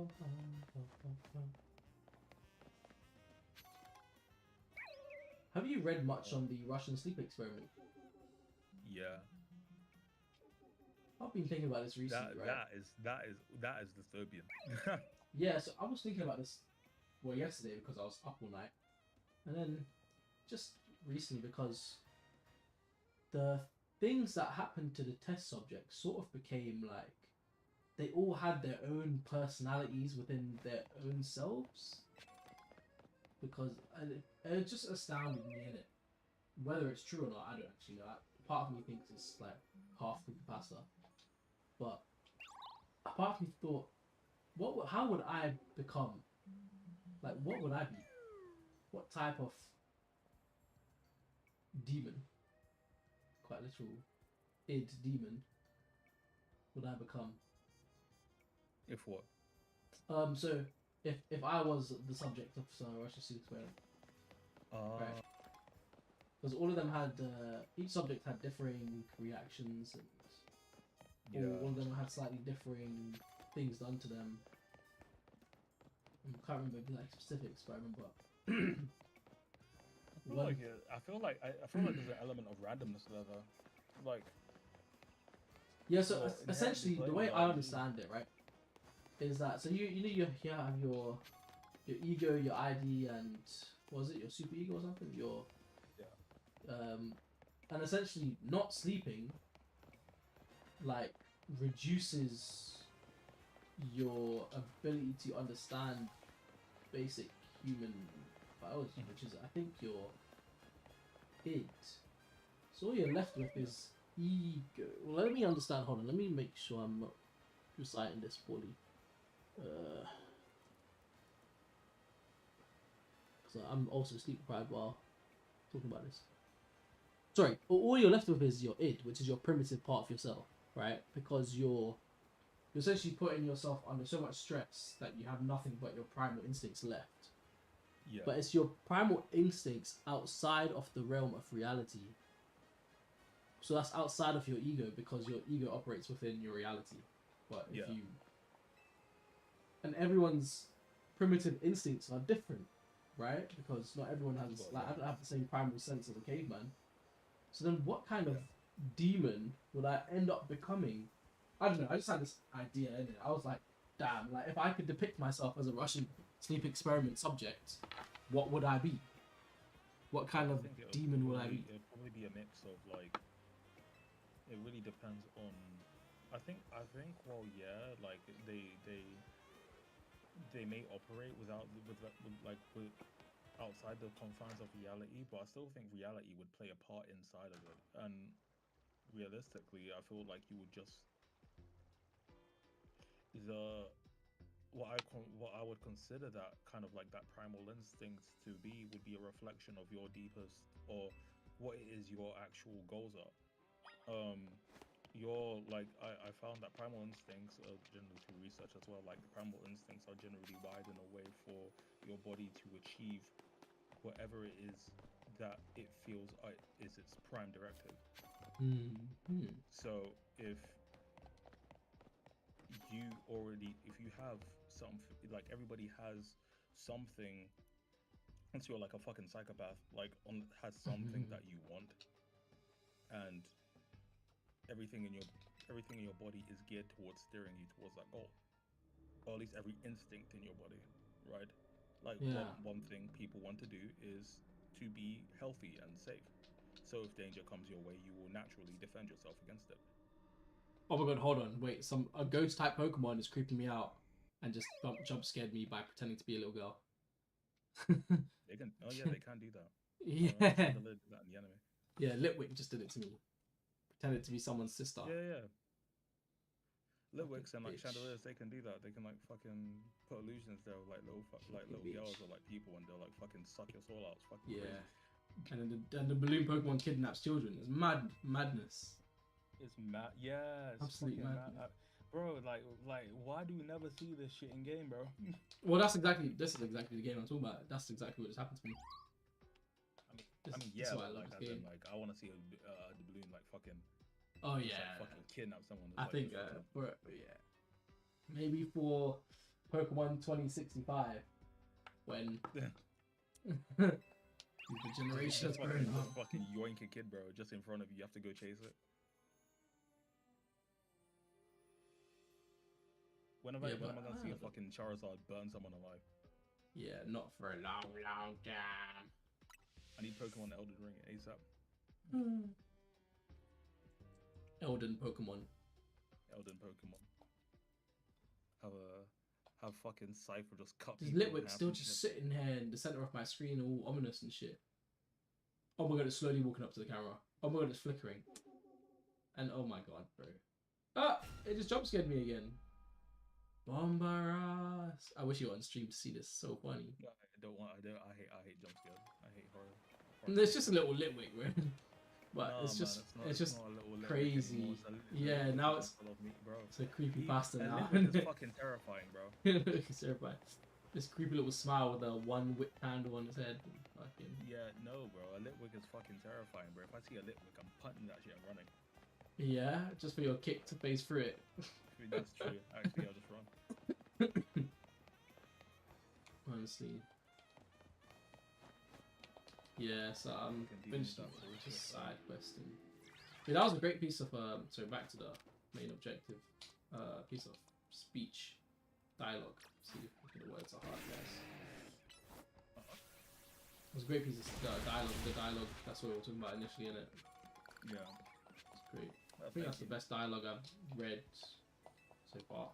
have you read much on the Russian sleep experiment? Yeah. I've been thinking about this recently. That is dystopian. Yeah, so I was thinking about this yesterday because I was up all night, and then just recently because the things that happened to the test subjects sort of became like they all had their own personalities within their own selves, because it just astounded me in it. Whether it's true or not, I don't actually know. Part of me thinks it's like half the pasta, but a part of me thought, how would I become? Like, what would I be? What type of demon, quite literal, id demon, would I become? If what? So if I was the subject of some Russian sleep experiment, right? because all of them had each subject had differing reactions, and all of them had slightly differing things done to them. I can't remember exact specifics, but I remember. I feel like there's an element of randomness there, though. Like, yeah, so well, essentially inherently the way playing I RPG. understand it, right, is that so you have your ego, your ID, and what was it, your super ego or something? Your and essentially not sleeping like reduces your ability to understand basic human biology, which is I think your id. So all you're left with is ego. Well, let me understand. Hold on. Let me make sure I'm not reciting this poorly. Because I'm also sleep deprived while talking about this. Sorry, all you're left with is your id, which is your primitive part of yourself, right? Because you're essentially putting yourself under so much stress that you have nothing but your primal instincts left. Yeah. But it's your primal instincts outside of the realm of reality. So that's outside of your ego because your ego operates within your reality. But if you... And everyone's primitive instincts are different, right? Because not everyone has... Like, I don't have the same primal sense as a caveman. So then what kind of demon would I end up becoming? I don't know. I just had this idea in it. I was like, damn, like if I could depict myself as a Russian sleep experiment subject, what would I be? What kind of demon would I be? It'd probably be a mix of like. It really depends on. I think. Well, yeah, like they may operate with outside the confines of reality, but I still think reality would play a part inside of it. And realistically, I feel like you would just what I would consider that kind of like that primal instinct to be would be a reflection of your deepest or what it is your actual goals are. Your like I found that primal instincts are generally through research as well. Like the primal instincts are generally wired in a way for your body to achieve whatever it is that it feels is its prime directive. Mm-hmm. So if you have something, like everybody has something, unless you're like a fucking psychopath, like has something that you want, and everything in your body is geared towards steering you towards that goal, or at least every instinct in your body, right? Like one thing people want to do is to be healthy and safe. So if danger comes your way, you will naturally defend yourself against it. Oh my god, hold on, wait, a ghost type Pokemon is creeping me out and just jump scared me by pretending to be a little girl. They can do that. Yeah. Chandelier did that in the anime. Yeah, Litwick just did it to me. Pretended to be someone's sister. Yeah. Litwicks and like bitch. chandeliers, they can do that. They can like fucking put illusions there with like little girls or like people, and they'll like fucking suck your soul out. It's fucking crazy. And the balloon Pokemon kidnaps children. It's madness. It's mad. Yeah, it's absolute fucking madness. mad. Bro, like why do we never see this shit in game, bro? Well, this is exactly the game I'm talking about. That's exactly what just happened to me. I mean, yeah, like I want to see the balloon like fucking. Oh yeah. Like, fucking kidnap someone. I think maybe for Pokemon 2065 when the generation is burning up. Fucking yoink a kid, bro, just in front of you. You have to go chase it. When am I gonna see a fucking Charizard burn someone alive? Yeah, not for a long time. I need Pokemon Elden Ring ASAP. Elden Pokemon. Have fucking Cypher just cut. There's Litwick still just sitting here in the center of my screen, all ominous and shit. Oh my god, it's slowly walking up to the camera. Oh my god, it's flickering. And oh my god, bro. Ah! It just jump scared me again. Bombaras. I wish you were on stream to see this. So funny. No, I hate jump scares. I hate horror. There's just a little Litwick, man. But no, it's just crazy. Yeah, now it's a creepy pasta now. It's fucking terrifying, bro. It's terrifying. This creepy little smile with a one wick candle on his head. Fucking. Yeah, no, bro. A Litwick is fucking terrifying, bro. If I see a Litwick, I'm punting that shit and running. Yeah, just for your kick to phase through it. I mean, that's true. Actually, I'll just run. Honestly. Yeah, so I'm finished up just side questing. Yeah, that was a great piece of so back to the main objective. Piece of speech dialogue. See if the words are hard, guys. It was a great piece of dialogue. The dialogue, that's what we were talking about initially, innit? Yeah. It's great. I think that's the best dialogue I've read so far.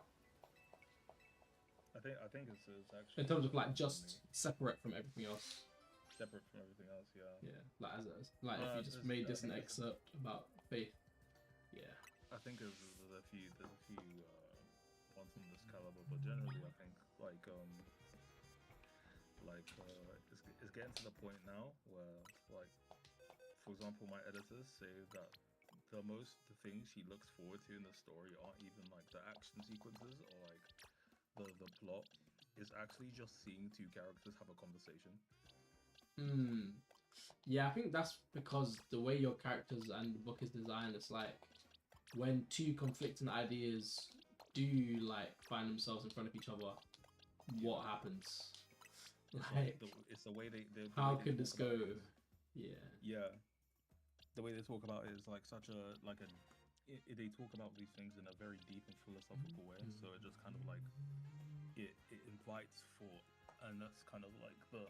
I think it's actually in terms of like just separate from everything else. Separate from everything else, yeah. Yeah, like like if you just made this an excerpt about faith. Yeah. I think there's a few ones in this caliber, but generally I think it's getting to the point now where, like, for example, my editors say that the things she looks forward to in the story aren't even like the action sequences or like the plot. Is actually just seeing two characters have a conversation. Yeah, I think that's because the way your characters and the book is designed, it's like when two conflicting ideas do like find themselves in front of each other, what happens? Like, it's the way they how could this go? Yeah. The way they talk about it is like such a they talk about these things in a very deep and philosophical way. So it just kind of like it invites thought, and that's kind of like the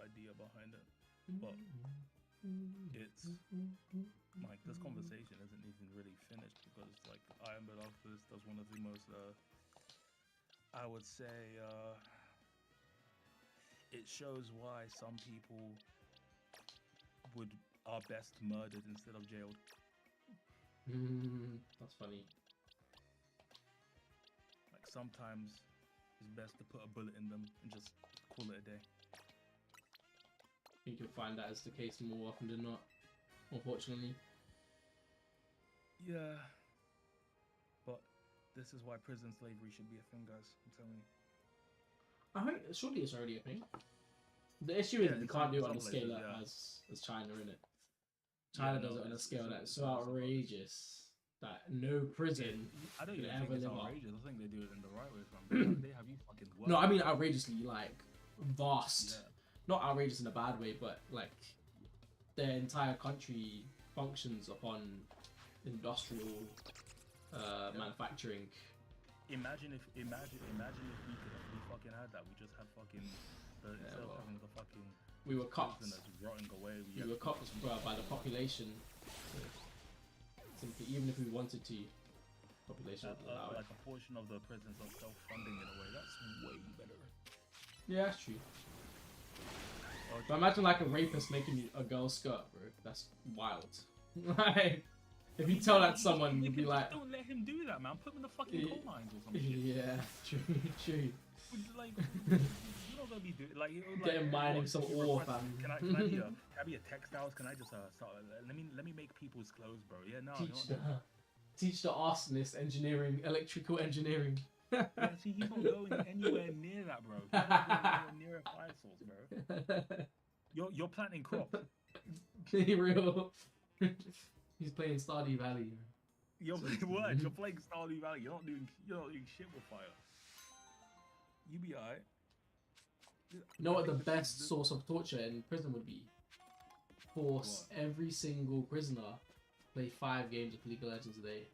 idea behind it. But it's like this conversation isn't even really finished because like Iron Blood after this does one of the most I would say it shows why some people are best murdered instead of jailed. That's funny. Like sometimes it's best to put a bullet in them and just call it a day. I think you'll find that is the case more often than not, unfortunately. Yeah. But this is why prison slavery should be a thing, guys. I'm telling you. I think surely it's already a thing. The issue is you can't do it on a scale as China, innit? China does it on a scale that's so outrageous that no prison I don't even ever think it's live up. outrageous. I think they do it in the right way, fam. They have you fucking work. No, I mean outrageously like vast. Yeah. Not outrageous in a bad way, but like their entire country functions upon industrial manufacturing. Imagine if we fucking had that. We just had fucking instead of having the fucking we were cut. Rotting away. We were cut by the population. Simply, even if we wanted to, population would allow like a portion of the prisons are self-funding in a way. That's way better. Yeah, that's true. But imagine like a rapist making a girl skirt, bro. That's wild. Like, if you tell that to someone, you'd be like, don't let him do that, man. Put him in the fucking coal mines or some shit. Yeah, true. Like, you're not gonna be doing like get him mining some ore, fam. Can I be a textiles? Can I just start? Let me make people's clothes, bro. Yeah, no. Teach the arsonist engineering, electrical engineering. Yeah, see, he's not going anywhere near that, bro. He's not going anywhere near a fire source, bro. You're planting crops. Be real. He's playing Stardew Valley. You're playing Stardew Valley. You're not doing shit with fire. You be alright. You know what the best source of torture in prison would be? Force every single prisoner to play 5 games of League of Legends a day.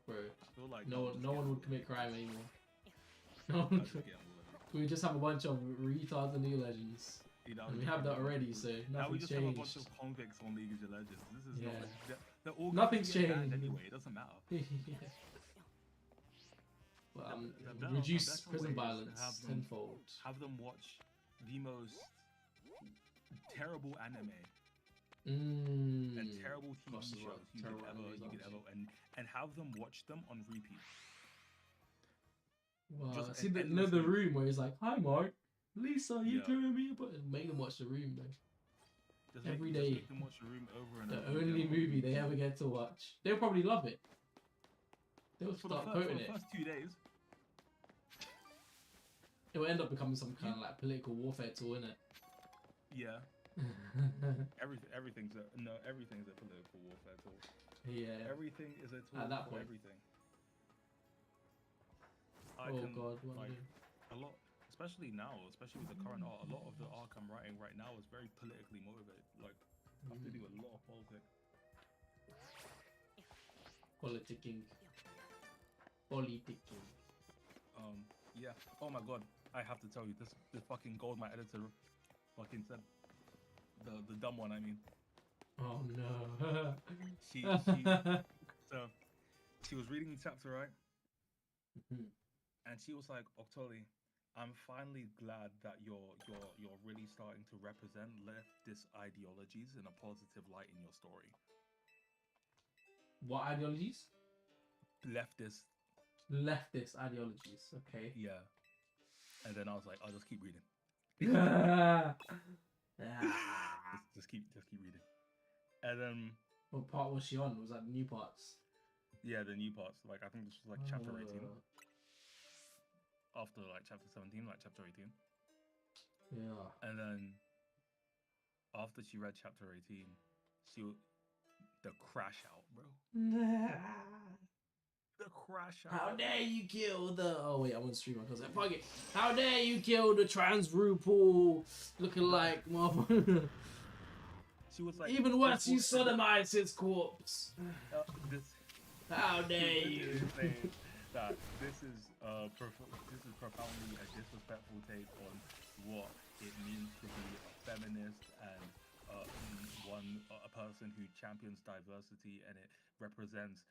Bro, Like no one would commit crime anymore. No one would. We just have a bunch of retards in League of Legends. And we have that already, so nothing's changed. Now we just have a bunch of convicts on League of Legends. This is they're all nothing's changed anyway. It doesn't matter. But reduce prison violence tenfold. Have them watch the most terrible anime and terrible TV shows you could ever and have them watch them on repeat. Wow. See the room where he's like, "Hi Mark, Lisa, you clearing me?" But make them watch the room though. Every day. Just make them watch the room over and the over. only movie they ever get to watch. They'll probably love it. They'll start quoting it. For the first 2 days. It will end up becoming some kind of like political warfare tool, innit? Yeah. Everything's a political warfare tool. Yeah. Everything is a tool At that for point. everything. God, what like do? a lot, especially now, especially with the current art. A lot of the arc I'm writing right now is very politically motivated. Like I have to do a lot of politics. Politicking. Yeah. Oh my god, I have to tell you this fucking gold my editor fucking said. The dumb one, I mean. Oh no. She so she was reading the chapter, right? And she was like, Octoli, I'm finally glad that you're really starting to represent leftist ideologies in a positive light in your story. What ideologies? Leftist. Leftist ideologies. Okay. Yeah. And then I was like, I'll just keep reading. just keep reading. And then what part was she on? Was that the new parts? Yeah, the new parts. Like I think this was like chapter 18. After like chapter 17, like chapter 18. Yeah. And then after she read chapter 18, the crash out, bro. The crash out. How dare you kill the... Oh wait, I'm on stream because I fuck it. How dare you kill the trans RuPaul looking like motherfucker. She was like, even worse, you sodomized his corpse. How dare you? That this is profoundly a disrespectful take on what it means to be a feminist and a person who champions diversity, and it represents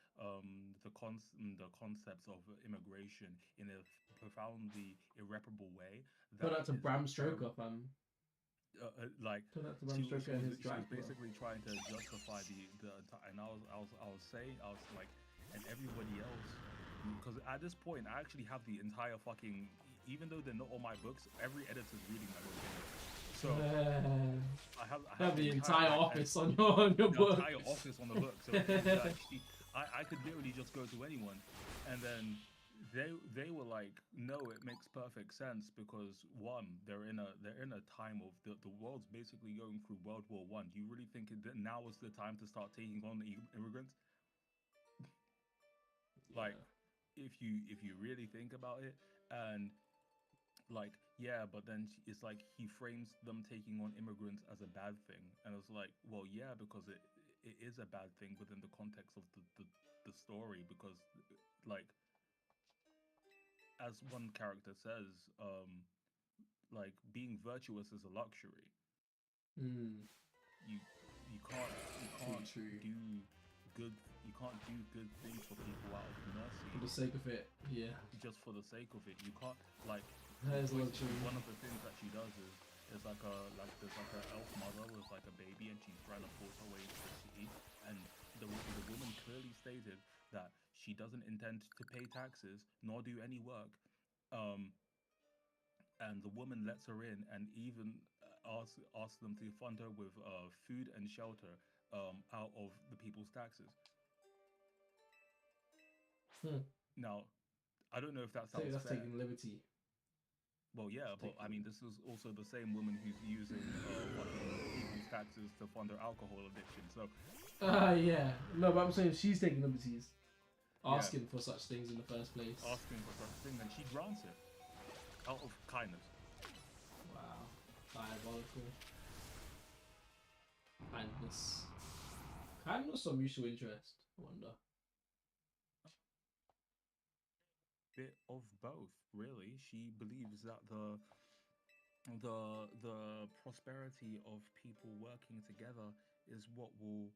the concepts of immigration in a profoundly irreperable way. Put that to Bram Stoker, fam. She was basically trying to justify the and I was saying, I was like, and everybody else, because at this point I actually have the entire fucking, even though they're not all my books, every editor's reading my book anyway. So I have the entire office on your book. The entire office on the book. So actually, I could literally just go to anyone, and then they were like, no, it makes perfect sense because one, they're in a time of the world's basically going through World War I. Do you really think that now is the time to start taking on the immigrants? Like, if you really think about it, and like, yeah, but then it's like he frames them taking on immigrants as a bad thing, and it's like, well, yeah, because it is a bad thing within the context of the story, because like, as one character says, like, being virtuous is a luxury. You can't do good things for people out of mercy. For the sake of it, yeah. Just for the sake of it, you can't, like. One of the things that she does is there's like an elf mother with like a baby, and she's trying to force her way into the city, and the woman clearly stated that she doesn't intend to pay taxes nor do any work, and the woman lets her in and even asks them to fund her with food and shelter out of the people's taxes. Now, I don't know if that sounds that's fair. taking liberty. Well, yeah, but I mean, this is also the same woman who's using fucking people's taxes to fund her alcohol addiction. So, yeah, no, but I'm saying she's taking liberties, asking for such things in the first place. Asking for such things, and she grants it out of kindness. Wow, diabolical. Kindness or mutual interest? I wonder. Bit of both, really. She believes that the prosperity of people working together is what will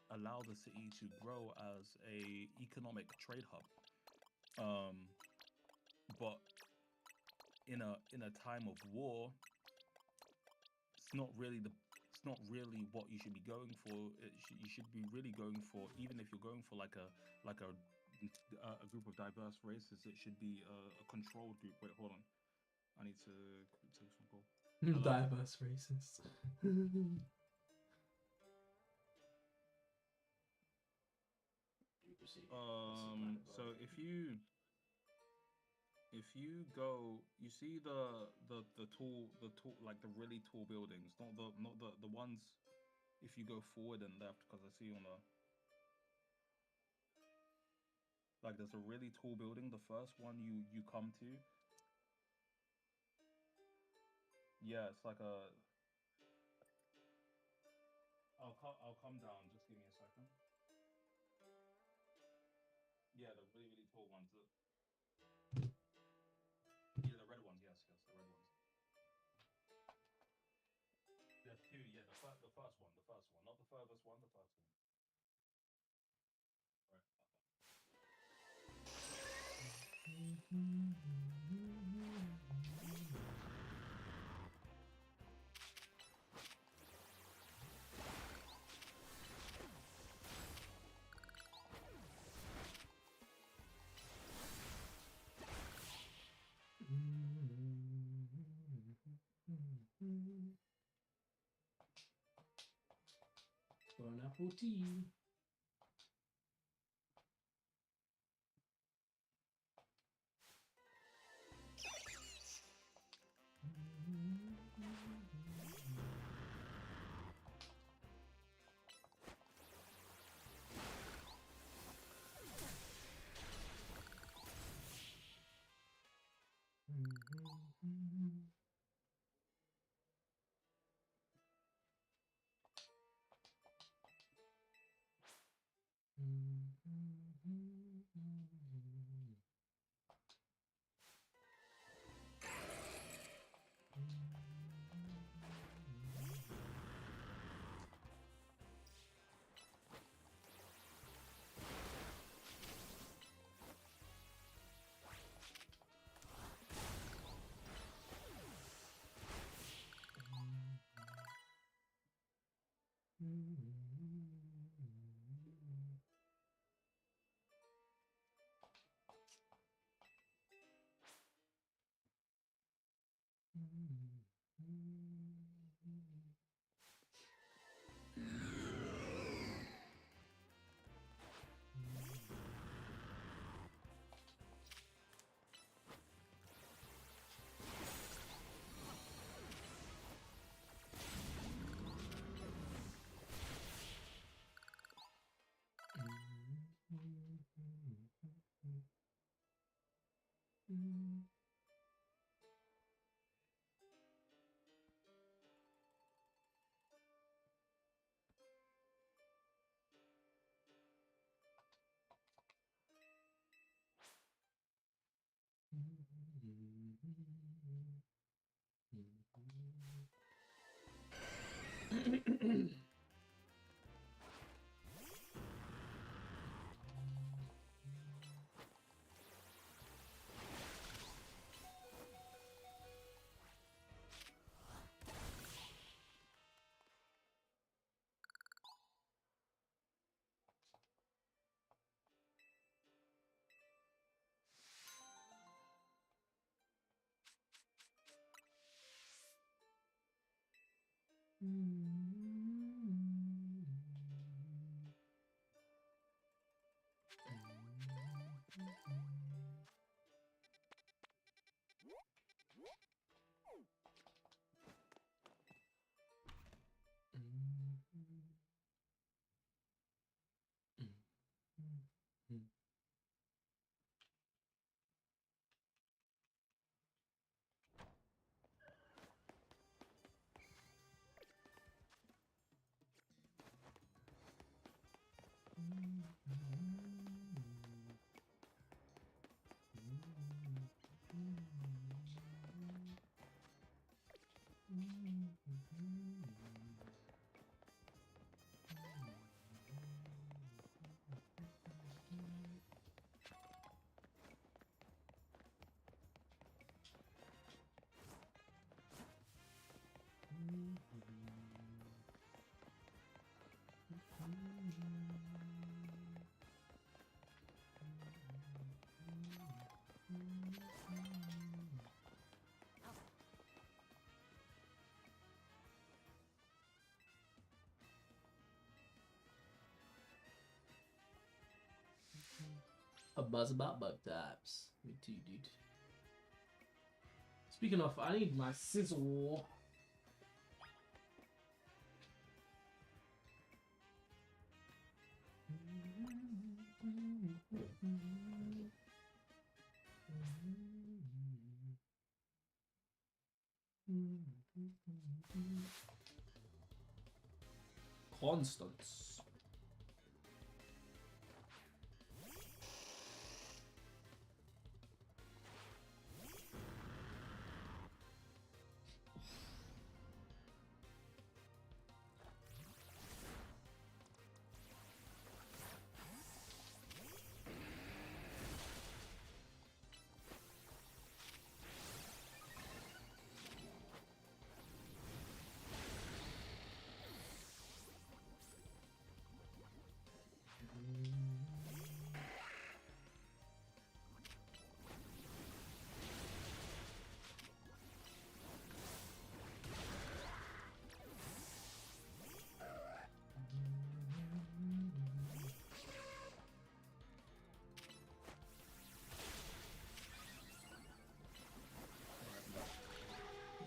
allow the city to grow as a economic trade hub. But in a time of war, it's not really what you should be going for. You should be really going for, even if you're going for like a group of diverse races, it should be a controlled group. Wait, hold on. I need to take some call. Diverse races. So if you If you go, you see the tall, like the really tall buildings, not the ones. If you go forward and left, because I see on the like there's a really tall building. The first one you come to, yeah, it's like a. I'll come down. Just give me a second. Yeah, the really really tall ones. Yeah, the red ones. Yes, yes, the red ones. There's two. Yeah, the first one, not the furthest one, the first one. Right. For an apple tea. A buzz about bug types. Me too, dude. Speaking of, I need my sizzle. Constance.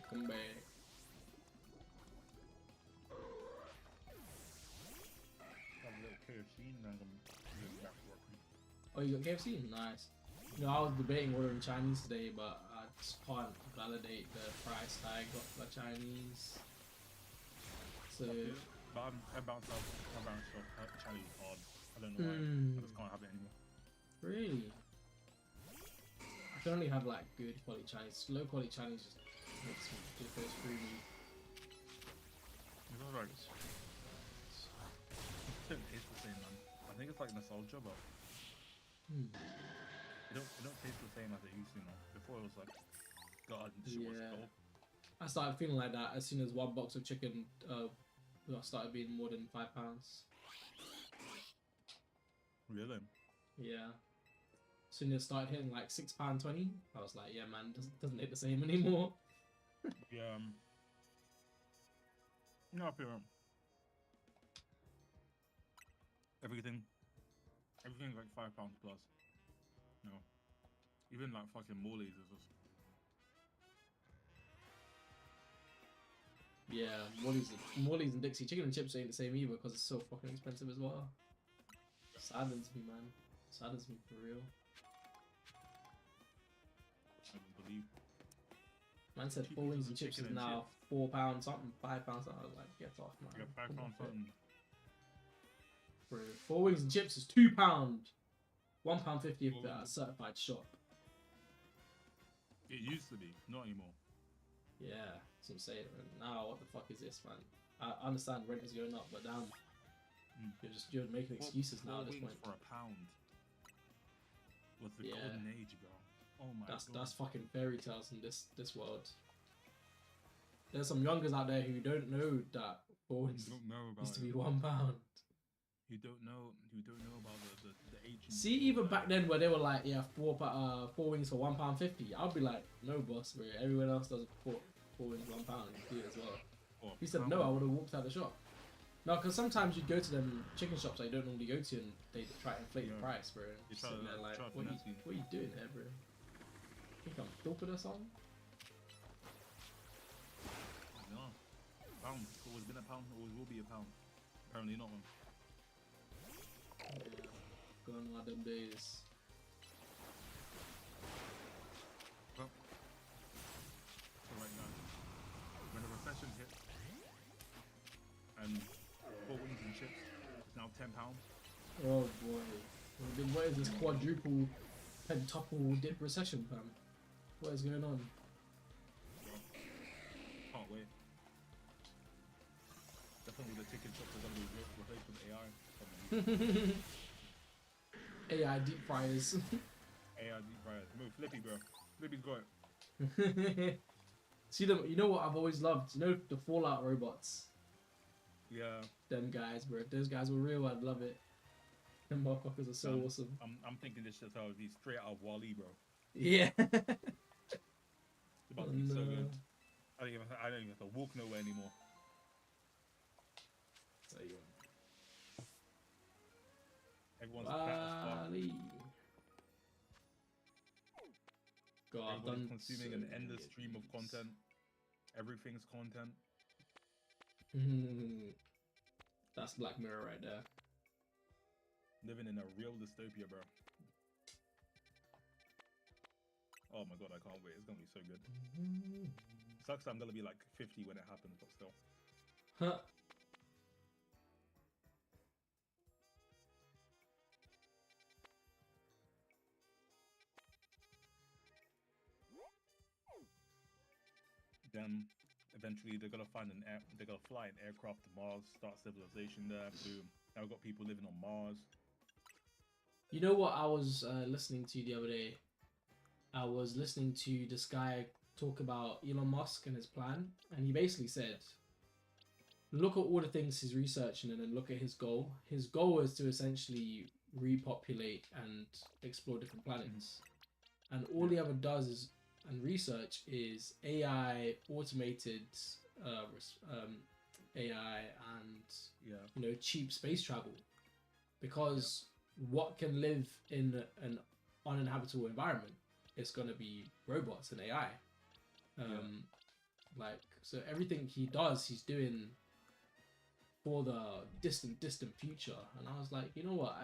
Come back. Have a little KFC and then I'm going back to work. Oh, you got KFC? Nice. No, I was debating ordering Chinese today, but I just can't validate the price I got for Chinese. So, But I bounced off Chinese hard. I don't know why. I just can't have it anymore. really? I can only have like good quality Chinese. Low quality Chinese just makes me just goes through me. It's alright. It don't taste the same, man. I think it's like nostalgia, but it don't taste the same as it used to. Now. Before it was like, God, this shit was Yeah. cold. I started feeling like that as soon as one box of chicken started being more than £5. Really? Yeah. As soon as it started hitting like £6.20, I was like, yeah, man, doesn't hit the same anymore. Yeah. No, I feel everything's like £5 plus. No, even like fucking Morley's is just. Yeah, Morley's and Dixie chicken and chips ain't the same either because it's so fucking expensive as well. Saddens me, man. Saddens me for real. I don't believe. Man said Cheap 4 wings pieces and of chips is chicken and now £4 something, £5 something. I was like, get off, man. You got £5 something. Bro, 4 wings and chips is £2. £1.50 if Four they're wings. a certified shop. It used to be, not anymore. Yeah, that's what I'm saying. Now, what the fuck is this, man? I understand rent is going up, but damn, you're making excuses now at this wings point. for £1 was the Yeah. golden age, bro. Oh my god. That's fucking fairy tales in this world. There's some youngers out there who don't know that You boys don't know about used to be it. £1. You don't know about the ancient. See, even back then where they were like, yeah, four wings for £1.50, I'd be like, no, boss, bro. Everyone else does four wings £1. You do it as well. Oh, He said no, I would have walked out the shop. No, because sometimes you'd go to them chicken shops that you don't normally go to and they try to inflate the Yeah. price, bro. You Just try sitting to- there like, try to what finesse you. are you doing there, bro? Think I'm stupid or something? No. Pound. It's always been £1. Always will be £1. Apparently not one. Yeah, gone are them days. Well, so right now, when the recession hit, and 4 wings and chips is now £10. Oh boy. Then what is this quadruple, pentuple dip recession, fam? What is going on? Well, can't wait. Definitely the chicken shops are gonna be replaced with AI. AI deep fryers. AI deep fryers. Move, Flippy, bro. Flippy's got it. See them, you know what I've always loved? You know the Fallout robots? Yeah. Them guys, bro. If those guys were real, I'd love it. Them motherfuckers are so awesome. I'm thinking this shit's how be straight out of Wall-E, bro. Yeah. It's about to be so No. good. I don't even have to walk nowhere anymore. Tell you Everyone's fat as fuck. what. Wally. God, I've Everybody's done consuming so an many endless of stream of these. content. Everything's content. That's Black Mirror right there. Living in a real dystopia, bro. Oh my god, I can't wait. It's gonna be so good. Sucks that I'm gonna be like 50 when it happens, but still. Huh. Then eventually they're gonna find an air. They're gonna fly an aircraft to Mars, start civilization there. Boom. Now we've got people living on Mars. You know what I was listening to the other day? I was listening to this guy talk about Elon Musk and his plan, and he basically said, look at all the things he's researching and then look at his goal. His goal is to essentially repopulate and explore different planets. And all he ever does is and research is AI, automated AI, and Yeah. cheap space travel, because what can live in an uninhabitable environment? It's gonna be robots and AI. Like, so everything he does, he's doing for the distant future. And I was like, you know what?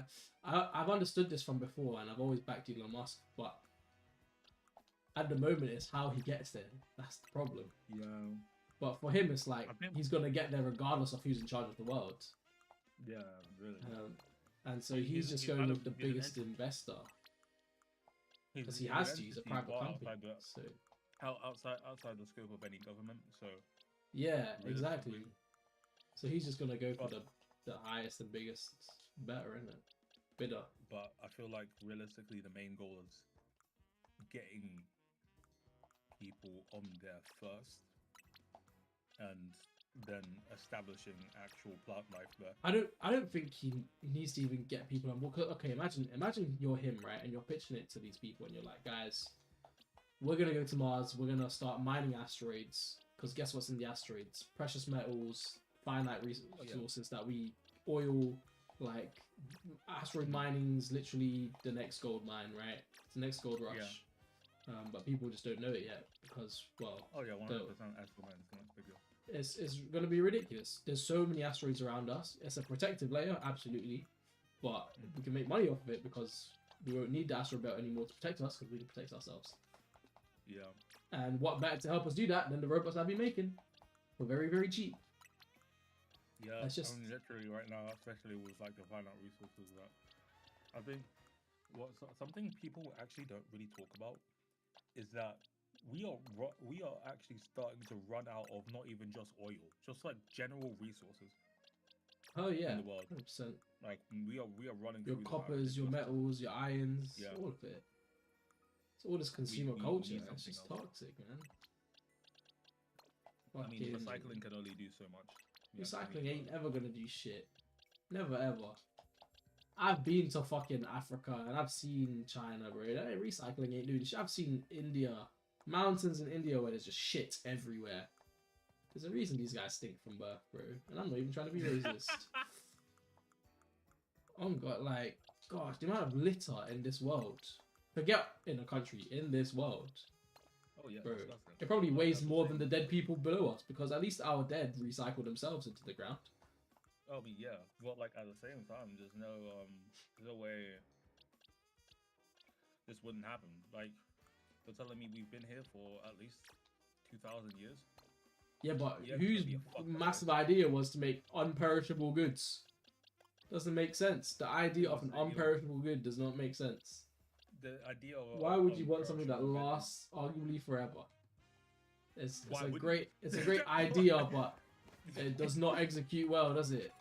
I've understood this from before, and I've always backed Elon Musk, but at the moment, it's how he gets there. That's the problem. Yeah. But for him, it's like I think- he's gonna get there regardless of who's in charge of the world. Yeah, really. And so He's- he's just he's going kind with of- the he's an biggest investor, because he has to. He's a private company. So Outside the scope of any government. So yeah, realistically- exactly. So he's just gonna go for But- the highest and biggest better, isn't it? Bidder. But I feel like realistically, the main goal is getting people on there first, and then establishing actual plant life there. I don't think he needs to even get people on board. 'Cause, okay, imagine you're him, right? And you're pitching it to these people, and you're like, guys, we're gonna go to Mars. We're gonna start mining asteroids. Because guess what's in the asteroids? Precious metals, finite resources that we oil. Like, asteroid mining's literally the next gold mine, right? It's the next gold rush. But people just don't know it yet because, well, Oh yeah, 100%. Astral Man is gonna be bigger. it's going to be ridiculous. There's so many asteroids around us. It's a protective layer, absolutely, but we can make money off of it because we won't need the asteroid belt anymore to protect us because we can protect ourselves. Yeah. And what better to help us do that than the robots I've been making for very, very cheap? Yeah, That's just- I mean, literally right now, especially with like the finite resources, that I think something people actually don't really talk about is that we are actually starting to run out of not even just oil, just like general resources Oh yeah, in the world. 100%. Like we are running Your through coppers, your metals, your irons, Yeah. all of it. It's all this consumer we culture. need It's just something else. toxic, man. I mean, Fucking- recycling can only do so much. We actually Recycling need ain't ever gonna do shit. Never ever. I've been to fucking Africa and I've seen China, bro. Recycling ain't doing shit. I've seen India, mountains in India where there's just shit everywhere. There's a reason these guys stink from birth, bro. And I'm not even trying to be racist. Oh god, like, gosh, the amount of litter in this world. Forget in a country, in this world. Oh yeah, Bro, disgusting. it probably Like, weighs that's the more thing. than the dead people below us because at least our dead recycle themselves into the ground. I mean, yeah, but like at the same time, there's no way this wouldn't happen. Like, you're telling me we've been here for at least 2,000 years? Yeah, but Yeah, it's whose gonna be a fucked up massive idea was to make unperishable goods? Doesn't make sense. The idea of an Honestly, unperishable good does not make sense. The idea of Why would you want something that unperishable good is- lasts arguably forever? It's Why a wouldn't great you? it's a great idea, but it does not execute well, does it?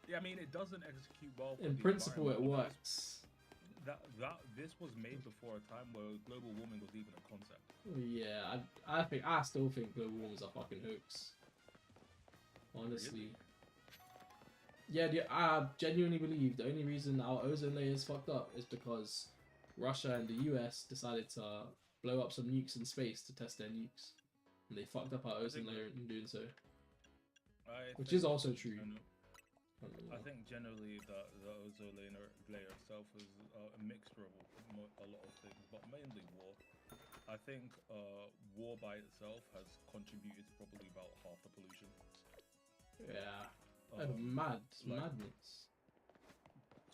Yeah, I mean, it doesn't execute well. For In the principle, it environment, works. That this was made before a time where global warming was even a concept. Yeah, I still think global warming is a fucking hoax. Honestly. Yeah, I genuinely believe the only reason our ozone layer is fucked up is because Russia and the US decided to blow up some nukes in space to test their nukes. And they fucked up our ozone layer in doing so. Which think is also true. I think generally the ozone layer itself is a mixture of a lot of things, but mainly war. war by itself has contributed to probably about half the pollution. Yeah. Um, like Madness.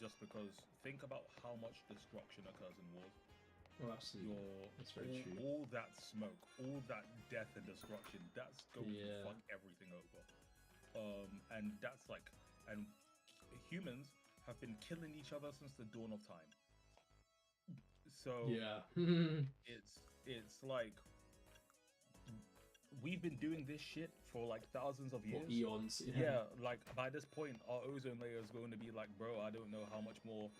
just because think about how much destruction occurs in wars. Oh, absolutely. Your That's very true. all that smoke, all that death and destruction, that's going to Yeah. fuck everything over. And that's like, and humans have been killing each other since the dawn of time. So Yeah. it's like we've been doing this shit for like thousands of For years. eons. Yeah, like by this point, our ozone layer is going to be like, bro, I don't know how much more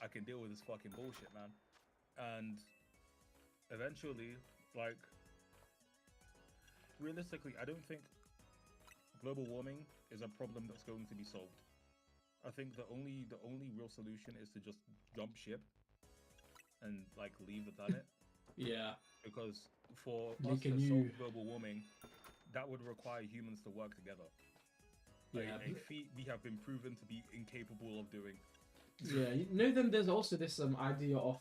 I can deal with this fucking bullshit, man. And eventually, like, realistically, I don't think global warming is a problem that's going to be solved. I think the only real solution is to just jump ship and like leave the planet. Yeah. Because for us Make a to new- solve global warming, that would require humans to work together. Yeah. A feat we have been proven to be incapable of doing. Yeah. You know, then there's also this idea of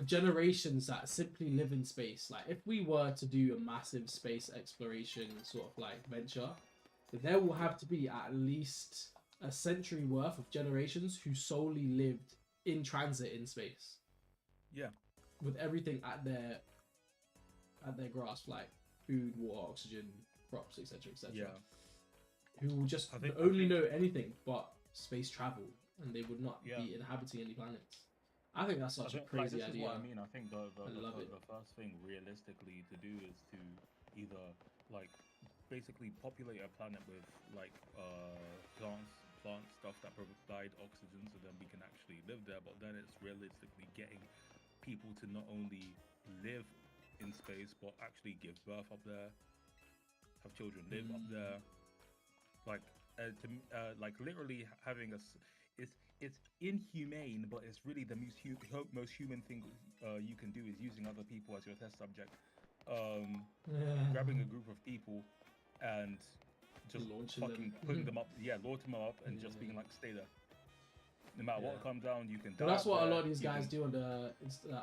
generations that simply live in space. Like, if we were to do a massive space exploration sort of like venture, there will have to be at least a century worth of generations who solely lived in transit in space. Yeah. With everything at their grasp, like food, water, oxygen, crops, etc., etc. Yeah. Who will just I think- know anything but space travel, and they would not Yeah. be inhabiting any planets. I think that's such a Like, crazy this idea. is what I mean. I think the love it. the first thing realistically to do is to either like basically populate a planet with like plant stuff that provide oxygen, so then we can actually live there. But then it's realistically getting people to not only live in space but actually give birth up there, have children live up there, like like literally having it's inhumane, but it's really the most human thing you can do is using other people as your test subject. Grabbing a group of people and just Launching fucking them. putting them up, launching them up, and just being like, stay there. No matter what Yeah. comes down, you can die. But that's up what a there, lot of these you guys can- do on the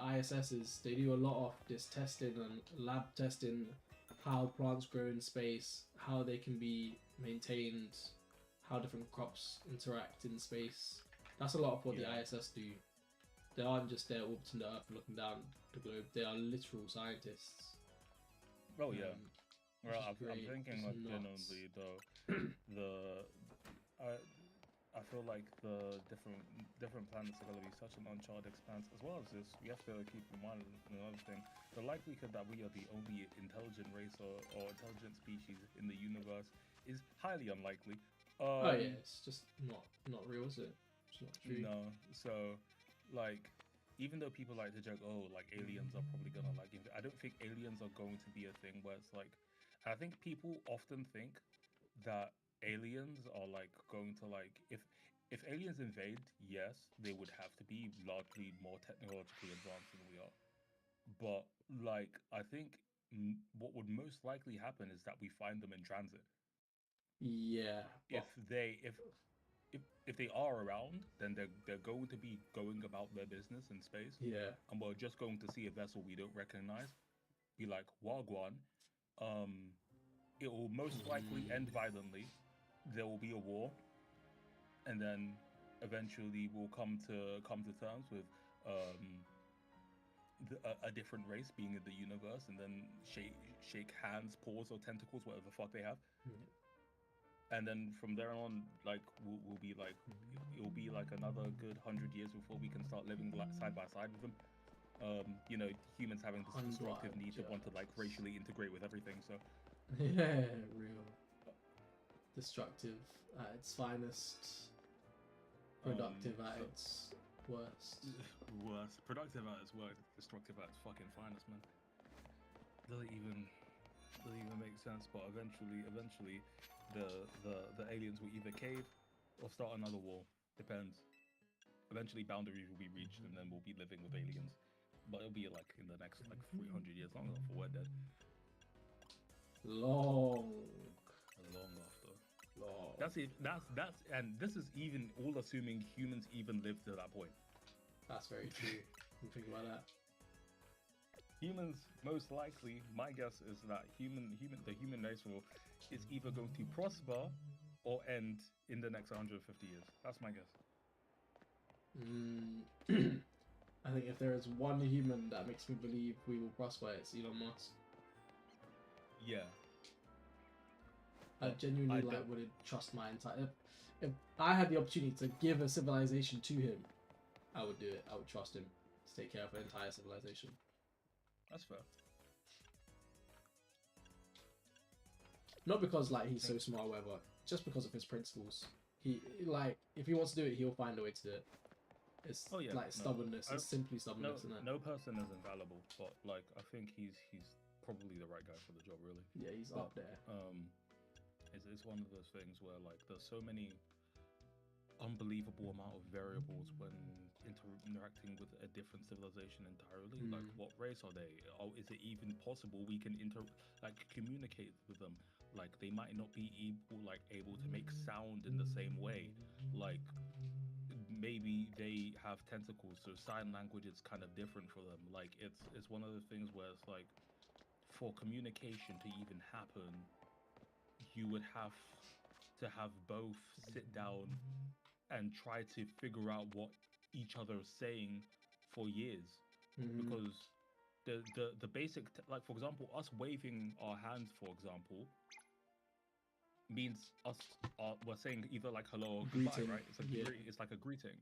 ISSs. They do a lot of this testing and lab testing, how plants grow in space, how they can be maintained, how different crops interact in space. That's a lot of what Yeah. the ISS do. They aren't just there orbiting the Earth and looking down the globe. They are literal scientists. Oh yeah. Which Well, is I'm great. thinking It's like nuts. genuinely I feel like the different planets are gonna be such an uncharted expanse. As well as this, we have to keep in mind another thing: the likelihood that we are the only intelligent race or intelligent species in the universe is highly unlikely. Oh yeah, it's just not real, is it? It's not true. No, so like even though people like to joke, oh, like aliens are probably gonna like, I don't think aliens are going to be a thing where it's like, I think people often think that aliens are like going to like if aliens invade, yes, they would have to be largely more technologically advanced than we are. But like I think what would most likely happen is that we find them in transit. Yeah. If But they if they are around, then they're going to be going about their business in space, yeah. and we're just going to see a vessel we don't recognize, be like Wagwan. It will most likely end violently. There will be a war, and then eventually we'll come to terms with a different race being in the universe, and then shake hands, paws, or tentacles, whatever the fuck they have. And then from there on, like we'll be like, it'll be like another good 100 years before we can start living side by side with them. Humans having this 100 destructive need to want to like years. racially integrate with everything. So Yeah, real. Destructive at its finest. Productive at so- its worst. worse, productive at its worst, destructive at its fucking finest, man. Doesn't even make sense. But eventually, the aliens will either cave or start another war. Depends. Eventually, boundaries will be reached, and then we'll be living with aliens. But it'll be like in the next like 300 years long before we're dead. Long. Long after. Long. That's and this is even all assuming humans even live to that point. That's very true. You think about that. humans most likely, my guess is that the human race will is either going to prosper or end in the next 150 years. That's my guess. I think if there is one human that makes me believe we will prosper, it's Elon Musk. Yeah. I genuinely wouldn't trust my entire. If I had the opportunity to give a civilization to him, I would do it. I would trust him to take care of an entire civilization. That's fair. Not because like he's so smart or whatever, just because of his principles. He like if he wants to do it, he'll find a way to do it. It's like stubbornness. It's simply stubbornness, isn't it? No person is infallible, but like I think he's probably the right guy for the job, really. Yeah, he's up there. It's one of those things where like there's so many unbelievable amount of variables when interacting with a different civilization entirely. Like, what race are they? Oh, is it even possible we can communicate with them? Like, they might not be able to make sound in the same way. Like, maybe they have tentacles, so sign language is kind of different for them. Like, it's one of the things where it's like, for communication to even happen, you would have to have both sit down and try to figure out what each other is saying for years. Because the basic, like, for example, us waving our hands, for example, means us we're saying either like hello or goodbye, right? It's like a greeting.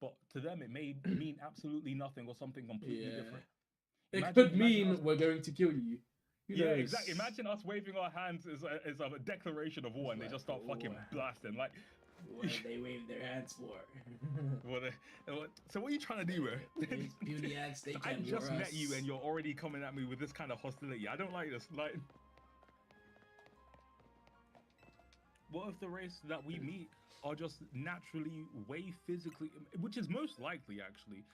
But to them, it may mean absolutely nothing or something completely different. It could mean we're going to kill you. Yeah, exactly. Imagine us waving our hands as a declaration of war, and they just start fucking blasting. Like, what do they wave their hands for? So what are you trying to do, bro? Beauty hands, they I just met you, and you're already coming at me with this kind of hostility. I don't like this. Like, what if the race that we meet are just naturally way physically, which is most likely actually,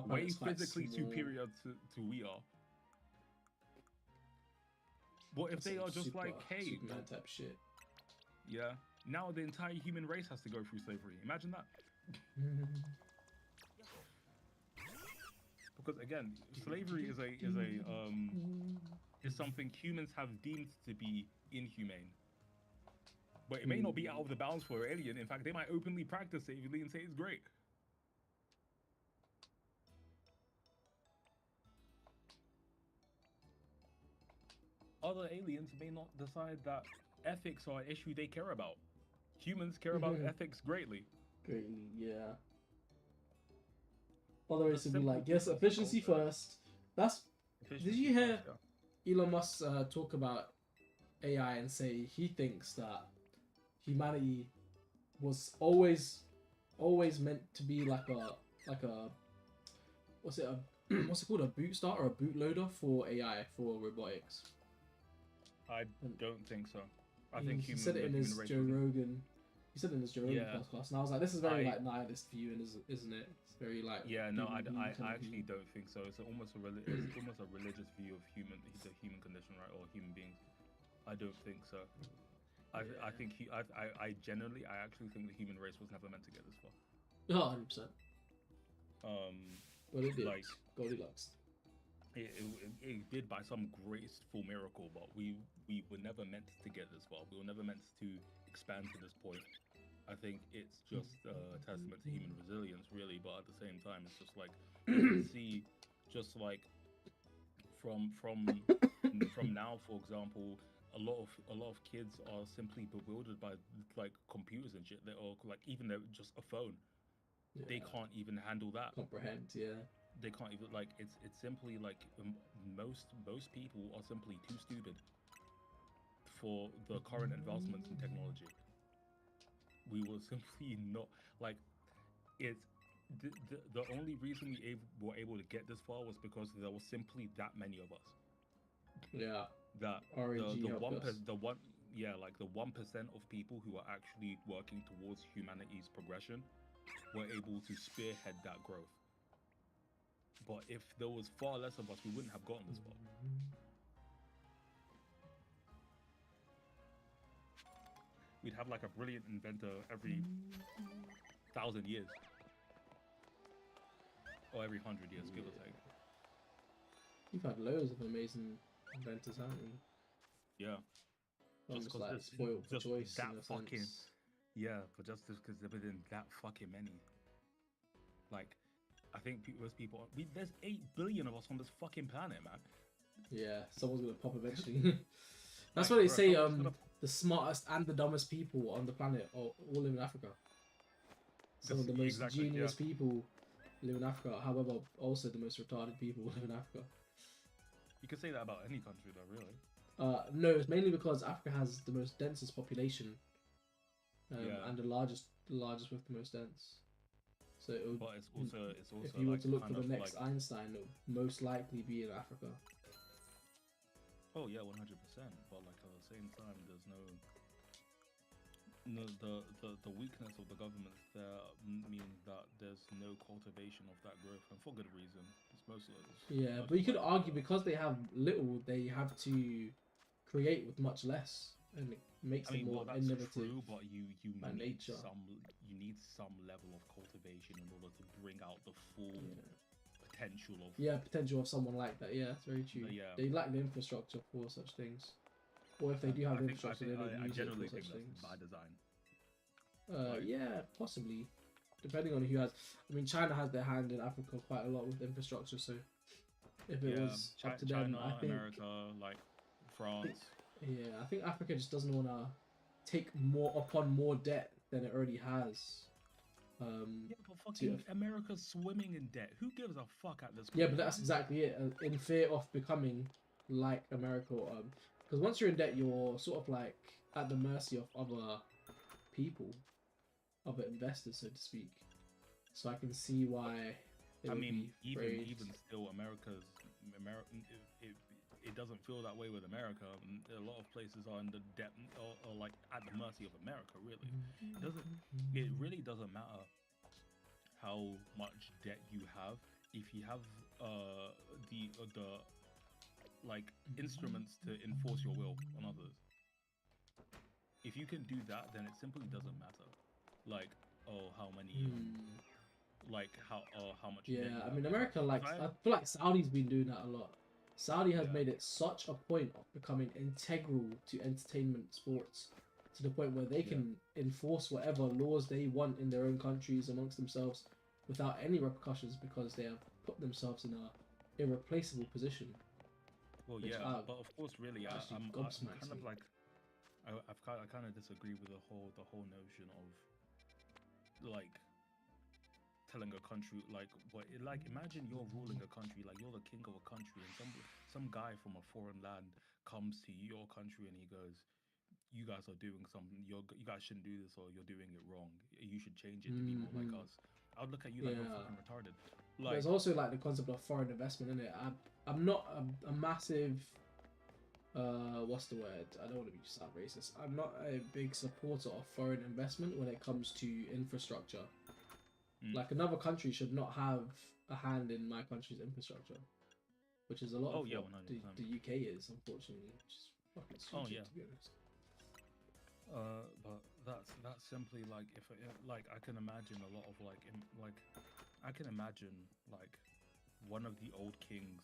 way physically superior to we are? What if they are just like, hey, Superman type shit? Yeah. Now the entire human race has to go through slavery. Imagine that. Because again, slavery is something humans have deemed to be inhumane. But it may not be out of the bounds for an alien. In fact, they might openly practice it and say it's great. Other aliens may not decide that ethics are an issue they care about. Humans care about ethics greatly. Greatly, yeah. Other races would be like, yes, efficiency first. Did you hear Elon Musk talk about AI and say he thinks that humanity was always meant to be like a what's it called, a boot starter or a bootloader for AI, for robotics? I don't think so. I think he said it in his Joe Rogan. He said it in his Joe Rogan podcast, and I was like, "This is very like nihilist view, isn't it? It's very like." Yeah, no, I actually don't think so. It's almost a religious view of the human condition, right, or human beings. I don't think so. I think I genuinely actually think the human race was never meant to get this far. Oh, 100%. But it did. Like, Goldilocks. It did by some graceful miracle, but we were never meant to get this far. We were never meant to expand to this point. I think it's just a testament to human resilience, really. But at the same time, it's just like you can see, just like from now, for example, a lot of kids are simply bewildered by like computers and shit. Or like even though just a phone, they can't even handle that. Comprehend, yeah. They can't even, like, it's simply like most people are simply too stupid for the current advancements in technology. We will simply not, like, it's the only reason we were able to get this far was because there was simply that many of us. Yeah. That the 1% of people who are actually working towards humanity's progression were able to spearhead that growth. But if there was far less of us, we wouldn't have gotten this far. We'd have like a brilliant inventor every 1,000 years. Or every 100 years, give or take. You've had loads of amazing inventors, haven't you? Yeah. Just Almost 'cause like there's spoiled for just choice that in a fucking sense. yeah, but just because there been that fucking many. Like, I think most people. There's 8 billion of us on this fucking planet, man. Yeah, someone's gonna pop eventually. That's Like, what they bro, say. someone's gonna. The smartest and the dumbest people on the planet all live in Africa. Some of the most Exactly, yeah. genius people live in Africa. However, also the most retarded people live in Africa. You can say that about any country, though, really. No, it's mainly because Africa has the most densest population, Yeah. and the largest with the most dense. So it would, But it's also if you were like to look for kind the of next like. Einstein, it would most likely be in Africa. Oh yeah, 100%. But like at the same time, there's no the weakness of the governments there means that there's no cultivation of that growth, and for good reason. It's mostly Yeah, most but you could like argue because they have little, they have to create with much less, and it makes I them mean, more well, that's innovative true, but you by need nature. some level of cultivation in order to bring out the full Yeah. potential of Yeah, potential of someone like that. Yeah, that's very true. yeah. They lack the infrastructure for such things, or if they And do have I the think infrastructure, they don't I use it generally for think such that's things. by design. Like, Yeah, possibly, depending on who has. I mean, China has their hand in Africa quite a lot with infrastructure, so if it was up to them, China, I think. America, like France. Yeah, I think Africa just doesn't want to take more debt than it already has. Yeah, but fucking America's swimming in debt. Who gives a fuck at this point? Yeah, but that's exactly it. In fear of becoming like America, because once you're in debt, you're sort of like at the mercy of other people, other investors, so to speak. So I can see why they I would mean, be afraid. even still, it doesn't feel that way with America. A lot of places are in the debt or like at the mercy of America. Really, it really doesn't matter how much debt you have if you have the like instruments to enforce your will on others. If you can do that, then it simply doesn't matter. Like, oh, how many like how much debt Yeah, you I have. mean, Like, America if likes. I feel like Saudi's been doing that a lot. Saudi has yeah, made it such a point of becoming integral to entertainment sports to the point where they yeah. can enforce whatever laws they want in their own countries amongst themselves without any repercussions because they have put themselves in a irreplaceable position. Well, Which yeah, but of course, really, actually I'm gobsmacks kind of me. like, I kind of disagree with the whole notion of like telling a country like what like imagine you're ruling a country, like you're the king of a country, and some guy from a foreign land comes to your country and he goes, you guys are doing something, you guys shouldn't do this, or you're doing it wrong, you should change it to be more like us. I would look at you like you're Yeah. fucking retarded. There's Like, also like the concept of foreign investment in it. I'm not a massive what's the word? I don't want to be sound racist. I'm not a big supporter of foreign investment when it comes to infrastructure. Like another country should not have a hand in my country's infrastructure, which is a lot oh of yeah, what 100%. the UK is, unfortunately, which is fucking stupid Oh yeah. to be honest. But that's simply like if like I can imagine a lot of like I can imagine like one of the old kings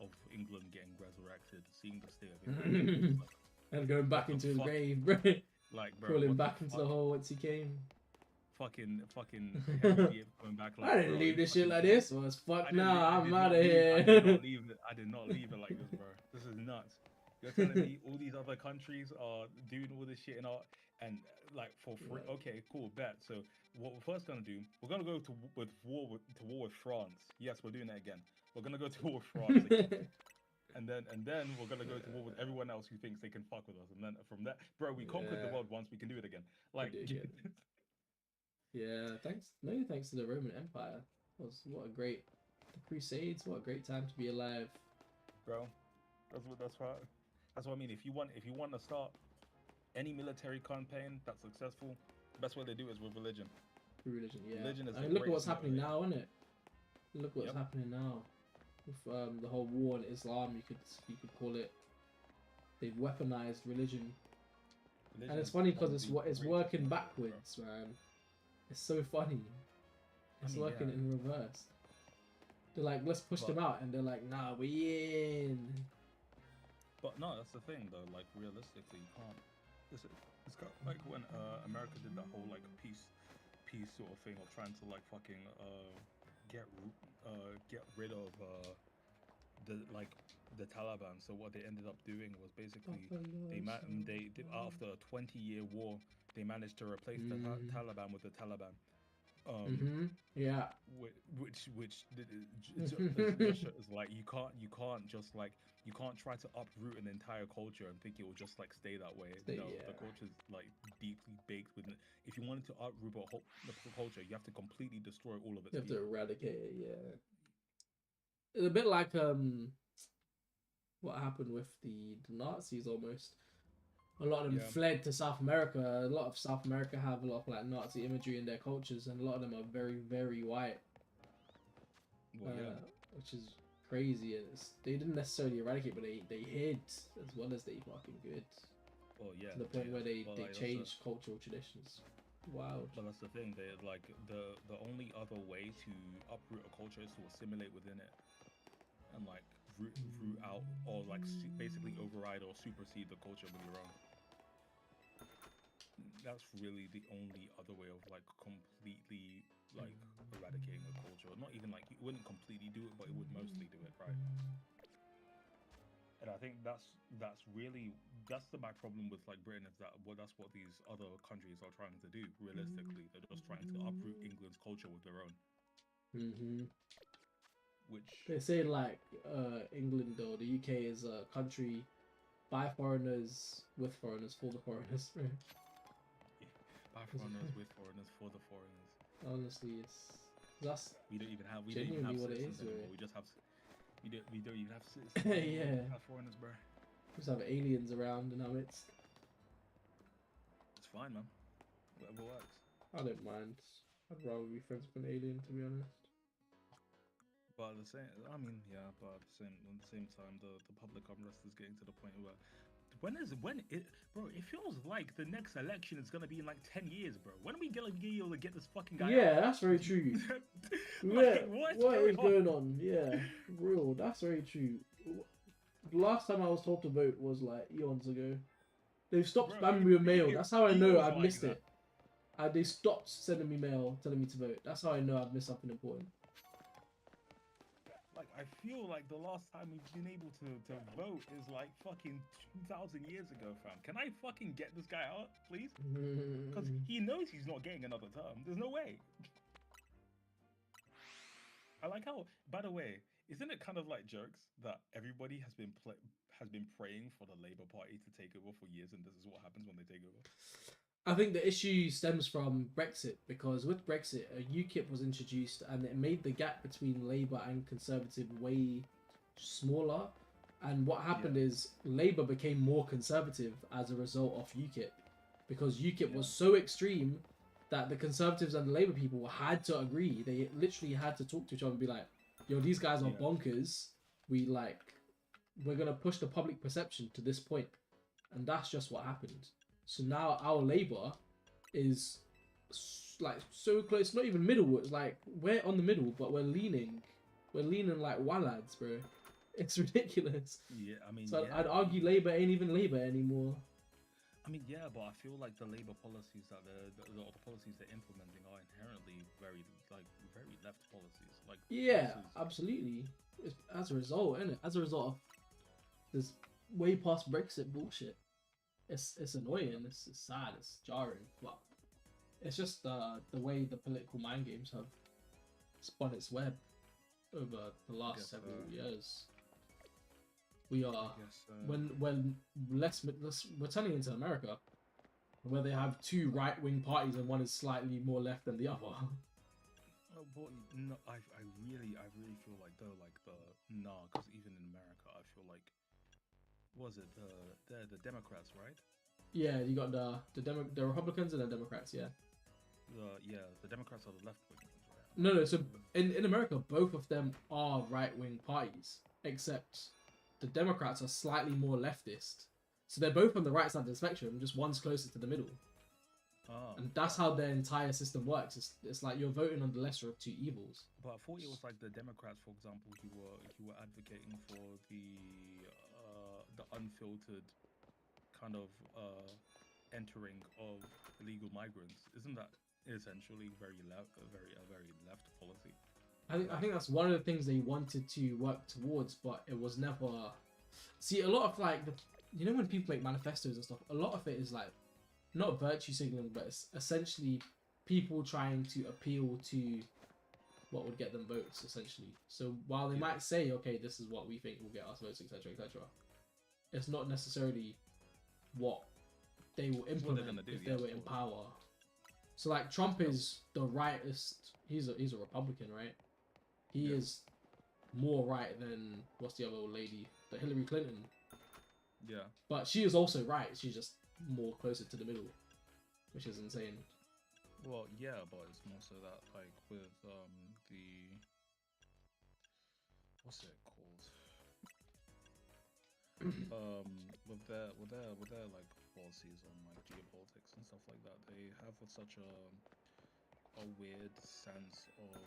of England getting resurrected, seeing the state of England, like, And going back what the into his fuck? grave, bro. Like, bro, Crawling what the back into the fuck? hole once he came. Fucking Henry VIII coming back like, I didn't bro, leave you this shit fucking like dead? this. Well, it's fuck I didn't now. I I'm did out not of leave. I did here. not leave it. I did not leave it like this, bro. This is nuts. You're telling me all these other countries are doing all this shit and like for free? Yeah. Okay, cool, bet. So what we're first gonna do? We're gonna go to war with France. Yes, we're doing that again. We're gonna go to war with France again. And then we're gonna go to war with everyone else who thinks they can fuck with us. And then from that, bro, we conquered the Yeah. world once. We can do it again. Like, Do it again. Yeah, mainly thanks to the Roman Empire. What a great the Crusades. What a great time to be alive. bro, that's what I mean. If you want to start any military campaign that's successful, the best way to do it is with religion. Through religion, yeah. Religion is I the mean, look at what's greatest happening motivator. now, isn't it? Look what's Yep. happening now with the whole war on Islam. You could call it. They've weaponized religion, Religion and it's is funny because one of it's the what it's greatest working motivators, bro. backwards, man. It's so funny. I It's mean, working yeah. in reverse. They're like, let's push them out, and they're like, nah, we in. But no, that's the thing though. Like realistically, you can't. It's got like when America did that whole like peace sort of thing of trying to like fucking get rid of the Taliban. So what they ended up doing was basically they after a 20-year war they managed to replace the Taliban with the Taliban. Yeah. Which just shows like you can't just like you can't try to uproot an entire culture and think it will just like stay that way. No, the culture is like deeply baked within it. If you wanted to uproot the whole culture, you have to completely destroy all of it. You have to eradicate it. Yeah. It's a bit like what happened with the Nazis almost. A lot of them fled to South America. A lot of South America have a lot of like Nazi imagery in their cultures, and a lot of them are very, very white. Well, which is crazy. And they didn't necessarily eradicate, but they hid as well as they fucking good. Oh yeah. To the point where they changed cultural traditions. Wow. But that's the thing. They like the only other way to uproot a culture is to assimilate within it, and like root out or like basically override or supersede the culture with your own. That's really the only other way of like completely like eradicating a culture. Not even like it wouldn't completely do it, but it would mostly do it, right? And I think that's my problem with like Britain is that that's what these other countries are trying to do. Realistically, they're just trying to uproot England's culture with their own. Which they say like England or the UK is a country by foreigners, with foreigners, for the foreigners. By foreigners, with foreigners, for the foreigners. Honestly, that's we don't even have what it is. We just have we don't even have citizens. We have foreigners, bro. We just have aliens around in our midst. It's fine, man. Whatever works. I don't mind. I'd rather be friends with an alien, to be honest. But at the same, I mean, yeah. But at the same time, the public unrest is getting to the point where, bro? It feels like the next election is gonna be in like 10 years, bro. When are we gonna be able to get this fucking guy? Yeah, out? That's very true. Like, what is going on? Yeah, real. That's very true. The last time I was told to vote was like eons ago. They've stopped spamming me with mail. That's how I know I've missed it. They stopped sending me mail telling me to vote. That's how I know I've missed something important. Like, I feel like the last time we've been able to vote is like fucking 2,000 years ago, fam. Can I fucking get this guy out, please? Because he knows he's not getting another term. There's no way. I like how, by the way, isn't it kind of like jokes that everybody has been praying for the Labour Party to take over for years, and this is what happens when they take over? I think the issue stems from Brexit, because with Brexit, a UKIP was introduced and it made the gap between Labour and Conservative way smaller. And what happened is Labour became more conservative as a result of UKIP, because UKIP was so extreme that the Conservatives and the Labour people had to agree. They literally had to talk to each other and be like, yo, these guys are bonkers. We're going to push the public perception to this point. And that's just what happened. So now our Labour is like so close, not even middle. It's like we're on the middle, but we're leaning like wallads, bro. It's ridiculous. Yeah, I mean, so I'd argue Labour ain't even Labour anymore. I mean, yeah, but I feel like the Labour policies that the policies they're implementing are inherently very left policies. Like absolutely. It's as a result, isn't it? As a result of this way past Brexit bullshit. It's annoying. It's sad. It's jarring. But it's just the way the political mind games have spun its web over the last several years. We are when we're turning into America, where they have two right-wing parties and one is slightly more left than the other. Oh, but no, I really feel like because even in America, I feel like. Was it the Democrats, right? Yeah, you got the Republicans and the Democrats, yeah. The Democrats are the left wing ones, right? No. So in America, both of them are right wing parties, except the Democrats are slightly more leftist. So they're both on the right side of the spectrum. Just one's closer to the middle. And that's how their entire system works. It's like you're voting on the lesser of two evils. But I thought it was like the Democrats, for example, who were advocating for the unfiltered kind of entering of illegal migrants. Isn't that essentially very left policy? I think that's one of the things they wanted to work towards, but it was never. See, a lot of like when people make manifestos and stuff, a lot of it is like not virtue signaling, but it's essentially people trying to appeal to what would get them votes, essentially. So while they might say, okay, this is what we think will get us votes, etc., etc., it's not necessarily what they will implement if they were in power. So like Trump is the rightist. He's a Republican, right? He is more right than what's the other old lady, the Hillary Clinton. Yeah. But she is also right. She's just more closer to the middle, which is insane. Well, yeah, but it's more so that like with what's it called? with their like policies on like geopolitics and stuff like that, they have such a weird sense of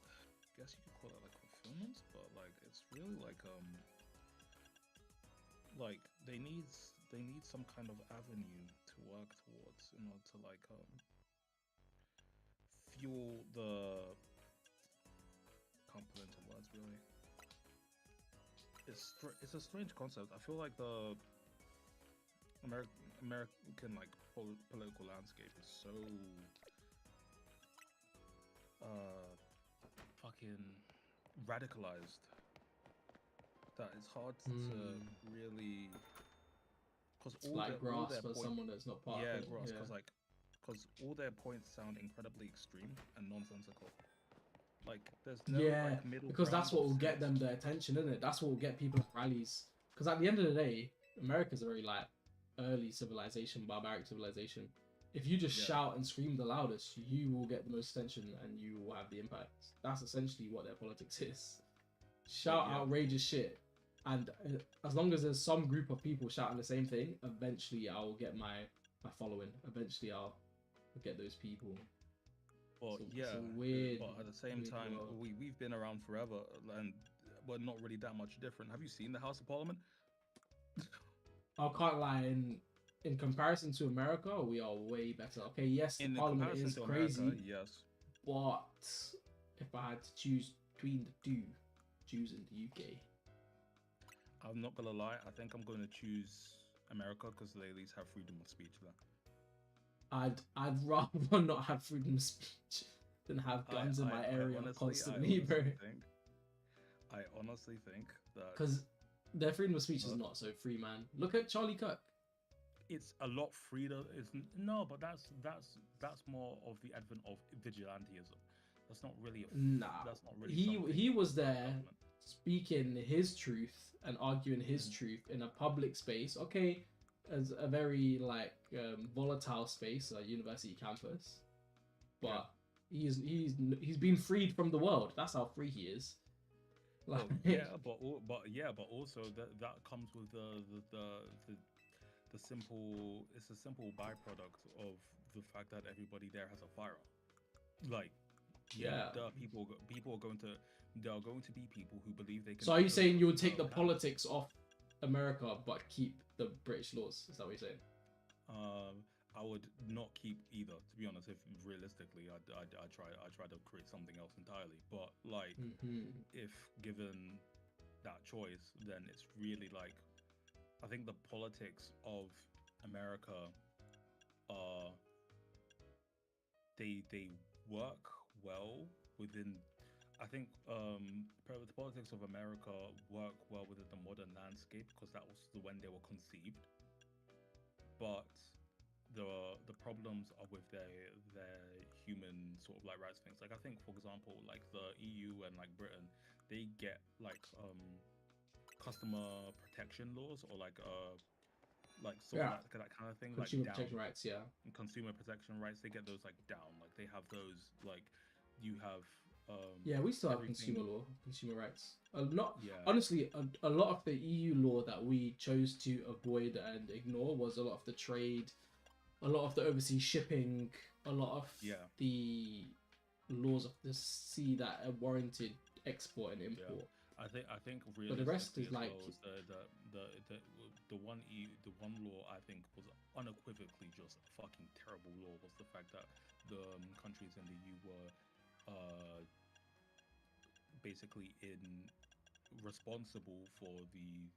I guess you could call it like fulfillment, but like it's really like they need some kind of avenue to work towards in order to like fuel the can't put into words really. It's a strange concept. I feel like the American like political landscape is so fucking radicalized that it's hard to really because all like their grasp for points, someone that's not part of it. Grasp, because all their points sound incredibly extreme and nonsensical. Like there's no like middle because ground that's what of will get sense. them the attention, isn't it? That's what will get people at rallies. Because at the end of the day, America's a very like early civilization, barbaric civilization. If you just shout and scream the loudest, you will get the most attention and you will have the impact. That's essentially what their politics is. Shout outrageous shit, and as long as there's some group of people shouting the same thing, eventually I'll get my following. Eventually I'll get those people. Well, it's weird, but at the same time, we've been around forever, and we're not really that much different. Have you seen the House of Parliament? I can't lie. In comparison to America, we are way better. Okay, yes, the Parliament is crazy. America, yes. But if I had to choose between the two, choosing the UK. I'm not gonna lie. I think I'm going to choose America because they at least have freedom of speech there. I'd rather not have freedom of speech than have guns in my area constantly, bro. I honestly think that because their freedom of speech is not so free, man. Look at Charlie Kirk. It's a lot freer. But that's more of the advent of vigilantism. That's not really That's not really. He was there speaking his truth and arguing his truth in a public space. Okay, as a very like volatile space, a university campus, but he's been freed from the world. That's how free he is. Like, but also that comes with the simple. It's a simple byproduct of the fact that everybody there has a firearm. Like, there are people are going to. There are going to be people who believe they can. So are you saying you would take the politics off America but keep the British laws? Is that what you're saying? I would not keep either. To be honest, if realistically, I try to create something else entirely. But like, if given that choice, then it's really like, I think the politics of America are they work well within. I think the politics of America work well within the modern landscape because that was when they were conceived. But the problems are with their human sort of like rights things. Like I think, for example, like the EU and like Britain, they get like customer protection laws or like sort of that kind of thing. Consumer like protection rights, and consumer protection rights. They get those like down. Like they have those like you have Yeah, we still have everything. consumer law, consumer rights. Not Yeah, honestly, a lot of the EU law that we chose to avoid and ignore was a lot of the trade, a lot of the overseas shipping, a lot of yeah, the laws of the sea that warranted export and yeah. import. I think But the rest realistically is as like, well is the one law I think was unequivocally just a fucking terrible law was the fact that the countries in the EU were basically in responsible for the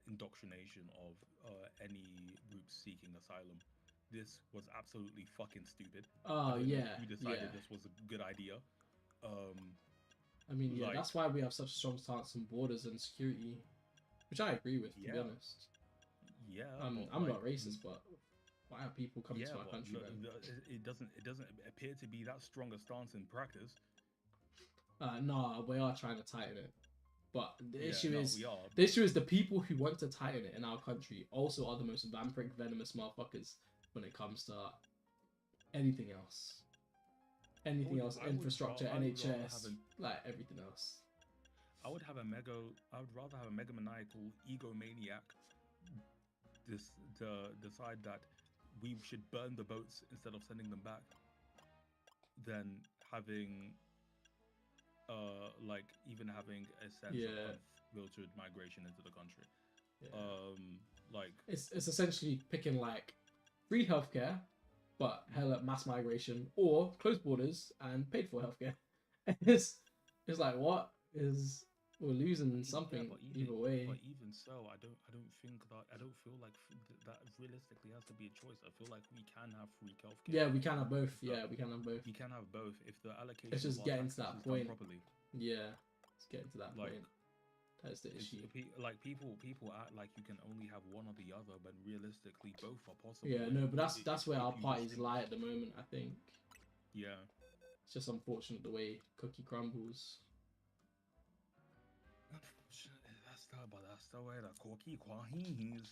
indoctrination of any groups seeking asylum. This was absolutely fucking stupid. I oh don't know yeah, who yeah. decided this was a good idea. Um, I mean, yeah, like, that's why we have such a strong stance on borders and security, which I agree with, to be yeah, honest. yeah, but I'm not racist, but why are people coming to yeah, my but country, man? it doesn't appear to be that strong a stance in practice. No, we are trying to tighten it. But Yeah, no, we are. the issue is the people who want to tighten it in our country also are the most vampiric, venomous motherfuckers when it comes to anything else. Anything else, infrastructure, I would rather have NHS, like everything else. I would rather have a megamaniacal egomaniac decide that we should burn the boats instead of sending them back than having like even having a sense of Yeah, unfiltered migration into the country. yeah. Like It's essentially picking like free healthcare, but hella mass migration, or closed borders and paid for healthcare. it's it's like what is we're losing yeah, something either way. but even so, I don't feel like that realistically has to be a choice. I feel like we can have free healthcare Yeah, we can have both. if the Yeah, we can have both. we can have both if the It's allocation of just our getting to taxes that is done point. properly. Yeah, it's getting to that Like point. That's the it's, issue. like people act like you can only have one or the other, but realistically, both are possible. Yeah, no, but that's where If our you just parties think, lie at the moment. I think yeah, it's just unfortunate the way cookie crumbles that's the way the cookie quaheens.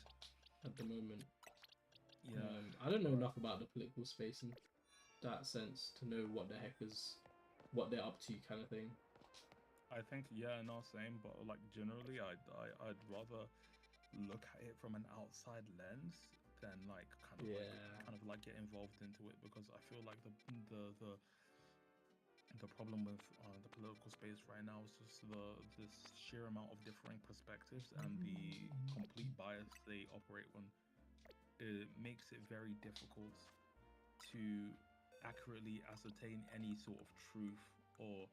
at the moment. Yeah, I don't know enough about the political space in that sense to know what the heck is what they're up to, kind of thing. I think yeah, no, same. But like generally, I'd rather look at it from an outside lens than like Yeah, kind of like get involved into it because I feel like the problem with the political space right now is just this sheer amount of differing perspectives and the complete bias they operate on. It makes it very difficult to accurately ascertain any sort of truth or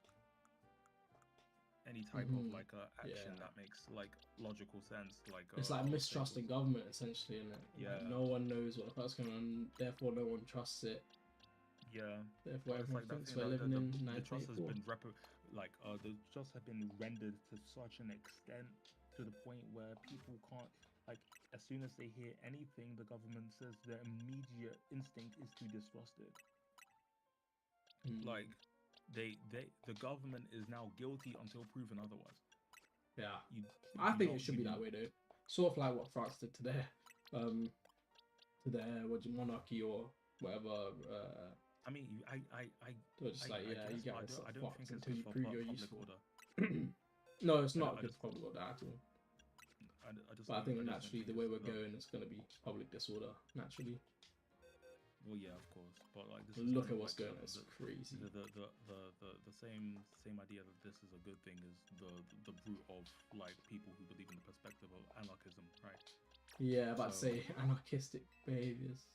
any type of like action yeah. that makes like logical sense. Like It's like I would say, mistrusting government essentially, and like yeah, no one knows what the fuck's going on, therefore no one trusts it. yeah. Therefore It's everyone like that thinks thing we're that living in the trust has 1984. been the trust have been rendered to such an extent to the point where people can't like as soon as they hear anything the government says, their immediate instinct is to distrust it. Like the government is now guilty until proven otherwise. Yeah, You I you think it don't should you be do that way though. Sort of like what France did to their monarchy or whatever. I mean, They were just like, I yeah, you guess, but guys are I don't think fucked it's until good you for prove you're public useful. order. No, it's not I good just, for public order at all. I But I think just don't naturally think the way it's we're going is going to be public disorder naturally. well, yeah, of course, but like this is Look kind at of what's like going on. It's crazy. the same idea that this is a good thing is the root of like people who believe in the perspective of anarchism, right? Yeah, about to So say anarchistic behaviors.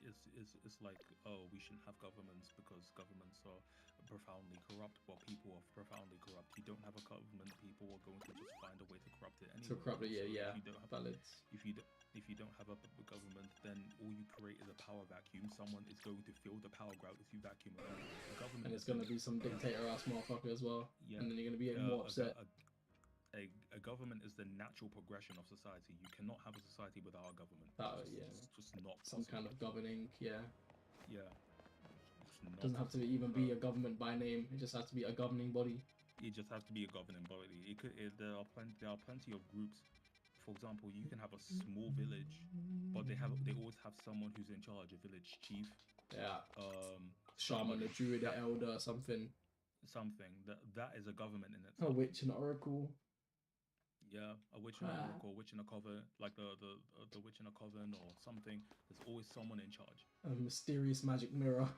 it's like, oh, we shouldn't have governments because governments are profoundly corrupt. Well, people are profoundly corrupt. You don't have a government, people are going to just find a way to corrupt it So anyway. probably So yeah, if you don't have valid. if you don't have a government, then all you create is a power vacuum. Someone is going to fill the power ground if you vacuum it out. A government And it's gonna be some dictator ass motherfucker as well. yeah, And then you're gonna be getting more upset. a government is the natural progression of society. You cannot have a society without a government. Yeah, It's just not some possible. kind of governing. Yeah, Yeah, it's not doesn't have to possible. even be a government by name. It just has to be a governing body. It just has to be a governing body. There are plenty of groups. For example, you can have a small village, but they always have someone who's in charge, a village chief, Yeah. Um, Shaman, a druid, an elder, or something. something that is a government in A itself. witch and oracle. Yeah, a witch in a Ah. oracle, a witch in a coven, like the witch in a coven or something. There's always someone in charge. A mysterious magic mirror.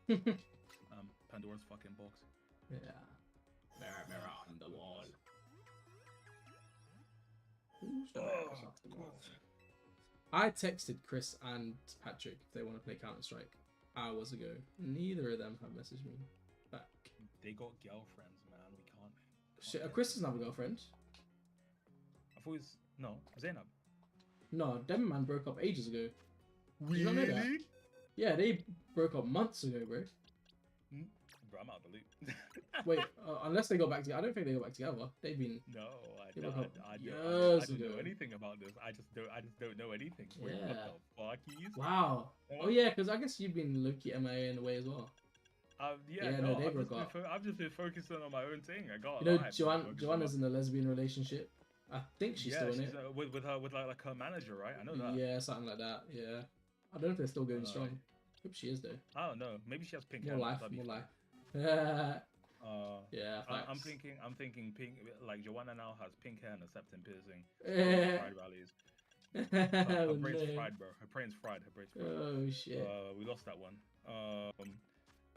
Pandora's fucking box. Yeah. Mirror, mirror on the wall. Who's the mirrors off the wall? I texted Chris and Patrick if they want to play Counter Strike hours ago. Neither of them have messaged me back. They got girlfriends, man. We can't. Shit, get Chris them. doesn't have a girlfriend. I thought it was no Zainab. No, them man broke up ages ago. Did you not know that? Yeah, they broke up months ago, bro. Bro, I'm out of the loop. Wait, unless they got back together. I don't think they got back together. They've been. No, They don't, broke up I years don't know ago. anything about this. I just don't know anything. Wait, Yeah. what the fuckies? Wow. Oh yeah, because I guess you've been low-key MIA in a way as well. Yeah, Yeah, no, no, they I've just, broke been up. I've just been focusing on my own thing. I got. You know, Joanna's in a lesbian relationship. I think she's still in it. With her with like her manager, right? I know that. Yeah, something like that. Yeah. I don't know if they're still going Uh, strong. Hope she is though. I don't know. Maybe she has pink More hair. life, That'd be more fun. life. Uh, Yeah, I'm facts. thinking pink. Like Joanna now has pink hair and a septum piercing. Eh. Pride rallies. Her Oh, brain's no. fried, bro. Her brain's fried. Her brain's fried. Oh shit. We lost that one.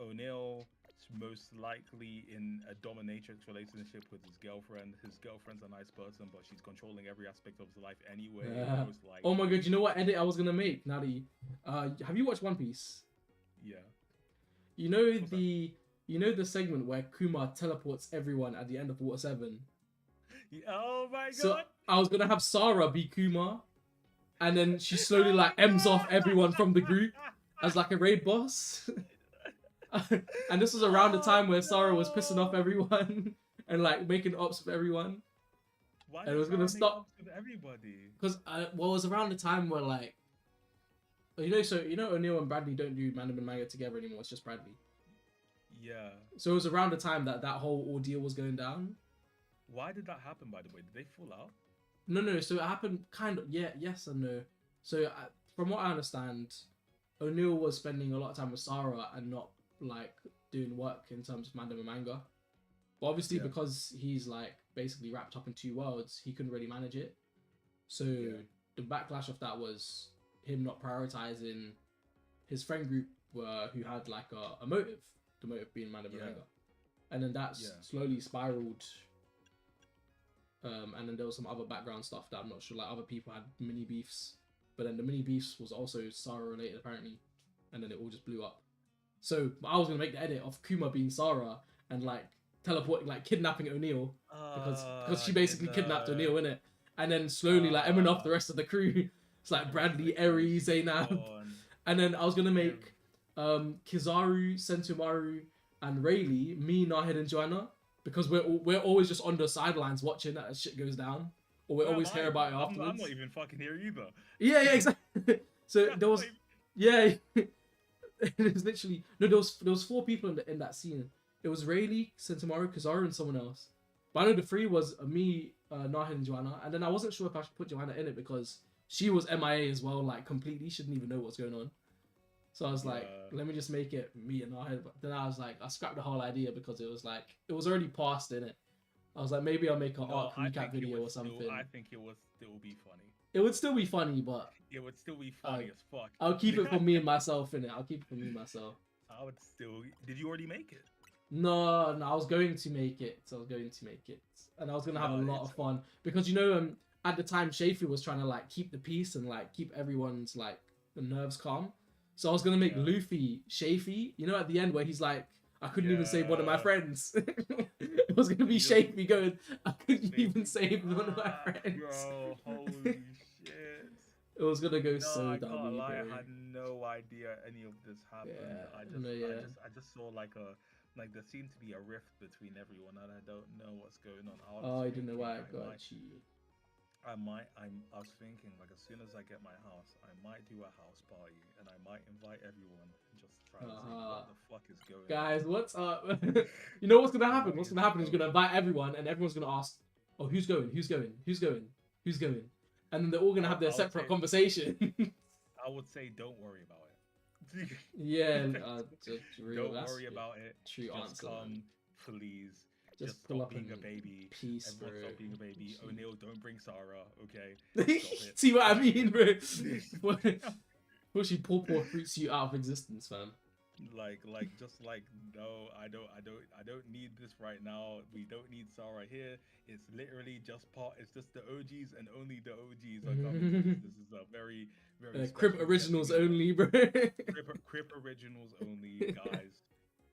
O'Neill's most likely in a dominatrix relationship with his girlfriend. His girlfriend's a nice person, but she's controlling every aspect of his life anyway. Yeah. Most likely. Oh my god, you know what edit I was gonna make? Now that you, have you watched One Piece? Yeah. You know What's that? the segment where Kuma teleports everyone at the end of Water 7? Oh my god. So I was gonna have Sarah be Kuma, and then she slowly like M's off everyone from the group as like a raid boss. And this was around the time where Sarah was pissing off everyone and like making ops with everyone. Why and it did was gonna Sarah make stop- ups with everybody. Because it was around the time where like, O'Neill and Bradley don't do Mandem and Manga together anymore. It's just Bradley. Yeah. So it was around the time that whole ordeal was going down. Why did that happen, by the way? Did they fall out? No. So it happened kind of, yes and no. So from what I understand, O'Neill was spending a lot of time with Sarah and not like doing work in terms of Mandem and Manga. But obviously, Yeah. because he's like basically wrapped up in two worlds, he couldn't really manage it. So Yeah. the backlash of that was him not prioritizing his friend group who had like a motive, the motive being Mandem and Yeah. Manga. And then that Yeah. slowly spiraled. And then there was some other background stuff that I'm not sure, like other people had mini beefs. But then the mini beefs was also Sarah related apparently. And then it all just blew up. So I was going to make the edit of Kuma being Sarah and like teleporting, like kidnapping O'Neill. Because she basically kidnapped O'Neill, innit? And then slowly like emming off the rest of the crew. It's like Bradley, Eri, Zainab. And then I was going to make Kizaru, Sentomaru, and Rayleigh, me, Nahid, and Joanna. Because we're always just on the sidelines watching that shit goes down. Or we always hear about it afterwards. I'm not even fucking here either. Yeah, exactly. So there was, yeah, it was literally no. There was four people in that scene. It was Rayleigh, Sentomaru, Kizaru, and someone else. But I know the three was me, Nahid, and Joanna. And then I wasn't sure if I should put Joanna in it because she was MIA as well, like completely. She didn't even know what's going on. So I was like, let me just make it me and Nahid. But then I was like, I scrapped the whole idea because it was like it was already past in it. I was like, maybe I'll make an arc recap video or something. I think it would still be funny. It would still be funny, but It would still be funny as fuck. I'll keep it for me and myself in it. I'll keep it for me and myself. I would still. Did you already make it? No, I was going to make it. And I was gonna have a lot of fun because at the time Shafi was trying to like keep the peace and like keep everyone's like the nerves calm. So I was gonna make Luffy Shafi. At the end where he's like, I couldn't even save one of my friends. It was gonna be Shafi going, I couldn't even save one of my friends. Bro, holy shit. It was gonna go so I dumb. can't lie, I had no idea any of this happened. Yeah, I just saw like there seemed to be a rift between everyone, and I don't know what's going on. I didn't know why I got you. I was thinking like as soon as I get my house, I might do a house party, and I might invite everyone and just try to see what the fuck is going on. Guys, what's up? You know what's gonna happen? What's gonna happen is you're gonna invite everyone, and everyone's gonna ask, "Oh, who's going? Who's going? Who's going? Who's going?" And then they're all gonna have their separate conversation. I would say don't worry about it. Yeah, just real. Don't That's worry it. about it. True Just answer, come, man. please. Just Just pull stop up being a and baby. peace, Everyone bro. stop being a baby. Jeez. O'Neil, don't bring Sarah, okay? Stop it. See what I mean, bro? Like, Before she paw fruits you out of existence, fam. just like no, I don't need this right now. We don't need Sarah here. It's literally just part. It's just the OGs and only the OGs are coming to this. This is a very very Crib special originals get-together. only, bro. Crip originals only, guys.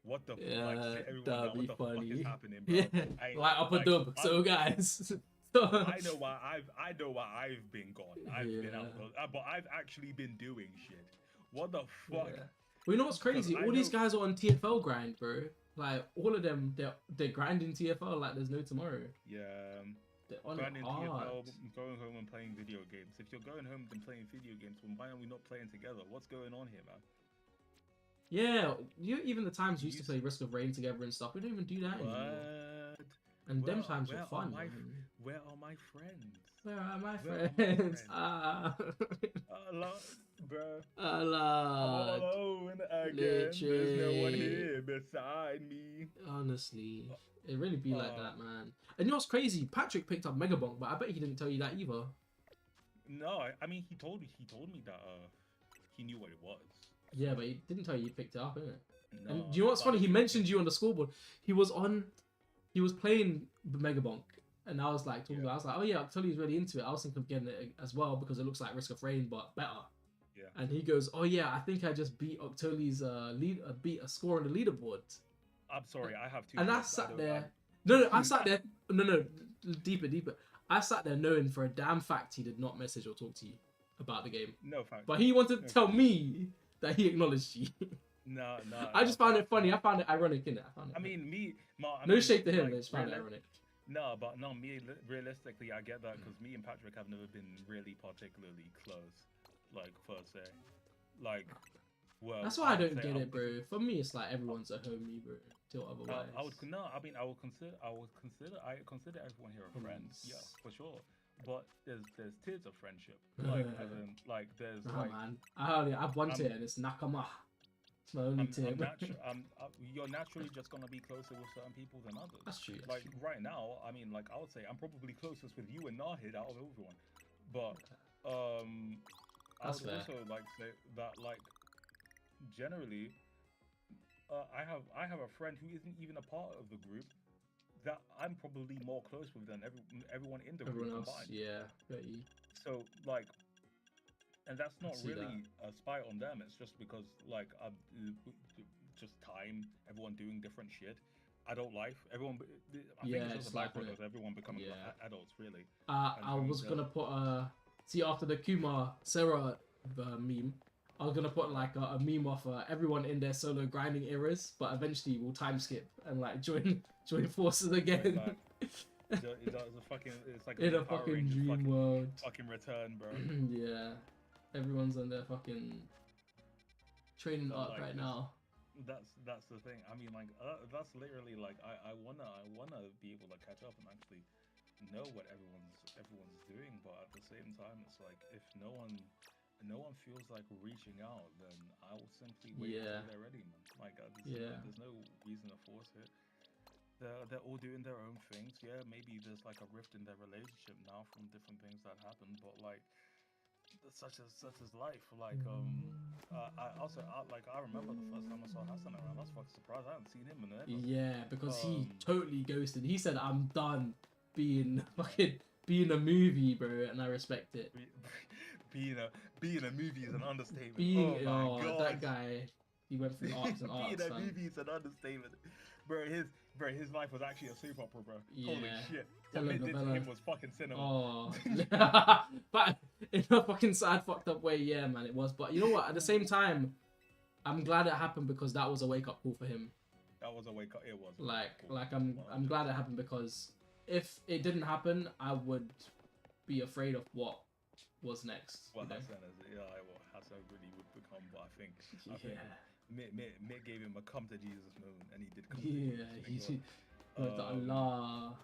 What the like? Yeah, Sit everyone that'd down. be What the fuck funny. is happening, bro? Yeah, like up a like, dub. So, guys. I know why I've been gone. I've been out, but I've actually been doing shit. What the fuck? Yeah. Well, you know what's crazy? Because I All these know- guys are on TFL grind, bro. Like all of them, they're grinding TFL like there's no tomorrow. Yeah. They're on it Grinding hard. TFL, going home and playing video games. If you're going home and playing video games, then why are we not playing together? What's going on here, man? Yeah, even the times we used to play Risk of Rain together and stuff, we don't even do that anymore. What? And them Where- times were where fun. are my Man. Where are my friends? Where are my Where are my friends? friends? Ah, Allah, bro. I'm Allah. all alone again. There's no one literally. here beside me. Honestly, it really be like Oh. that, man. And you know what's crazy? Patrick picked up Megabonk, but I bet he didn't tell you that either. No, I mean he told me that he knew what it was. Yeah, but he didn't tell you picked it up, innit? No, And do you know what's but- funny? He mentioned you on the scoreboard. He was playing the Megabonk, and I was like talking about. I was like, oh yeah, Octolli's really into it. I was thinking of getting it as well because it looks like Risk of Rain, but better. Yeah. And he goes, oh yeah, I think I just beat Octolli's beat a score on the leaderboard. I'm sorry, I have two. And I friends. sat don't- there. No, I sat there. No, deeper. I sat there knowing for a damn fact he did not message or talk to you about the game. No fact. But he wanted to No tell fact. me that he acknowledged you. No. I just found it funny. I found it ironic, innit? I mean, me. No shade to him. like, I just found it reali- ironic. No, but no, realistically, I get that because me and Patrick have never been really particularly close, like per se. Like, well. That's why I would don't say get I it, would- bro. For me, it's like everyone's a homie, bro. Till otherwise. I would consider everyone here a friend. Friends. Yeah, for sure. But there's tiers of friendship. Like, as in, like there's Nah, like. man. I have one tier and it's Nakama. It's my only tier. bro. You're naturally just gonna be closer with certain people than others. That's true. That's Like true. right now, I mean, like I would say I'm probably closest with you and Nahid out of everyone. But I That's would fair. also like say that like generally, I have a friend who isn't even a part of the group that I'm probably more close with than everyone in the Everyone group else, combined. yeah. Bet you. So like, and that's not see really a spite on them. It's just because like just time, everyone doing different shit, adult life. Everyone, I Yeah, think it's it's just a life, byproduct innit? of everyone becoming Yeah. adults, really. I was and, gonna put see after the Kuma Sarah meme, I was gonna put like a meme of everyone in their solo grinding eras, but eventually we'll time skip and like join forces again. It's a fucking, it's like In a Power fucking Rangers dream world. fucking return, bro. Yeah. Everyone's on their fucking training So, arc like, right it's- now. That's the thing. I mean, like that's literally like I wanna be able to catch up and actually know what everyone's doing, but at the same time, it's like if no one feels like reaching out, then I will simply wait Yeah. until they're ready, man. Like Yeah. there's no reason to force it. They're all doing their own things. Yeah, maybe there's like a rift in their relationship now from different things that happened, but like such as life. Like I remember the first time I saw Hassan around. I was fucking surprised. I hadn't seen him in ever. Yeah, because he Um, totally ghosted. He said, "I'm done being being a movie, bro," and I respect it. Being a movie is an understatement. Being oh my god, that guy, he went through arcs and being arcs, a fam. movie is an understatement. His life was actually a soap opera, bro. Holy Yeah. shit. What they did to Telenovela. him was fucking cinema. Oh, but in a fucking sad, fucked up way, yeah, man, it was. But you know what? At the same time, I'm glad it happened because that was a wake up call for him. That was a wake up. It was. a Like, wake-up call. I'm glad it happened because if it didn't happen, I would be afraid of what was next. Well, you know? Hassan Hassan really would become, but I think Yeah, Mick gave him a come to Jesus moment, and he did come to yeah, Jesus. he went to Allah.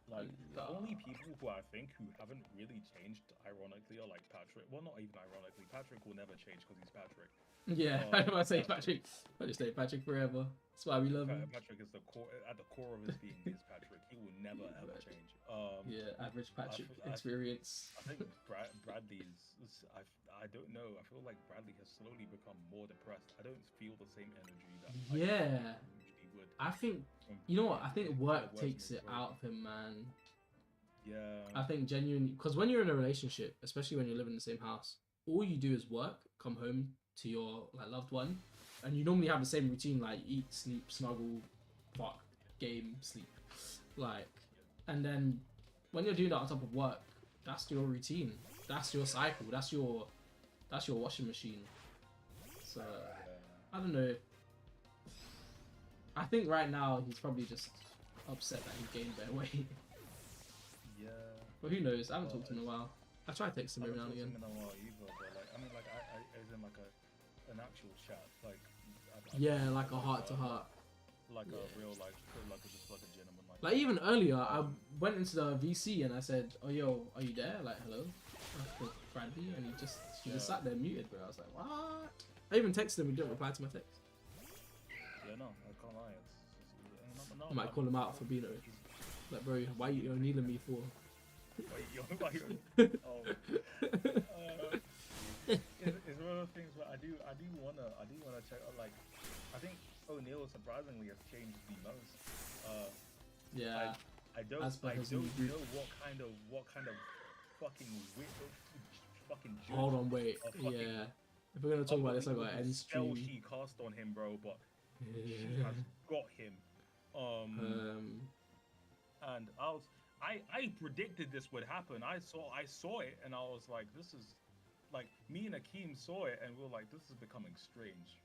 Like the only people who I think who haven't really changed, ironically, are like Patrick. Well, not even ironically. Patrick will never change because he's Patrick. Yeah, I don't want to say Patrick. I just say Patrick forever. That's why we love him. Patrick is the core. At the core of his being is Patrick. He will never ever change. Yeah, average Patrick experience. I think Bradley is. I don't know. I feel like Bradley has slowly become more depressed. I don't feel the same energy that yeah. usually would. I think you know what? I think work takes it out of him, man. Yeah. I think genuinely, because when you're in a relationship, especially when you live in the same house, all you do is work, come home to your like loved one, and you normally have the same routine, like eat, sleep, snuggle, fuck, game, sleep, like, and then when you're doing that on top of work, that's your routine, that's your cycle, that's your washing machine. So I don't know. I think right now he's probably just upset that he gained their weight. Yeah. But who knows? I haven't talked to him in a while. I try to text him every now and again. I haven't talked to him in a while either, but like, I mean, like, I as in like an actual chat, like. Yeah, like a heart to heart. Like a real, like just like a gentleman. Like even earlier, I went into the VC and I said, "Oh yo, are you there? Like, hello, Bradley," and she just sat there muted, bro. I was like, "What?" I even texted him. He didn't reply to my text. Yeah, no, I can't lie. I might call him out for being like, bro, why you kneeling me for? It's one of those things where I do wanna check out. Like, I think O'Neal surprisingly has changed the most. Yeah. I don't know what kind of fucking. Hold on, wait. Yeah. If we're gonna talk about this, I got an end stream. She cast on him, bro, but she has got him. And I predicted this would happen. I saw it, and I was like, this is like me and Akeem saw it, and we were like, this is becoming strange.